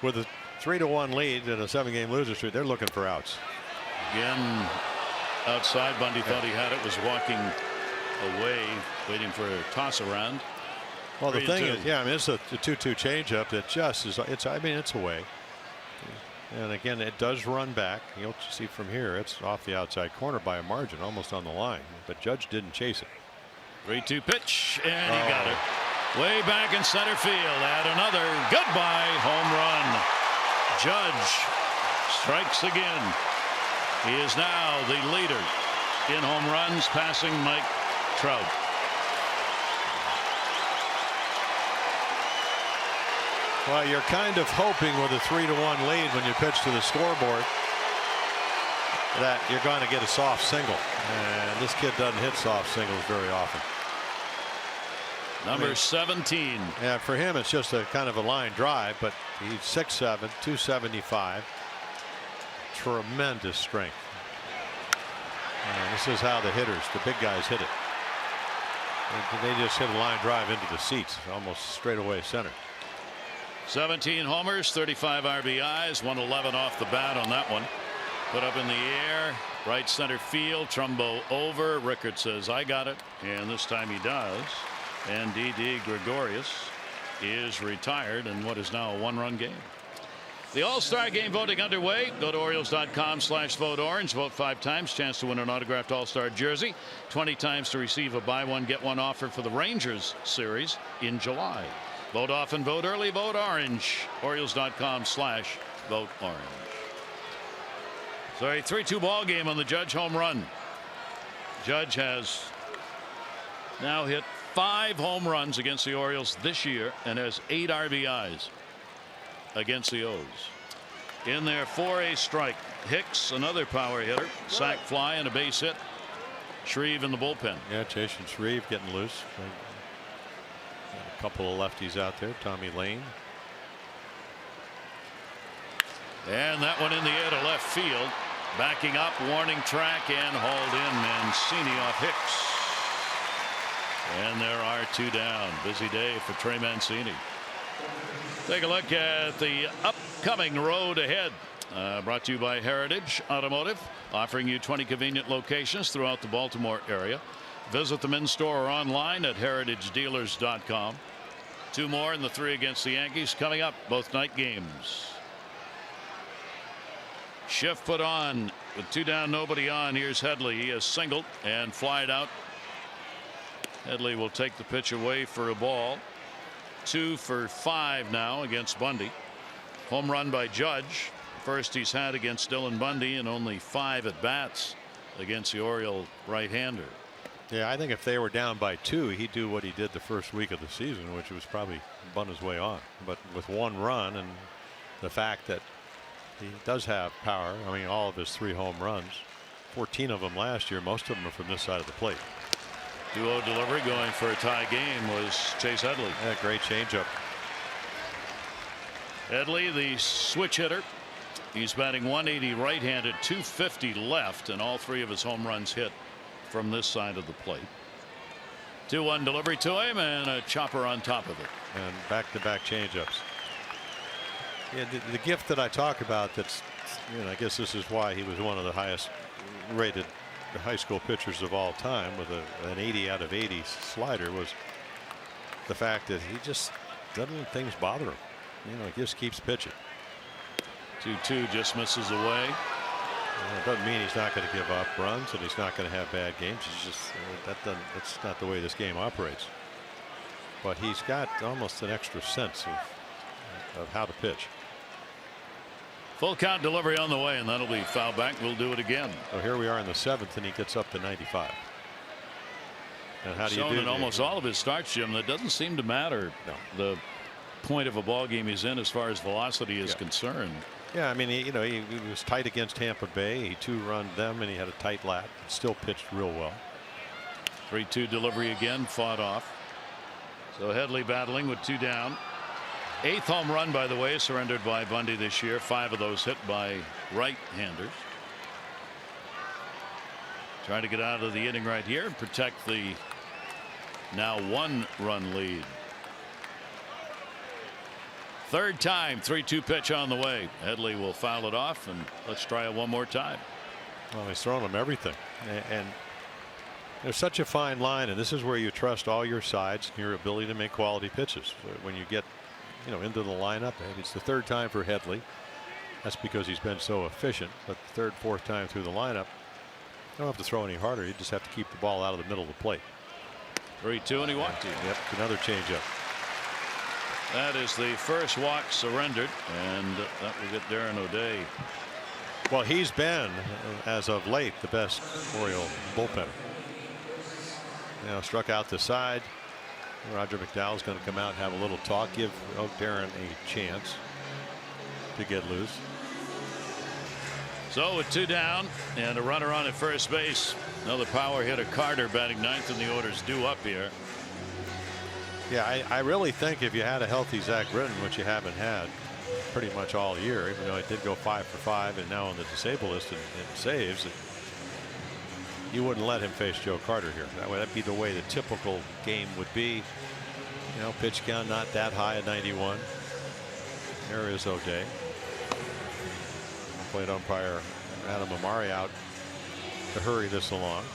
with a 3-1 lead in a 7-game losing streak, they're looking for outs.
Again, outside. Bundy thought he had it. Was walking away, waiting for a toss around.
Well, the thing is, yeah, I mean, it's a 2-2 changeup that just is. It's away. And again, it does run back. You'll see from here, it's off the outside corner by a margin, almost on the line. But Judge didn't chase it.
3-2 pitch, and he got it way back in center field. Add another goodbye home run. Judge strikes again. He is now the leader in home runs, passing Mike Trout.
Well, you're kind of hoping with a 3-1 lead when you pitch to the scoreboard that you're going to get a soft single, and this kid doesn't hit soft singles very often.
Number 17.
Yeah, for him it's just a kind of a line drive, but he's 6'7", 275. Tremendous strength. And this is how the hitters, the big guys, hit it. They just hit a line drive into the seats, almost straight away center.
17 homers, 35 RBIs, 111 off the bat on that one. Put up in the air, right center field. Trumbo over. Rickard says, I got it. And this time he does. And Didi Gregorius is retired in what is now a 1-run game. The All-Star Game voting underway. Go to Orioles.com/vote orange. Vote 5 times. Chance to win an autographed All-Star jersey. 20 times to receive a buy one get one offer for the Rangers series in July. Vote often, vote early, vote orange. Orioles.com/vote orange. So a 3-2 ball game on the Judge home run. Judge has now hit 5 home runs against the Orioles this year and has 8 RBIs against the O's. In there for a strike. Hicks, another power hitter, sac fly and a base hit. Shreve in the bullpen.
Yeah, Jason Shreve getting loose. A couple of lefties out there. Tommy Lane.
And that one in the air to left field. Backing up, warning track, and hauled in. Mancini off Hicks. And there are 2 down. Busy day for Trey Mancini. Take a look at the upcoming road ahead. Brought to you by Heritage Automotive, offering you 20 convenient locations throughout the Baltimore area. Visit them in store or online at heritagedealers.com. 2 more in the 3 against the Yankees coming up, both night games. Shift put on with 2 down, nobody on. Here's Headley. He has singled and flied out. Headley will take the pitch away for a ball. 2 for 5 now against Bundy. Home run by Judge. First he's had against Dylan Bundy, and only 5 at bats against the Oriole right-hander.
Yeah, I think if they were down by 2, he'd do what he did the first week of the season, which was probably bunt his way on. But with 1 run and the fact that he does have power, I mean, all of his 3 home runs, 14 of them last year, most of them are from this side of the plate.
2-0 delivery going for a tie game was Chase Headley.
Yeah, great changeup.
Headley, the switch hitter. He's batting 180 right-handed, 250 left, and all 3 of his home runs hit from this side of the plate. 2-1 delivery to him, and a chopper on top of it.
And back-to-back changeups. Yeah, the gift that I talk about, that's, you know, I guess this is why he was one of the highest rated high school pitchers of all time with an 80 out of 80 slider, was the fact that he just doesn't let things bother him. You know, he just keeps pitching.
2-2 just misses away.
It doesn't mean he's not going to give up runs and he's not going to have bad games. He's just that's not the way this game operates. But he's got almost an extra sense of how to pitch.
Full count delivery on the way, and that'll be foul back. We'll do it again.
So here we are in the 7th, and he gets up to 95. And how do you do?
In almost all of his starts, Jim, that doesn't seem to matter.
No.
The point of a ball game he's in as far as velocity is concerned.
Yeah, I mean, he was tight against Tampa Bay. He 2-run them, and he had a tight lat. Still pitched real well.
3-2 delivery again, fought off. So Headley battling with 2 down. 8th home run, by the way, surrendered by Bundy this year. 5 of those hit by right-handers. Trying to get out of the inning right here and protect the now 1-run lead. 3rd time, 3-2 pitch on the way. Headley will foul it off, and let's try it one more time.
Well, he's throwing him everything, and there's such a fine line, and this is where you trust all your sides and your ability to make quality pitches. When you get, you know, into the lineup, and it's the 3rd time for Headley. That's because he's been so efficient. But the 3rd, 4th time through the lineup, you don't have to throw any harder. You just have to keep the ball out of the middle of the plate.
3-2, and he walked you.
Yep, another changeup.
That is the first walk surrendered, and that will get Darren O'Day.
Well, he's been, as of late, the best Oriole bullpen. You know, struck out the side. Roger McDowell's going to come out and have a little talk, give Darren a chance to get loose.
So with 2 down and a runner on at first base, another power hitter, Carter, batting 9th in the order's due up here.
Yeah, I really think if you had a healthy Zach Britton, which you haven't had pretty much all year, even though he did go 5 for 5 and now on the disabled list in saves, you wouldn't let him face Joe Carter here. That'd be the way the typical game would be. You know, pitch count not that high at 91. There is O'Day. Plate umpire Adam Amari out to hurry this along.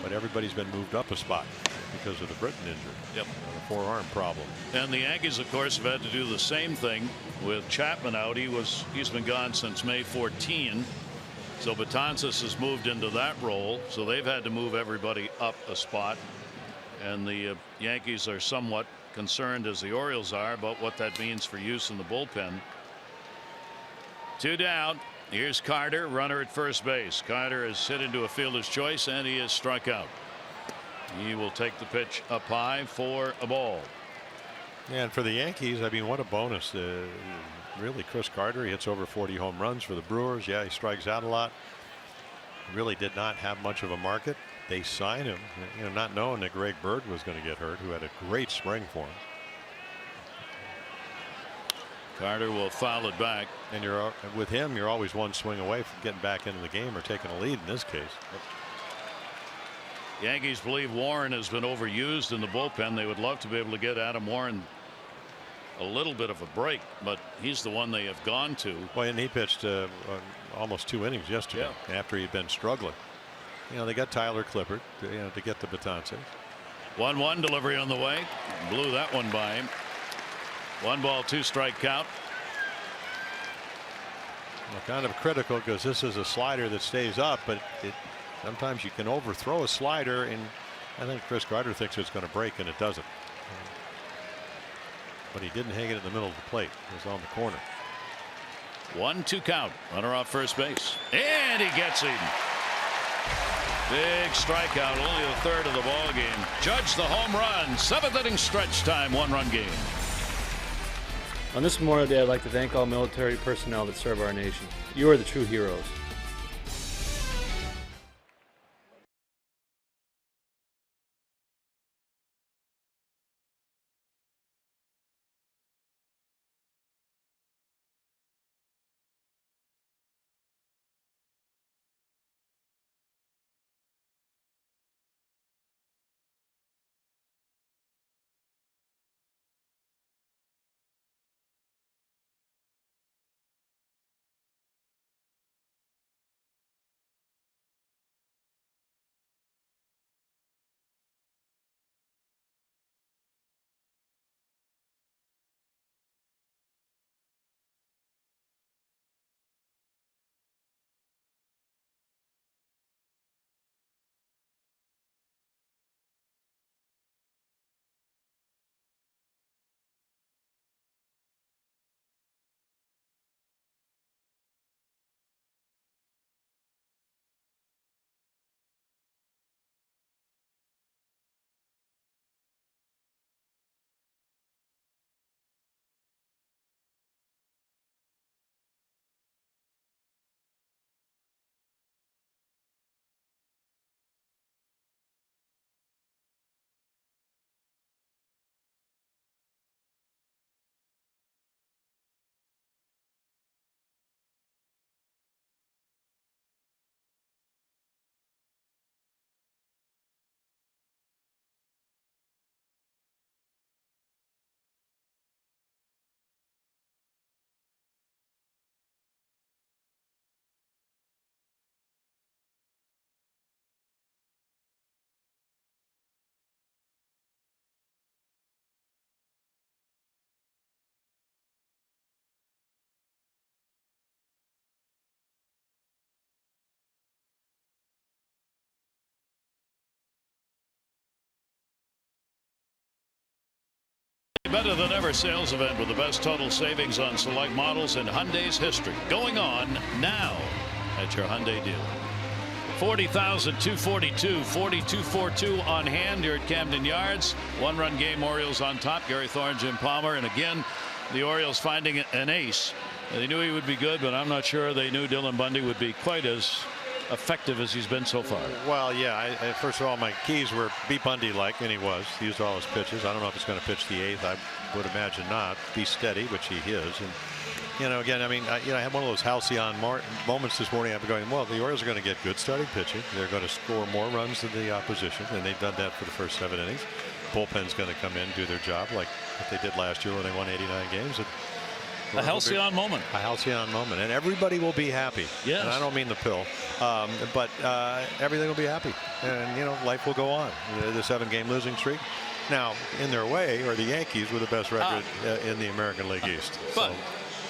But everybody's been moved up a spot because of the Britton injury.
Yep.
The forearm problem.
And the Yankees, of course, have had to do the same thing with Chapman out. He's been gone since May 14. So Betances has moved into that role. So they've had to move everybody up a spot. And the Yankees are somewhat concerned, as the Orioles are, about what that means for use in the bullpen. 2 down. Here's Carter, runner at first base. Carter has hit into a fielder's choice, and he is struck out. He will take the pitch up high for a ball.
And for the Yankees, I mean, what a bonus. Really, Chris Carter, he hits over 40 home runs for the Brewers. Yeah, he strikes out a lot. Really did not have much of a market. They signed him, you know, not knowing that Greg Bird was going to get hurt, who had a great spring for him.
Carter will foul it back.
And you're with him, you're always one swing away from getting back into the game or taking a lead in this case.
Yankees believe Warren has been overused in the bullpen. They would love to be able to get Adam Warren a little bit of a break, but he's the one they have gone to.
Well, and he pitched almost 2 innings yesterday after he'd been struggling. You know, they got Tyler Clippard to get the Betances.
1-1 delivery on the way. Blew that one by him. 1 ball, 2 strike count.
Well, kind of critical because this is a slider that stays up, but sometimes you can overthrow a slider, and I think Chris Carter thinks it's going to break, and it doesn't. But he didn't hang it in the middle of the plate. It was on the corner.
1-2 count. Runner off first base, and he gets him. Big strikeout, only the third of the ball game. Judge the home run. 7th inning stretch time, 1-run game.
On this Memorial Day, I'd like to thank all military personnel that serve our nation. You are the true heroes.
Better than ever sales event with the best total savings on select models in Hyundai's history. Going on now at your Hyundai dealer. 40,242, 4242 on hand here at Camden Yards. 1-run game, Orioles on top. Gary Thorne, Jim Palmer, and again the Orioles finding an ace. They knew he would be good, but I'm not sure they knew Dylan Bundy would be quite as effective as he's been so far.
Well, yeah, first of all, my keys were be Bundy-like, and he was. He used all his pitches. I don't know if he's going to pitch the 8th. I would imagine not. Be steady, which he is. And, you know, again, I mean, I had one of those halcyon moments this morning. I've been going, well, the Orioles are going to get good starting pitching. They're going to score more runs than the opposition, and they've done that for the first 7 innings. Bullpen's going to come in, do their job like what they did last year when they won 89 games. And
a halcyon moment. A
halcyon moment. And everybody will be happy.
Yes.
And I don't mean the pill. But everything will be happy. And, you know, life will go on. The 7-game losing streak. Now, in their way, are the Yankees with the best record in the American League East.
But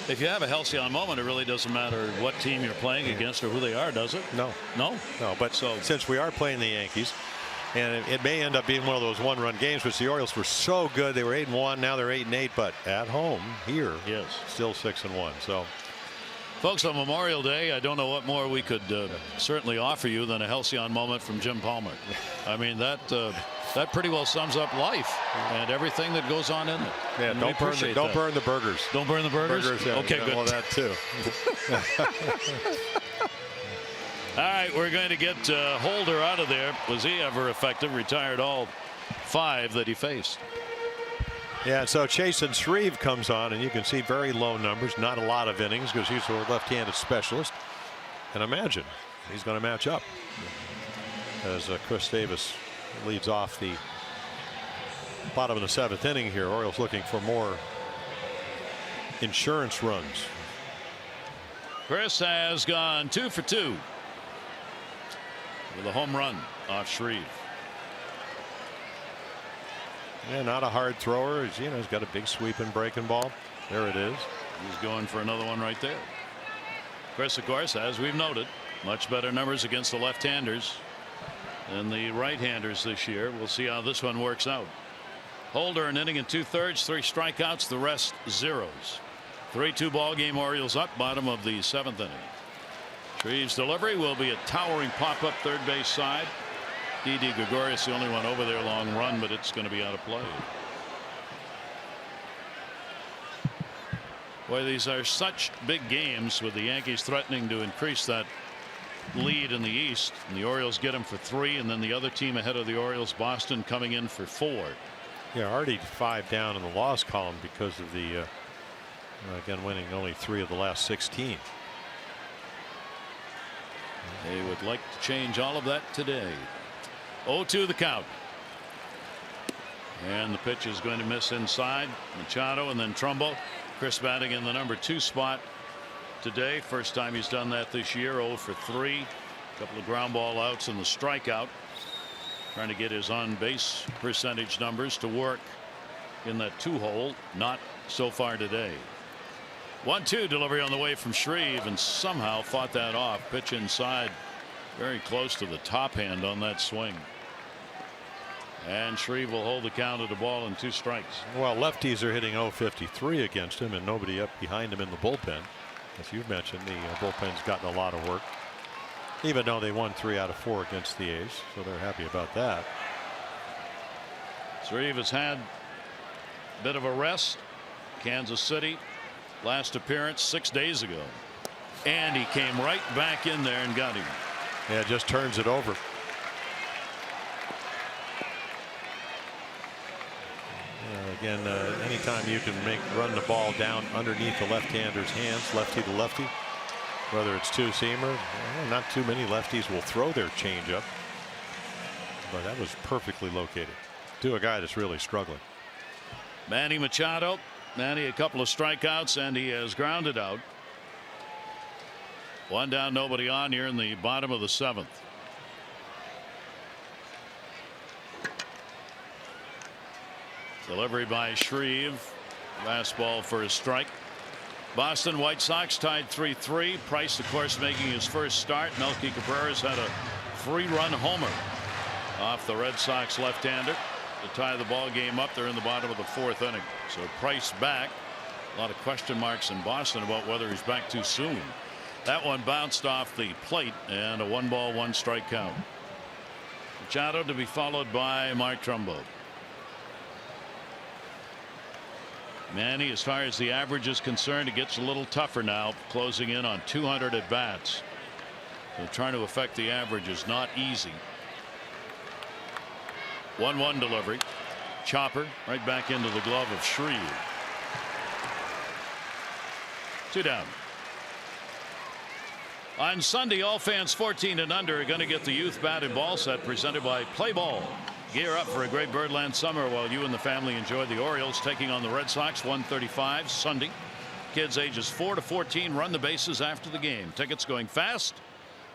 if you have a halcyon moment, it really doesn't matter what team you're playing against or who they are, does it?
No.
No?
No. But since we are playing the Yankees, and it may end up being one of those 1-run games, which the Orioles were so good. They were 8-1. Now they're 8-8. But at home here, still 6-1. So,
folks, on Memorial Day, I don't know what more we could certainly offer you than a halcyon moment from Jim Palmer. I mean, that pretty well sums up life and everything that goes on in it.
Yeah,
and
don't burn the burgers.
Don't burn the burgers.
Yeah,
okay, good.
Well, that too.
All right, we're going to get Holder out of there. Was he ever effective? Retired all 5 that he faced.
Yeah, so Chasen Shreve comes on, and you can see very low numbers, not a lot of innings because he's a left-handed specialist. And imagine he's going to match up as Chris Davis leads off the bottom of the 7th inning here. Orioles looking for more insurance runs.
Chris has gone 2 for 2 with a home run off Shreve.
Yeah, not a hard thrower. He's got a big sweeping breaking ball. There it is.
He's going for another one right there. Chris, of course, as we've noted, much better numbers against the left-handers than the right-handers this year. We'll see how this one works out. Holder an inning and 2/3, 3 strikeouts, the rest zeros. 3-2 ball game. Orioles up, bottom of the 7th inning. Shreve's delivery will be a towering pop-up third base side. Didi Gregorius the only one over there, long run, but it's going to be out of play. Boy, these are such big games with the Yankees threatening to increase that lead in the East, and the Orioles get them for 3, and then the other team ahead of the Orioles, Boston, coming in for 4.
Yeah, already 5 down in the loss column because of the again winning only 3 of the last 16.
They would like to change all of that today. 0-2 the count. And the pitch is going to miss inside. Machado and then Trumbo. Chris batting in the number 2 spot today. First time he's done that this year. 0 for 3. A couple of ground ball outs and the strikeout. Trying to get his on base percentage numbers to work in that 2-hole. Not so far today. 1-2 delivery on the way from Shreve, and somehow fought that off. Pitch inside, very close to the top hand on that swing. And Shreve will hold the count of the ball and 2 strikes.
Well, lefties are hitting .053 against him, and nobody up behind him in the bullpen. As you've mentioned, the bullpen's gotten a lot of work, even though they won 3 out of 4 against the A's, so they're happy about that.
Shreve has had a bit of a rest. Kansas City, last appearance 6 days ago, and he came right back in there and got him.
Yeah, just turns it over. Again, anytime you can run the ball down underneath the left-hander's hands, lefty to lefty, whether it's two-seamer, not too many lefties will throw their changeup, but that was perfectly located to a guy that's really struggling.
Manny Machado. Manny a couple of strikeouts, and he has grounded out. 1 down, nobody on here in the bottom of the 7th. Delivery by Shreve. Last ball for a strike. Boston White Sox tied 3-3. Price, of course, making his first start. Melky Cabrera's had a 3-run homer off the Red Sox left-hander to tie the ball game up. They're in the bottom of the 4th inning. So Price back. A lot of question marks in Boston about whether he's back too soon. That one bounced off the plate, and a 1-ball 1-strike count. Machado to be followed by Mark Trumbo. Manny, as far as the average is concerned, it gets a little tougher now, closing in on 200 at bats. So trying to affect the average is not easy. 1-1 delivery. Chopper right back into the glove of Shreve. 2 down. On Sunday, all fans 14 and under are going to get the youth bat and ball set presented by Play Ball. Gear up for a great Birdland summer while you and the family enjoy the Orioles taking on the Red Sox. 1:35 Sunday. Kids ages 4 to 14 run the bases after the game. Tickets going fast,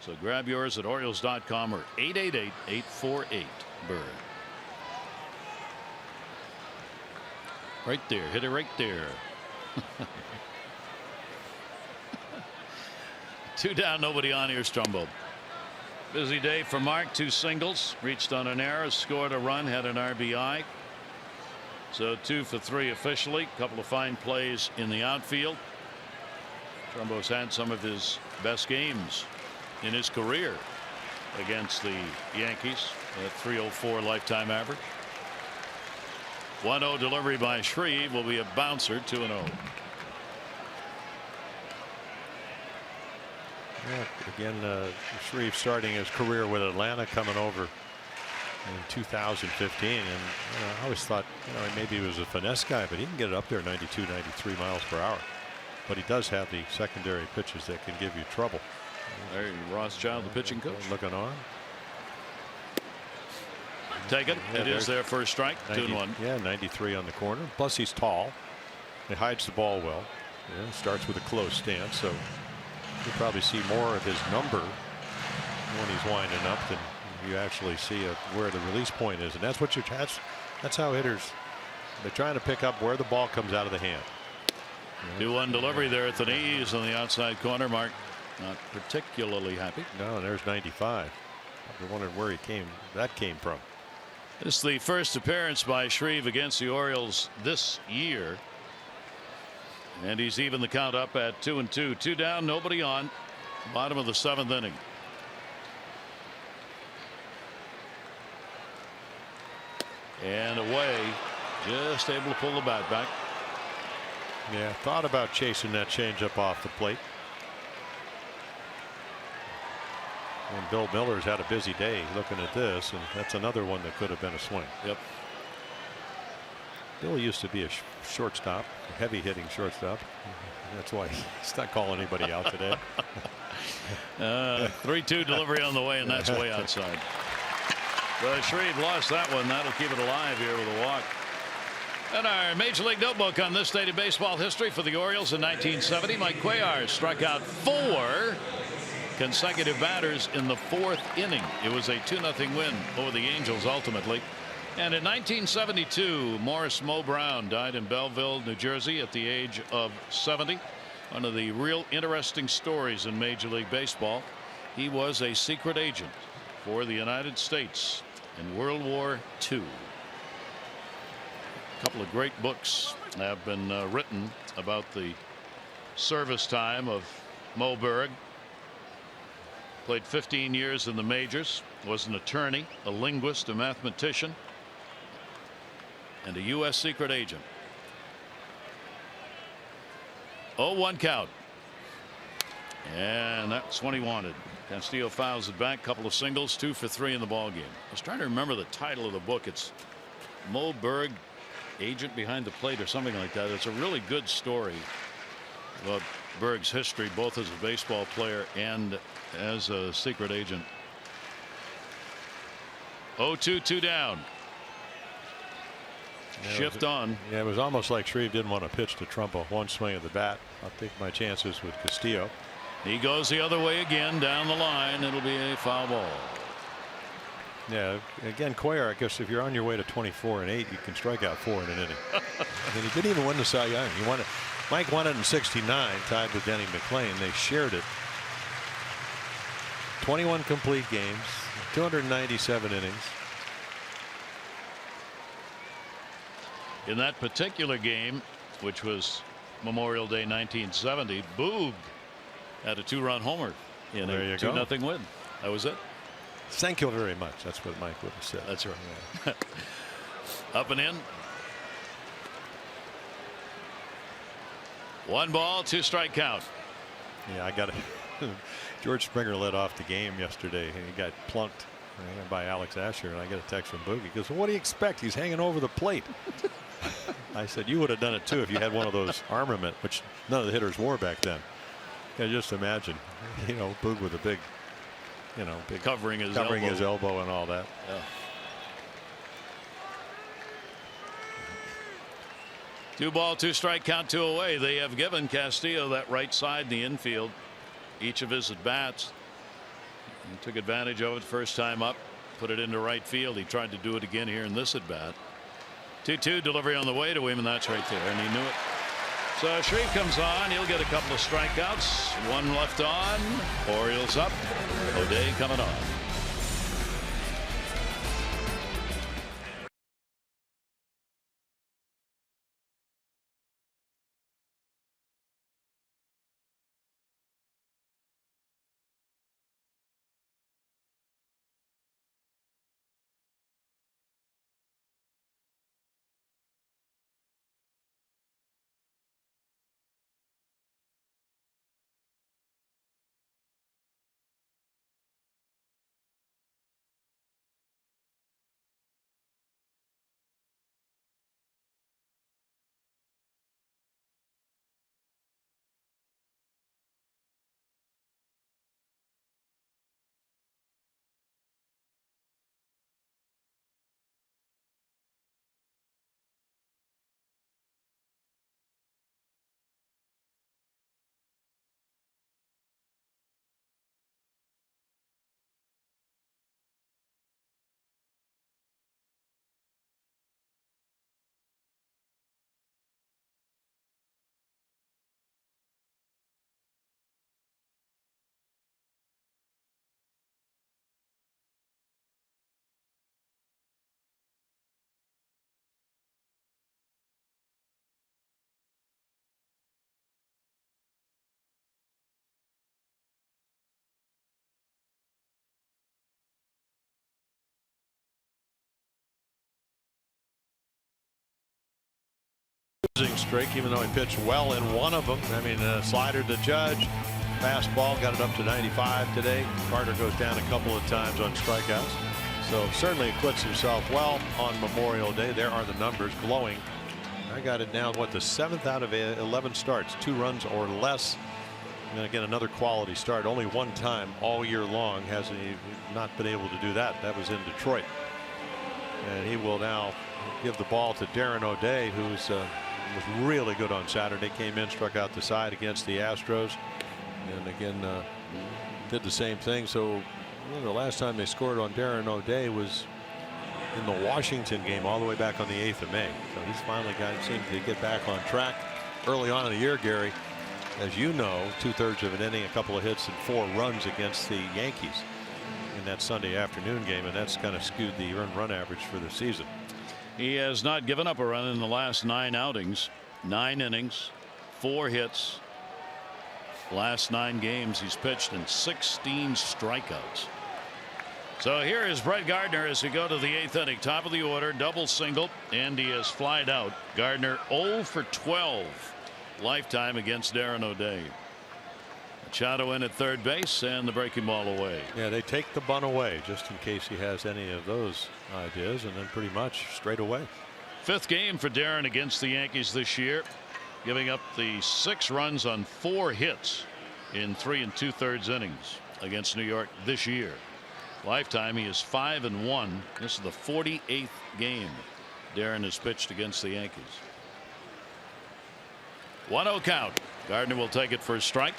so grab yours at Orioles.com or 888-848-BIRD. Right there, hit it right there. 2 down, nobody on. Here's Trumbo. Busy day for Mark. 2 singles, reached on an error, scored a run, had an RBI. So 2 for 3 officially. A couple of fine plays in the outfield. Trumbo's had some of his best games in his career against the Yankees at .304 lifetime average. 1-0 delivery by Shreve will be a bouncer. 2-0.
Yeah, again, Shreve starting his career with Atlanta, coming over in 2015, and I always thought maybe he was a finesse guy, but he can get it up there 92, 93 miles per hour. But he does have the secondary pitches that can give you trouble.
There, Rothschild, the pitching coach,
looking on.
Take it.
Yeah,
it is their first strike. 2-1.
Yeah, 93 on the corner. Plus he's tall. He hides the ball well. Yeah, starts with a close stance, so you'll probably see more of his number when he's winding up than you actually see where the release point is, and that's what that's how hitters, they're trying to pick up where the ball comes out of the hand.
2-1 delivery there at the knees on the outside corner. Mark Not particularly happy.
No, there's 95. I wondered where that came from.
This is the first appearance by Shreve against the Orioles this year. And he's even the count up at 2-2. 2 down, nobody on. Bottom of the 7th inning. And away. Just able to pull the bat back.
Yeah, thought about chasing that changeup off the plate. And Bill Miller's had a busy day looking at this, and that's another one that could have been a swing.
Yep.
Bill used to be a shortstop, a heavy hitting shortstop. That's why he's not calling anybody out today.
3-2 delivery on the way, and that's way outside. But Shreve lost that one. That'll keep it alive here with a walk. And our Major League Notebook on this date of baseball history for the Orioles in 1970. Mike Cuellar struck out 4 consecutive batters in the 4th inning. It was a 2-0 win over the Angels ultimately. And in 1972, Morris Mo Brown died in Belleville, New Jersey at the age of 70. One of the real interesting stories in Major League Baseball. He was a secret agent for the United States in World War II. A couple of great books have been written about the service time of Mo Berg. Played 15 years in the majors, was an attorney, a linguist, a mathematician, and a U.S. secret agent. 0-1 count. And that's what he wanted. Castillo fouls it back, couple of singles, 2 for 3 in the ball game. I was trying to remember the title of the book. It's Mo Berg, Agent Behind the Plate, or something like that. It's a really good story about Berg's history, both as a baseball player and as a secret agent. 0-2, 2 down. Shift on.
Yeah, it was almost like Shreve didn't want to pitch to Trumbo. One swing of the bat. I'll take my chances with Castillo.
He goes the other way again down the line. It'll be a foul ball.
Yeah, again, Cuellar, I guess if you're on your way to 24 and 8, you can strike out 4 in an inning. I mean, he didn't even win the Cy Young. He won it. Mike won it in '69, tied with Denny McClain. They shared it. 21 complete games, 297 innings.
In that particular game, which was Memorial Day 1970, Boog had a 2-run homer in a 2-0 win. That was it.
Thank you very much. That's what Mike would have said.
That's right. Yeah. Up and in. 1 ball, 2 strike count.
Yeah, I got it. George Springer led off the game yesterday, and he got plunked by Alex Asher, and I get a text from Boogie. He goes, well, what do you expect? He's hanging over the plate. I said, you would have done it too if you had one of those armament, which none of the hitters wore back then. I just imagine, Boog with a big, big
covering his
elbow and all that.
Yeah. 2 ball, 2 strike count, 2 away. They have given Castillo that right side in the infield each of his at bats. He took advantage of it first time up, put it into right field. He tried to do it again here in this at bat. 2-2 delivery on the way to him, and that's right there, and he knew it. So Shreve comes on. He'll get a couple of strikeouts. 1 left on. Orioles up. O'Day coming on.
losing streak, even though he pitched well in one of them. I mean, slider to Judge, fastball, got it up to 95 today. Carter goes down a couple of times on strikeouts. So certainly acquits himself well on Memorial Day. There are the numbers glowing. I got it down, what, the 7th out of 11 starts, 2 runs or less. And again, another quality start. Only one time all year long has he not been able to do that. That was in Detroit. And he will now give the ball to Darren O'Day, who's was really good on Saturday. Came in, struck out the side against the Astros, and again did the same thing. So the last time they scored on Darren O'Day was in the Washington game all the way back on the 8th of May. So he's finally seemed to get back on track early on in the year. Gary, as you know, 2/3 of an inning, a couple of hits and 4 runs against the Yankees in that Sunday afternoon game, and that's kind of skewed the earned run average for the season.
He has not given up a run in the last 9 outings, 9 innings, 4 hits. Last 9 games he's pitched in 16 strikeouts. So here is Brett Gardner as we go to the 8th inning. Top of the order, double single, and he has flied out. Gardner 0 for 12 lifetime against Darren O'Day. Machado in at third base and the breaking ball away.
Yeah, they take the bunt away just in case he has any of those ideas, and then pretty much straight away.
5th game for Darren against the Yankees this year, giving up the 6 runs on 4 hits in 3 2/3 innings against New York this year. Lifetime he is 5-1. This is the 48th game Darren has pitched against the Yankees. 1-0 count. Gardner will take it for a strike.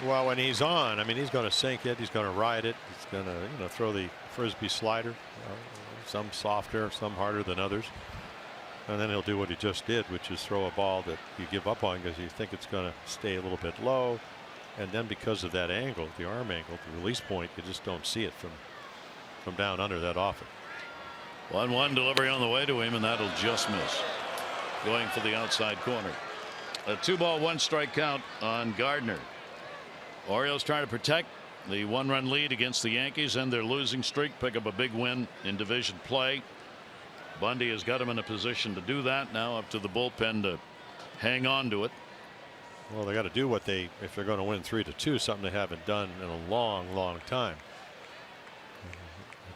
Well, when he's on, I mean, he's going to sink it. He's going to ride it. He's going to throw the frisbee slider. Some softer, some harder than others. And then he'll do what he just did, which is throw a ball that you give up on because you think it's going to stay a little bit low. And then because of that angle, the arm angle, the release point, you just don't see it from down under that often.
1-1 delivery on the way to him, and that'll just miss. Going for the outside corner. A 2-ball 1-strike count on Gardner. Orioles trying to protect the 1-run lead against the Yankees and their losing streak, pick up a big win in division play. Bundy has got him in a position to do that. Now up to the bullpen to hang on to it.
Well, they got to do what if they're going to win 3-2, something they haven't done in a long time.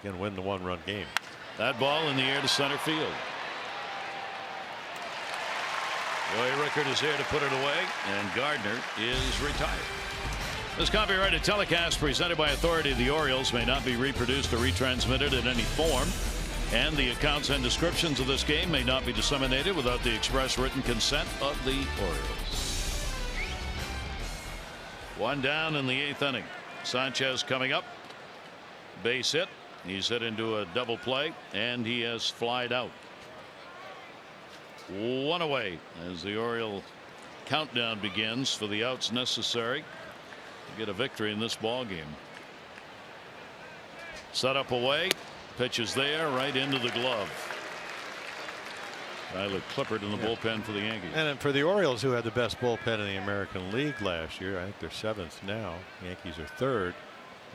Again, win the 1-run game.
That ball in the air to center field. Roy Rickard is here to put it away, and Gardner is retired. This copyrighted telecast presented by authority of the Orioles may not be reproduced or retransmitted in any form, and the accounts and descriptions of this game may not be disseminated without the express written consent of the Orioles. 1 down in the 8th inning. Sanchez coming up. Base hit. He's hit into a double play, and he has flied out. 1 away as the Oriole countdown begins for the outs necessary to get a victory in this ball game. Set up away. Pitches there right into the glove. Tyler Clippard in the bullpen for the Yankees.
And for the Orioles, who had the best bullpen in the American League last year, I think they're 7th now. Yankees are 3rd.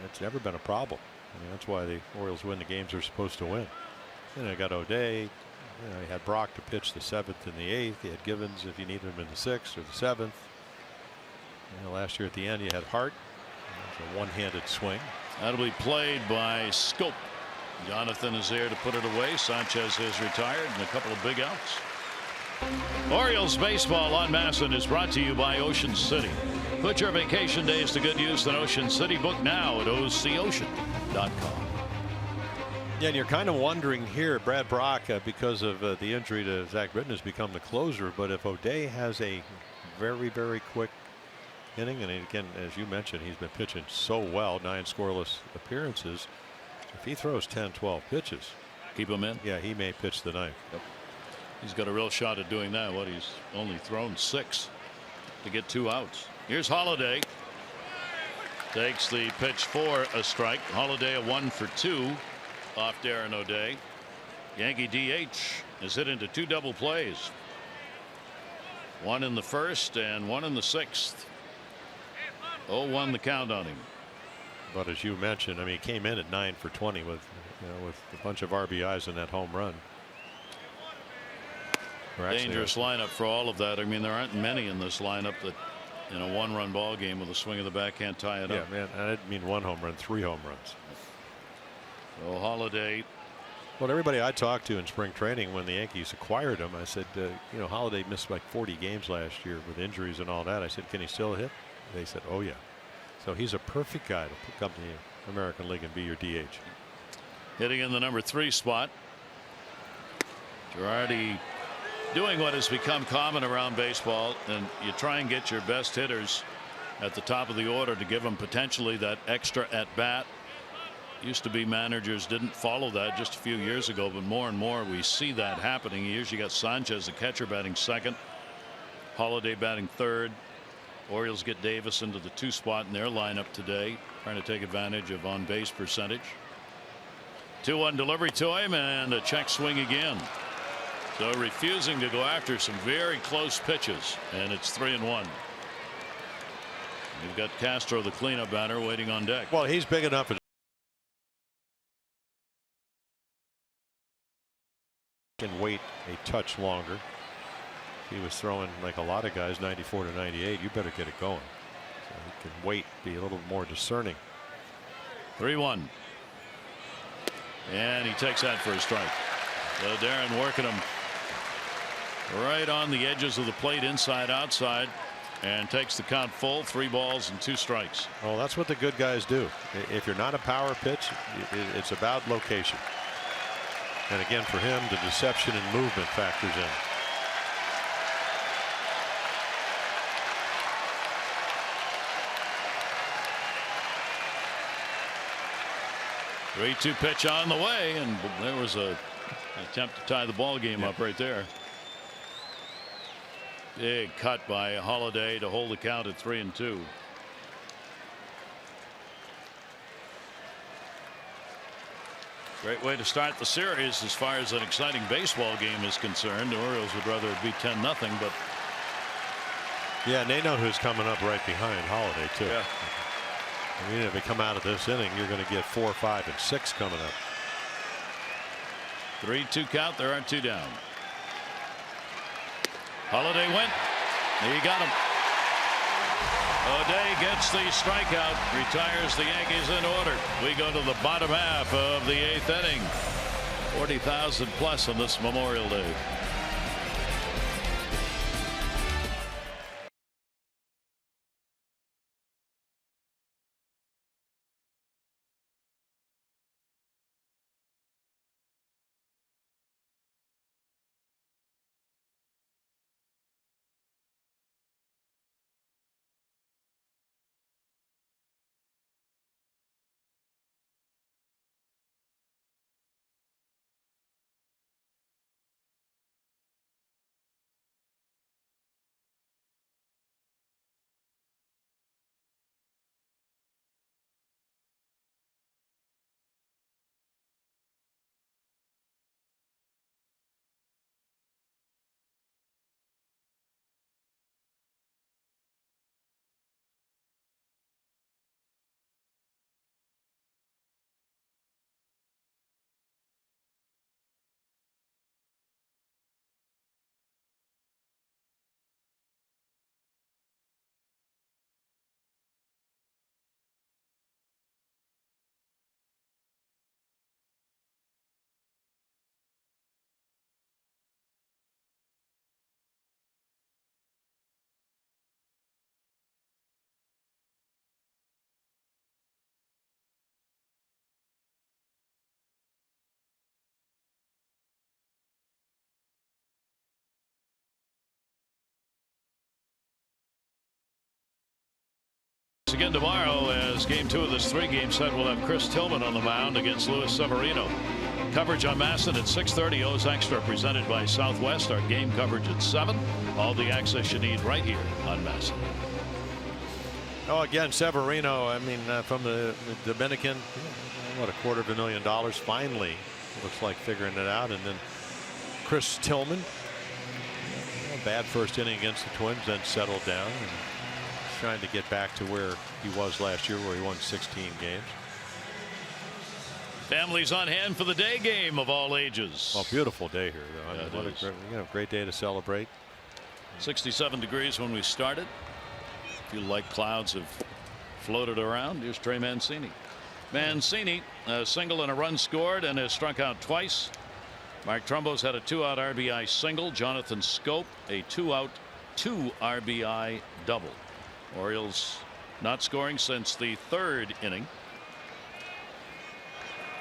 It's never been a problem. I mean, that's why the Orioles win the games they're supposed to win. And they got O'Day. He had Brock to pitch the 7th and the 8th. He had Givens if you needed him in the 6th or the 7th. Last year at the end, you had Hart. It was a one-handed swing.
That'll be played by Scope. Jonathan is there to put it away. Sanchez is retired, and a couple of big outs. Orioles baseball on Masson is brought to you by Ocean City. Put your vacation days to good use in Ocean City. Book now at ococean.com.
Yeah, and you're kind of wondering here, Brad Brock, because of the injury to Zach Britton, has become the closer. But if O'Day has a very quick inning, and again, as you mentioned, he's been pitching so well, 9 scoreless appearances. If he throws 10-12 pitches,
keep him in.
Yeah, he may pitch the 9th.
Yep. He's got a real shot at doing that. He's only thrown 6 to get 2 outs. Here's Holiday. Takes the pitch for a strike. Holiday a 1 for 2 off Darren O'Day. Yankee DH is hit into 2 double plays. 1 in the 1st and 1 in the 6th. 0-1 the count on him.
But as you mentioned, I mean, he came in at 9 for 20 with a bunch of RBIs in that home run.
dangerous lineup for all of that. I mean, there aren't many in this lineup that in a one-run ball game with a swing of the bat can't tie it up.
Yeah, man, I didn't mean 1 home run, 3 home runs.
So Holliday.
Well, everybody I talked to in spring training when the Yankees acquired him, I said, you know, Holliday missed like 40 games last year with injuries and all that. I said, can he still hit? They said, oh yeah. So he's a perfect guy to pick up in the American League and be your DH.
Hitting in the number 3 spot. Girardi doing what has become common around baseball, and you try and get your best hitters at the top of the order to give them potentially that extra at bat. Used to be managers didn't follow that just a few years ago, but more and more we see that happening. You usually got Sanchez, the catcher, batting second, Holliday batting third. Orioles get Davis into the 2 spot in their lineup today, trying to take advantage of on base percentage. 2-1 delivery to him, and a check swing again. So refusing to go after some very close pitches, and it's 3-1. You've got Castro, the cleanup batter, waiting on deck.
Well, he's big enough. Can wait a touch longer. He was throwing like a lot of guys 94 to 98. You better get it going. So he can wait, be a little more discerning.
3-1. And he takes that for a strike. So Darren working him right on the edges of the plate, inside outside, and takes the count full. 3 balls and 2 strikes.
Oh, that's what the good guys do. If you're not a power pitch, it's about location. And again, for him, the deception and movement factors in.
3-2 pitch on the way, and there was an attempt to tie the ball game up right there. Big cut by Holliday to hold the count at 3-2. Great way to start the series as far as an exciting baseball game is concerned. The Orioles would rather it be 10-0, but
yeah, and they know who's coming up right behind Holliday too.
Yeah.
I mean, if they come out of this inning, you're going to get 4, 5, and 6 coming up.
3-2 count. There are 2 down. Holliday went. He got him. O'Day gets the strikeout, retires the Yankees in order. We go to the bottom half of the 8th inning. 40,000 plus on this Memorial Day. Again tomorrow, as game 2 of this 3-game set, we'll have Chris Tillman on the mound against Luis Severino. Coverage on MASN at 6:30. O's Extra presented by Southwest. Our game coverage at 7. All the access you need right here on MASN.
Oh, again, Severino, I mean, from the Dominican, what, $250,000 finally, looks like, figuring it out. And then Chris Tillman, bad first inning against the Twins, then settled down and trying to get back to where he was last year, where he won 16 games.
Families on hand for the day game of all ages.
Well, beautiful day here, though. I
Yeah,
mean, what
it is.
a great day to celebrate.
67 degrees when we started. A few light clouds have floated around. Here's Trey Mancini. Mancini, a single and a run scored, and has struck out twice. Mark Trumbo's had a 2-out RBI single. Jonathan Scope, a 2-out 2 RBI double. Orioles not scoring since the 3rd inning.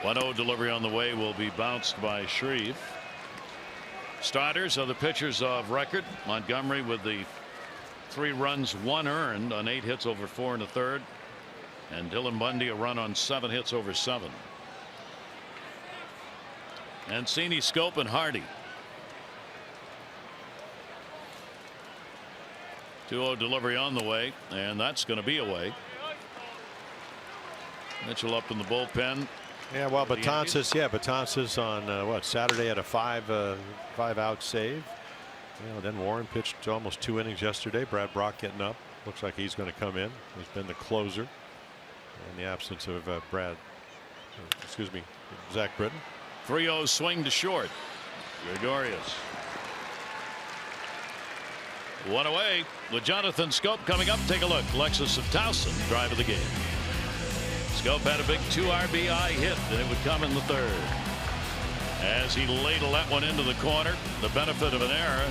1-0 delivery on the way will be bounced by Shreve. Starters are the pitchers of record. Montgomery with the 3 runs, 1 earned on 8 hits over 4 1/3. And Dylan Bundy a run on 7 hits over 7. Mancini, Scope, and Hardy. 2-0 delivery on the way, and that's going to be away. Mitchell up in the bullpen.
Yeah, well, Betances on what, Saturday at a 5-out save. You know, then Warren pitched almost 2 innings yesterday. Brad Brock getting up. Looks like he's going to come in. He's been the closer in the absence of Zach Britton.
3-0 swing to short. Gregorius. 1 away with Jonathan Scope coming up. Take a look. Lexus of Towson, drive of the game. Scope had a big 2 RBI hit, and it would come in the 3rd. As he ladled that one into the corner, the benefit of an error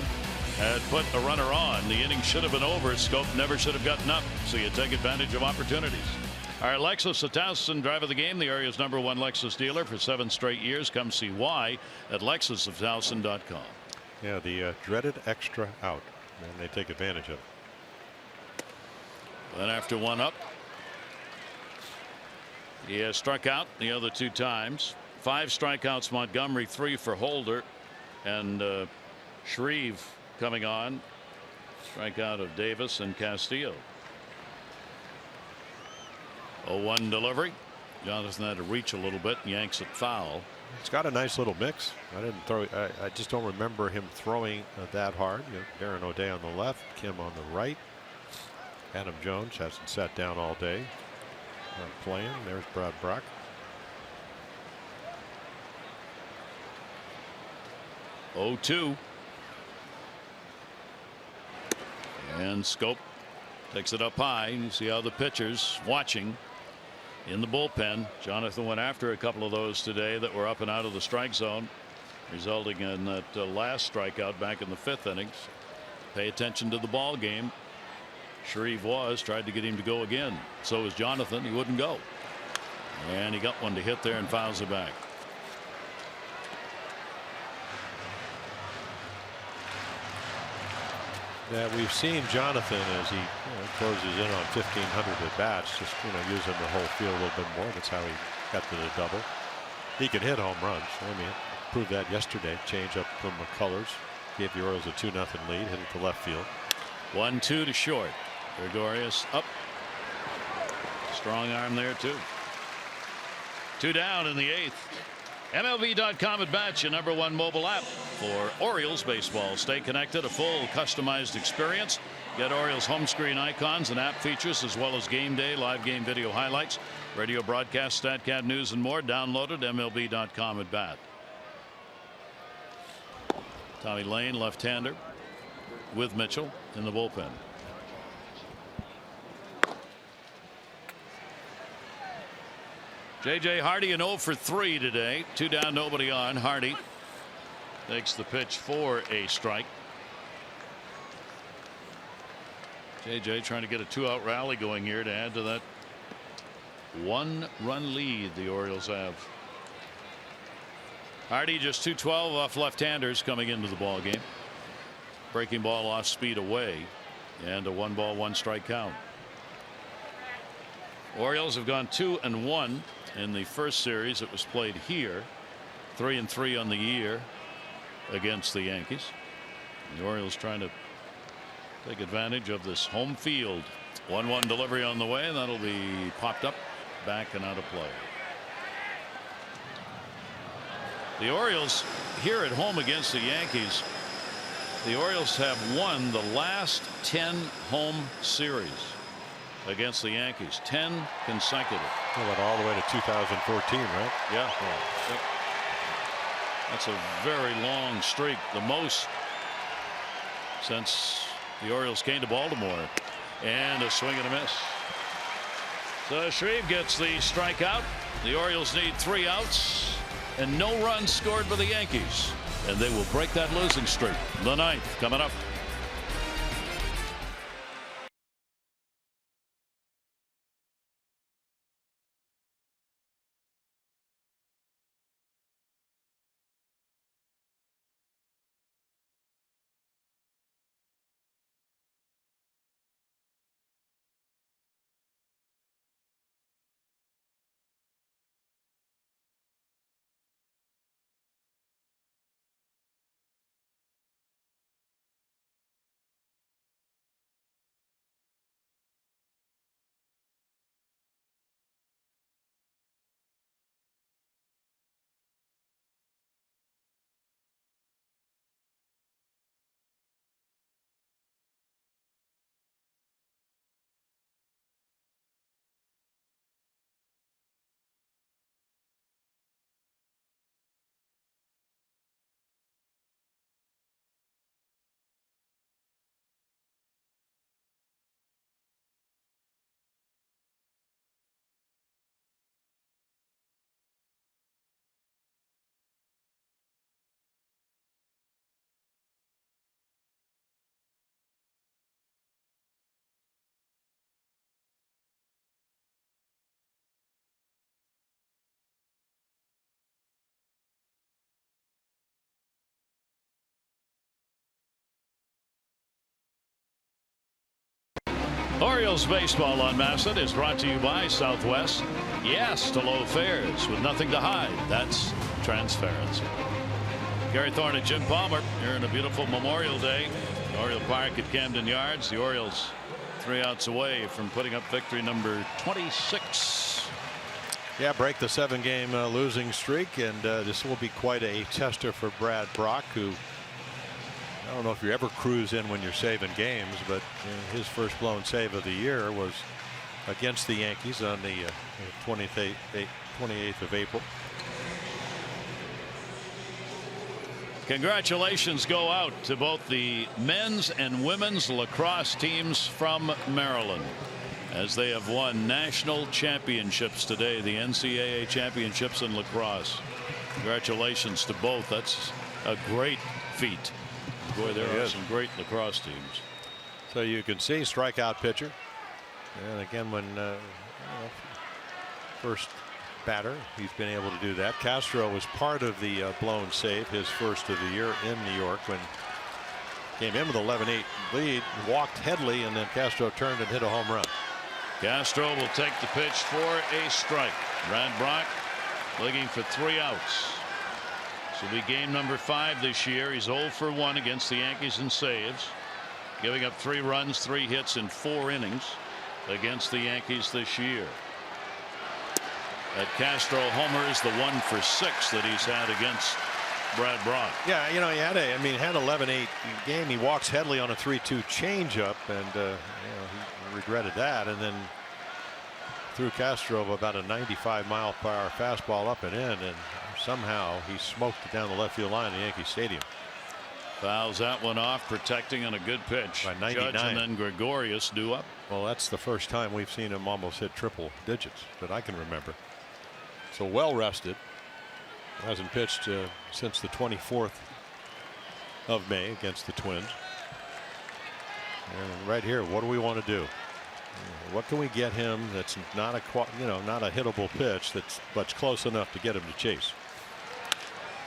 had put a runner on. The inning should have been over. Scope never should have gotten up, so you take advantage of opportunities. All right, Lexus of Towson, drive of the game, the area's #1 Lexus dealer for 7 straight years. Come see why at lexusoftowson.com.
Yeah, the dreaded extra out, and they take advantage of it.
Then after 1 up, he has struck out the other 2 times. 5 strikeouts, Montgomery, 3 for Holder, and Shreve coming on. Strikeout of Davis and Castillo. 0-1 delivery. Jonathan had to reach a little bit, yanks it foul.
It's got a nice little mix. I just don't remember him throwing that hard. You know, Darren O'Day on the left, Kim on the right. Adam Jones hasn't sat down all day. Playing. There's Brad Brock.
(0-2) and Scope takes it up high. You see how the pitchers watching in the bullpen. Jonathan went after a couple of those today that were up and out of the strike zone, resulting in that last strikeout back in the 5th innings. Pay attention to the ball game. Shreve tried to get him to go again. So was Jonathan. He wouldn't go, and he got one to hit there and fouls it back.
Yeah, we've seen Jonathan as he closes in on 1,500 at bats, just using the whole field a little bit more. That's how he got to the double. He can hit home runs. I mean, proved that yesterday. Change up from McCullers, gave the Orioles a 2-0 lead, hit it to left field.
1-2 to short. Gregorius up. Strong arm there too. 2 down in the 8th. MLB.com at bat, your #1 mobile app for Orioles baseball. Stay connected, a full customized experience. Get Orioles home screen icons and app features, as well as game day, live game video highlights, radio broadcast, StatCast news, and more. Downloaded MLB.com at bat. Tommy Lane, left-hander, with Mitchell in the bullpen. J.J. Hardy an 0 for 3 today. 2 down, nobody on. Hardy takes the pitch for a strike. J.J. trying to get a 2-out rally going here to add to that 1-run lead the Orioles have. Hardy just 212 off left-handers coming into the ball game. Breaking ball off speed away, and a 1-ball 1-strike count. Orioles have gone 2-1 in the first series that was played here. 3-3 on the year against the Yankees. The Orioles trying to take advantage of this home field. 1-1 delivery on the way, and that'll be popped up, back, and out of play. The Orioles here at home against the Yankees. The Orioles have won the last 10 home series. against the Yankees. 10 consecutive.
Well, all the way to 2014, right?
Yeah. Yep. That's a very long streak, the most since the Orioles came to Baltimore. And a swing and a miss. So Shreve gets the strikeout. The Orioles need 3 outs and no runs scored by the Yankees, and they will break that losing streak. The 9th coming up. Orioles baseball on Masset is brought to you by Southwest. Yes to low fares with nothing to hide. That's transparency. Gary Thorne and Jim Palmer here on a beautiful Memorial Day. Oriole Park at Camden Yards. The Orioles 3 outs away from putting up victory number 26.
Yeah, break the 7-game losing streak, and this will be quite a tester for Brad Brock, who, I don't know if you ever cruise in when you're saving games, but his first blown save of the year was against the Yankees on the 28th of April.
Congratulations go out to both the men's and women's lacrosse teams from Maryland, as they have won national championships today, the NCAA championships in lacrosse. Congratulations to both. That's a great feat. Boy, there are some great lacrosse teams.
So you can see strikeout pitcher, and again, when first batter, he's been able to do that. Castro was part of the blown save, his first of the year in New York, when came in with 11-8 lead, walked Headley, and then Castro turned and hit a home run.
Castro will take the pitch for a strike. Brad Brock looking for 3 outs. This will be game number 5 this year. He's 0 for 1 against the Yankees in saves, giving up 3 runs, 3 hits in 4 innings against the Yankees this year. That Castro homer is the 1 for 6 that he's had against Brad Brock.
Yeah, you know, he had 11-8 game. He walks Headley on a 3-2 changeup, and he regretted that, and then threw Castro about a 95-mile-per-hour fastball up and in, and somehow he smoked it down the left field line in Yankee Stadium.
Fouls that one off, protecting on a good pitch.
By 99.
Judge and then Gregorius due up.
Well, that's the first time we've seen him almost hit triple digits that I can remember. So well rested. Hasn't pitched since the 24th of May against the Twins. And right here, what do we want to do? What can we get him that's not a not a hittable pitch that's close enough to get him to chase?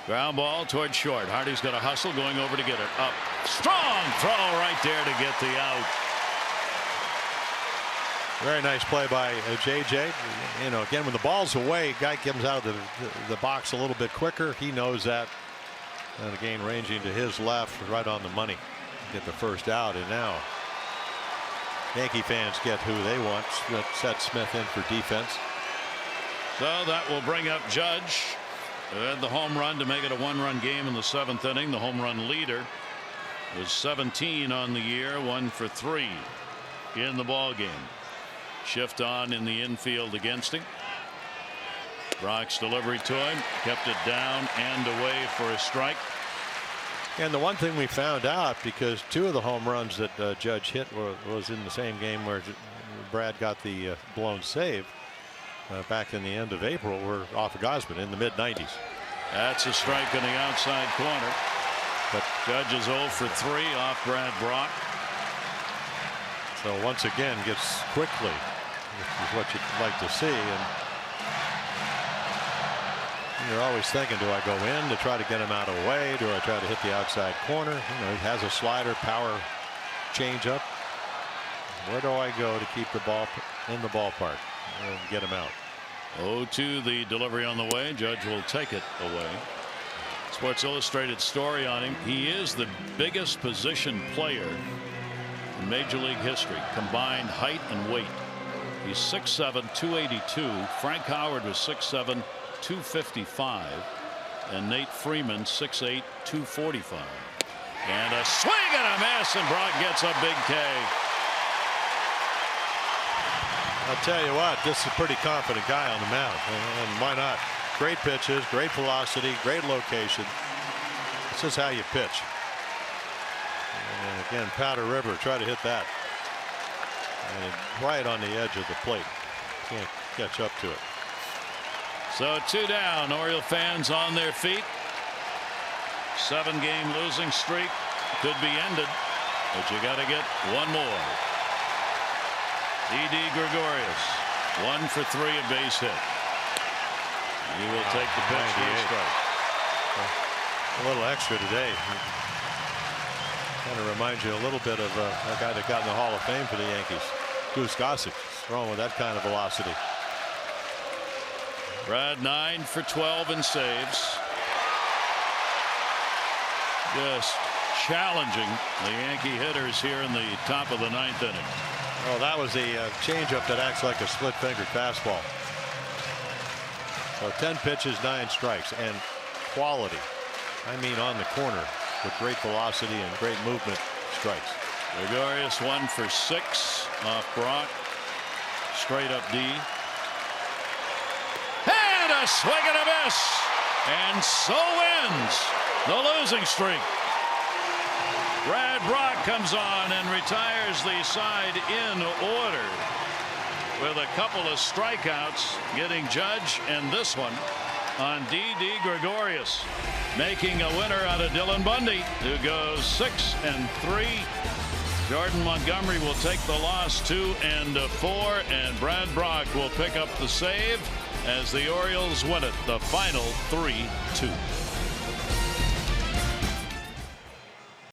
Ground ball toward short. Hardy's going to hustle, going over to get it up. Strong throw right there to get the out.
Very nice play by JJ. You know, again, when the ball's away, guy comes out of the box a little bit quicker. He knows that. And again, ranging to his left, right on the money. Get the first out, and now Yankee fans get who they want. Set Smith in for defense.
So that will bring up Judge. Had the home run to make it a 1-run game in the 7th inning. The home run leader was 17 on the year, 1 for 3 in the ball game. shift on in the infield against him. Brock's delivery to him kept it down and away for a strike.
And the one thing we found out, because 2 of the home runs that Judge hit was in the same game where Brad got the blown save back in the end of April, were off of Gausman in the mid-90s.
That's a strike in the outside corner. But Judge is 0 for 3 off Brad Brock.
So once again gets quickly, which is what you'd like to see. And you're always thinking, do I go in to try to get him out of the way? Do I try to hit the outside corner? You know, he has a slider, power changeup. Where do I go to keep the ball in the ballpark and get him out?
0-2 the delivery on the way. Judge will take it away. Sports Illustrated story on him. He is the biggest position player in Major League history, combined height and weight. He's 6'7", 282. Frank Howard was 6'7", 255, and Nate Freeman 6'8", 245. And a swing and a miss, and Brock gets a big K.
I'll tell you what, this is a pretty confident guy on the mound, and why not? Great pitches, great velocity, great location. This is how you pitch. And again, Powder River, try to hit that. And right on the edge of the plate. Can't catch up to it.
So 2 down. Oriole fans on their feet. 7-game losing streak could be ended, but you got to get one more. D.D. Gregorius, 1 for 3, a base hit. He will take the pitch for a strike.
A little extra today. Kind of reminds you a little bit of a guy that got in the Hall of Fame for the Yankees, Goose Gossett, throwing with that kind of velocity.
Brad 9 for 12 in saves. Just challenging the Yankee hitters here in the top of the 9th inning.
Oh, that was a changeup that acts like a split-fingered fastball. So 10 pitches, 9 strikes, and quality. I mean, on the corner with great velocity and great movement strikes.
Gregorius 1 for 6 off Brock. Straight up D. And a swing and a miss. And so ends the losing streak. Brad Brock comes on and retires the side in order with a couple of strikeouts, getting Judge and this one on D.D. Gregorius, making a winner out of Dylan Bundy, who goes 6-3. Jordan Montgomery will take the loss 2-4, and Brad Brock will pick up the save as the Orioles win it the final 3-2.